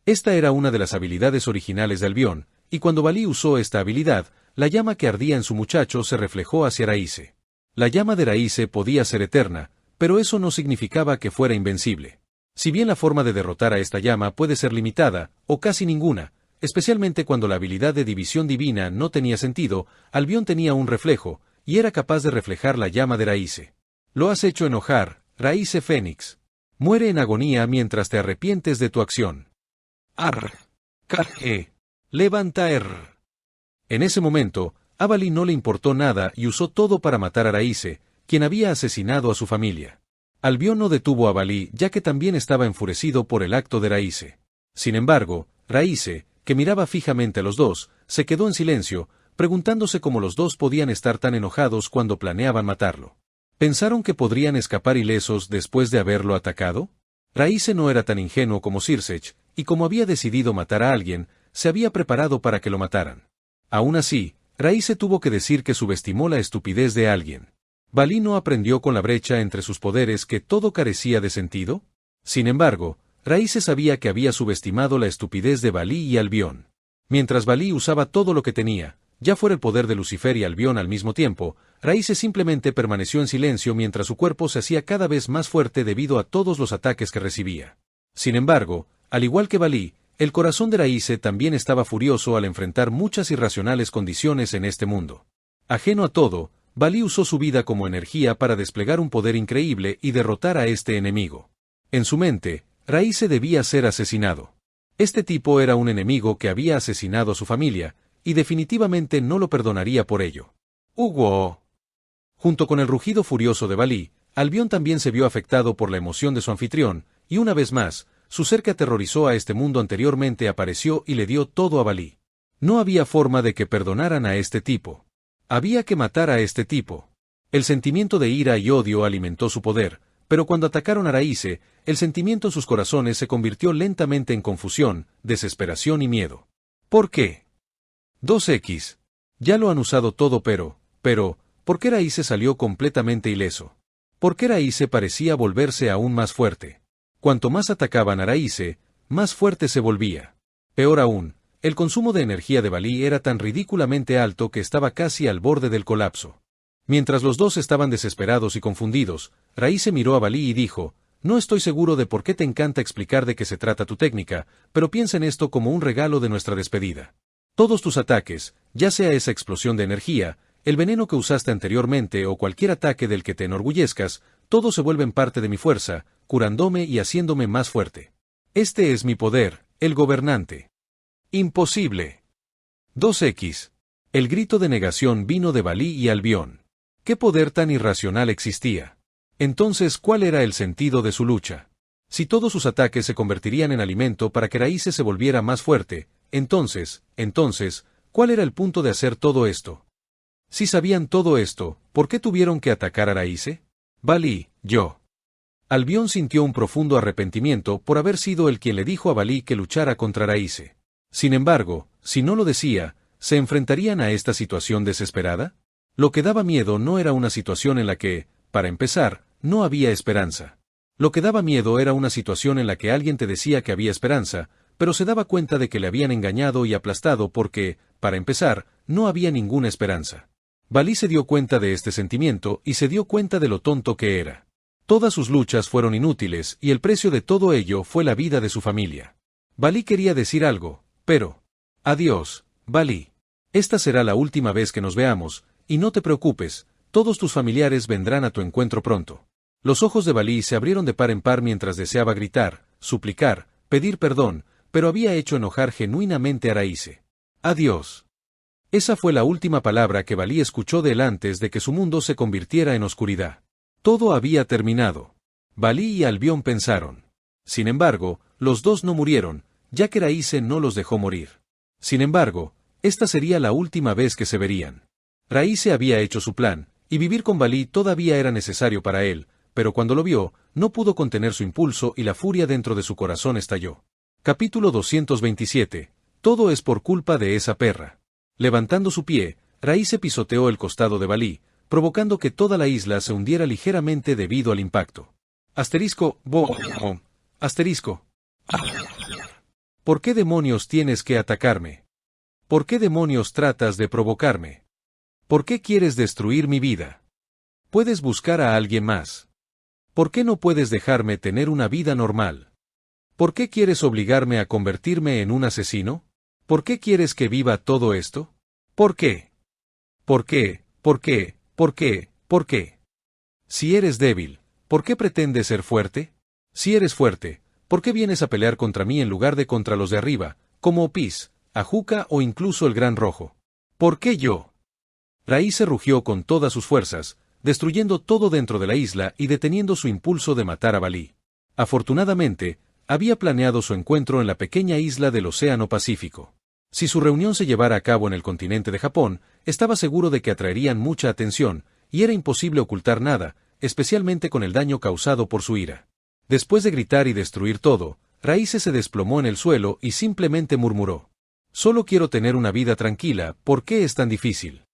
Esta era una de las habilidades originales de Albión, y cuando Valí usó esta habilidad, la llama que ardía en su muchacho se reflejó hacia Raíce. La llama de Raíce podía ser eterna, pero eso no significaba que fuera invencible. Si bien la forma de derrotar a esta llama puede ser limitada, o casi ninguna, especialmente cuando la habilidad de división divina no tenía sentido, Albión tenía un reflejo, y era capaz de reflejar la llama de Raíce. Lo has hecho enojar, Raíce Fénix. Muere en agonía mientras te arrepientes de tu acción. Arr. K.E. Levanta R. En ese momento, a Valí no le importó nada y usó todo para matar a Raíce, quien había asesinado a su familia. Albión no detuvo a Valí ya que también estaba enfurecido por el acto de Raíce. Sin embargo, Raíce, que miraba fijamente a los dos, se quedó en silencio, preguntándose cómo los dos podían estar tan enojados cuando planeaban matarlo. ¿Pensaron que podrían escapar ilesos después de haberlo atacado? Raíce no era tan ingenuo como Circech, y como había decidido matar a alguien, se había preparado para que lo mataran. Aún así, Raíce tuvo que decir que subestimó la estupidez de alguien. ¿Valí no aprendió con la brecha entre sus poderes que todo carecía de sentido? Sin embargo, Raíce sabía que había subestimado la estupidez de Valí y Albión. Mientras Valí usaba todo lo que tenía, ya fuera el poder de Lucifer y Albión al mismo tiempo, Raíce simplemente permaneció en silencio mientras su cuerpo se hacía cada vez más fuerte debido a todos los ataques que recibía. Sin embargo, al igual que Valí, el corazón de Raíce también estaba furioso al enfrentar muchas irracionales condiciones en este mundo. Ajeno a todo, Valí usó su vida como energía para desplegar un poder increíble y derrotar a este enemigo. En su mente, Raíce debía ser asesinado. Este tipo era un enemigo que había asesinado a su familia, y definitivamente no lo perdonaría por ello. ¡Hugo! Junto con el rugido furioso de Valí, Albión también se vio afectado por la emoción de su anfitrión, y una vez más, su ser que aterrorizó a este mundo anteriormente apareció y le dio todo a Valí. No había forma de que perdonaran a este tipo. Había que matar a este tipo. El sentimiento de ira y odio alimentó su poder, pero cuando atacaron a Raíce, el sentimiento en sus corazones se convirtió lentamente en confusión, desesperación y miedo. ¿Por qué? 2X. Ya lo han usado todo pero, ¿por qué Raíce salió completamente ileso? ¿Por qué Raíce parecía volverse aún más fuerte? Cuanto más atacaban a Raíce, más fuerte se volvía. Peor aún, el consumo de energía de Valí era tan ridículamente alto que estaba casi al borde del colapso. Mientras los dos estaban desesperados y confundidos, Raíce miró a Valí y dijo, «No estoy seguro de por qué te encanta explicar de qué se trata tu técnica, pero piensa en esto como un regalo de nuestra despedida. Todos tus ataques, ya sea esa explosión de energía, el veneno que usaste anteriormente o cualquier ataque del que te enorgullezcas, todos se vuelven parte de mi fuerza, curándome y haciéndome más fuerte. Este es mi poder, el gobernante». «Imposible». 2X. El grito de negación vino de Valí y Albión. ¿Qué poder tan irracional existía? Entonces, ¿cuál era el sentido de su lucha? Si todos sus ataques se convertirían en alimento para que Raíce se volviera más fuerte, entonces, ¿cuál era el punto de hacer todo esto? Si sabían todo esto, ¿por qué tuvieron que atacar a Raíce? Valí, yo. Albión sintió un profundo arrepentimiento por haber sido el quien le dijo a Valí que luchara contra Raíce. Sin embargo, si no lo decía, ¿se enfrentarían a esta situación desesperada? Lo que daba miedo no era una situación en la que, para empezar, no había esperanza. Lo que daba miedo era una situación en la que alguien te decía que había esperanza, pero se daba cuenta de que le habían engañado y aplastado porque, para empezar, no había ninguna esperanza. Valí se dio cuenta de este sentimiento y se dio cuenta de lo tonto que era. Todas sus luchas fueron inútiles y el precio de todo ello fue la vida de su familia. Valí quería decir algo, pero... Adiós, Valí. Esta será la última vez que nos veamos, y no te preocupes, todos tus familiares vendrán a tu encuentro pronto. Los ojos de Valí se abrieron de par en par mientras deseaba gritar, suplicar, pedir perdón, pero había hecho enojar genuinamente a Raíce. Adiós. Esa fue la última palabra que Valí escuchó de él antes de que su mundo se convirtiera en oscuridad. Todo había terminado. Valí y Albión pensaron. Sin embargo, los dos no murieron, ya que Raíce no los dejó morir. Sin embargo, esta sería la última vez que se verían. Raíce había hecho su plan, y vivir con Valí todavía era necesario para él, pero cuando lo vio, no pudo contener su impulso y la furia dentro de su corazón estalló. Capítulo 227. Todo es por culpa de esa perra. Levantando su pie, Raíce pisoteó el costado de Valí, provocando que toda la isla se hundiera ligeramente debido al impacto. Asterisco, asterisco. ¿Por qué demonios tienes que atacarme? ¿Por qué demonios tratas de provocarme? ¿Por qué quieres destruir mi vida? Puedes buscar a alguien más. ¿Por qué no puedes dejarme tener una vida normal? ¿Por qué quieres obligarme a convertirme en un asesino? ¿Por qué quieres que viva todo esto? ¿Por qué? ¿Por qué? ¿Por qué? ¿Por qué? ¿Por qué? Si eres débil, ¿por qué pretendes ser fuerte? Si eres fuerte, ¿por qué vienes a pelear contra mí en lugar de contra los de arriba, como Opis, Ajuca o incluso el Gran Rojo? ¿Por qué yo? Raíce rugió con todas sus fuerzas, destruyendo todo dentro de la isla y deteniendo su impulso de matar a Valí. Afortunadamente, había planeado su encuentro en la pequeña isla del Océano Pacífico. Si su reunión se llevara a cabo en el continente de Japón, estaba seguro de que atraerían mucha atención, y era imposible ocultar nada, especialmente con el daño causado por su ira. Después de gritar y destruir todo, Raíce se desplomó en el suelo y simplemente murmuró: «Solo quiero tener una vida tranquila, ¿por qué es tan difícil?».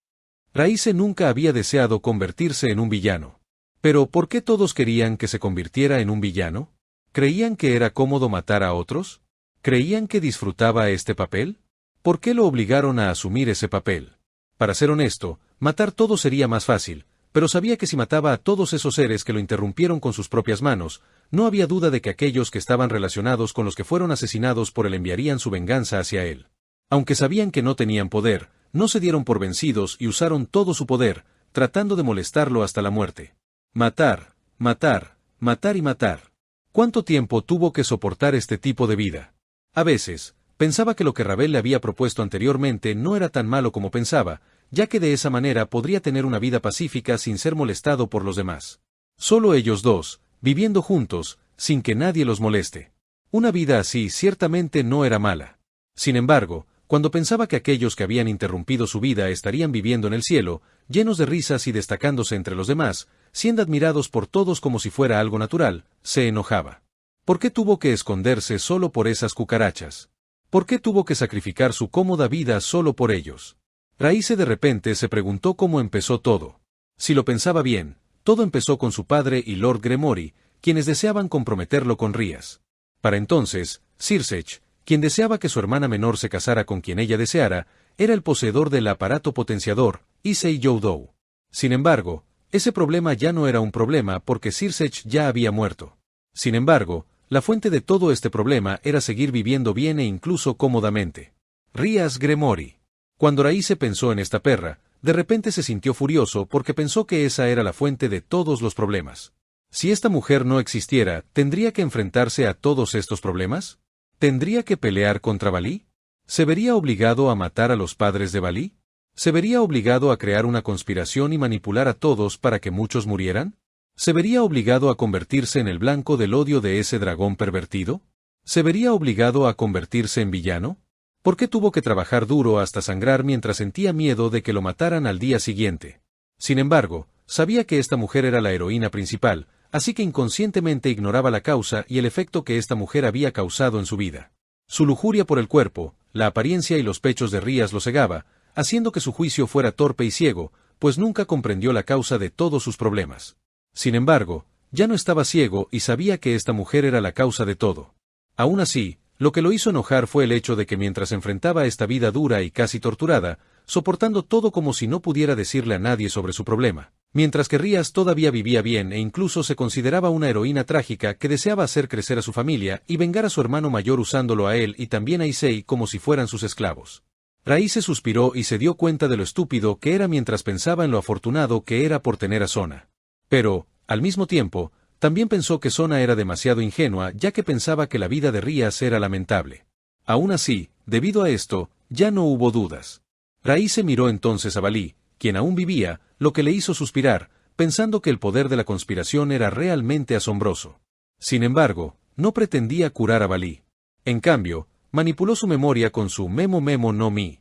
Raíce nunca había deseado convertirse en un villano. Pero ¿por qué todos querían que se convirtiera en un villano? ¿Creían que era cómodo matar a otros? ¿Creían que disfrutaba este papel? ¿Por qué lo obligaron a asumir ese papel? Para ser honesto, matar todo sería más fácil, pero sabía que si mataba a todos esos seres que lo interrumpieron con sus propias manos, no había duda de que aquellos que estaban relacionados con los que fueron asesinados por él enviarían su venganza hacia él. Aunque sabían que no tenían poder, no se dieron por vencidos y usaron todo su poder, tratando de molestarlo hasta la muerte. Matar, matar, matar y matar. ¿Cuánto tiempo tuvo que soportar este tipo de vida? A veces, pensaba que lo que Ravel le había propuesto anteriormente no era tan malo como pensaba, ya que de esa manera podría tener una vida pacífica sin ser molestado por los demás. Solo ellos dos, viviendo juntos, sin que nadie los moleste. Una vida así ciertamente no era mala. Sin embargo, cuando pensaba que aquellos que habían interrumpido su vida estarían viviendo en el cielo, llenos de risas y destacándose entre los demás, siendo admirados por todos como si fuera algo natural, se enojaba. ¿Por qué tuvo que esconderse solo por esas cucarachas? ¿Por qué tuvo que sacrificar su cómoda vida solo por ellos? Raíce de repente se preguntó cómo empezó todo. Si lo pensaba bien, todo empezó con su padre y Lord Gremory, quienes deseaban comprometerlo con Rías. Para entonces, Circech, quien deseaba que su hermana menor se casara con quien ella deseara, era el poseedor del aparato potenciador, Issei Youdou. Sin embargo, ese problema ya no era un problema porque Circech ya había muerto. Sin embargo, la fuente de todo este problema era seguir viviendo bien e incluso cómodamente. Rías Gremory. Cuando Raíce pensó en esta perra, de repente se sintió furioso porque pensó que esa era la fuente de todos los problemas. Si esta mujer no existiera, ¿tendría que enfrentarse a todos estos problemas? ¿Tendría que pelear contra Balí? ¿Se vería obligado a matar a los padres de Balí? ¿Se vería obligado a crear una conspiración y manipular a todos para que muchos murieran? ¿Se vería obligado a convertirse en el blanco del odio de ese dragón pervertido? ¿Se vería obligado a convertirse en villano? ¿Por qué tuvo que trabajar duro hasta sangrar mientras sentía miedo de que lo mataran al día siguiente? Sin embargo, sabía que esta mujer era la heroína principal, así que inconscientemente ignoraba la causa y el efecto que esta mujer había causado en su vida. Su lujuria por el cuerpo, la apariencia y los pechos de Rías lo cegaba, haciendo que su juicio fuera torpe y ciego, pues nunca comprendió la causa de todos sus problemas. Sin embargo, ya no estaba ciego y sabía que esta mujer era la causa de todo. Aún así, lo que lo hizo enojar fue el hecho de que mientras enfrentaba esta vida dura y casi torturada, soportando todo como si no pudiera decirle a nadie sobre su problema, mientras que Rías todavía vivía bien e incluso se consideraba una heroína trágica que deseaba hacer crecer a su familia y vengar a su hermano mayor usándolo a él y también a Issei como si fueran sus esclavos. Raíce suspiró y se dio cuenta de lo estúpido que era mientras pensaba en lo afortunado que era por tener a Sona. Pero, al mismo tiempo, también pensó que Sona era demasiado ingenua ya que pensaba que la vida de Rías era lamentable. Aún así, debido a esto, ya no hubo dudas. Raíce miró entonces a Balí, quien aún vivía, lo que le hizo suspirar, pensando que el poder de la conspiración era realmente asombroso. Sin embargo, no pretendía curar a Balí. En cambio, manipuló su memoria con su Memo Memo no Mi.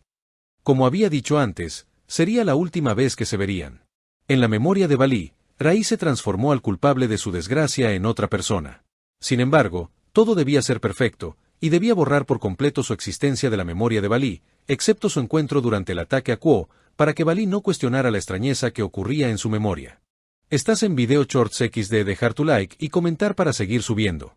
Como había dicho antes, sería la última vez que se verían. En la memoria de Balí, Raíce transformó al culpable de su desgracia en otra persona. Sin embargo, todo debía ser perfecto, y debía borrar por completo su existencia de la memoria de Balí, excepto su encuentro durante el ataque a Quo, para que Balí no cuestionara la extrañeza que ocurría en su memoria. Estás en Video Shorts XD, dejar tu like y comentar para seguir subiendo.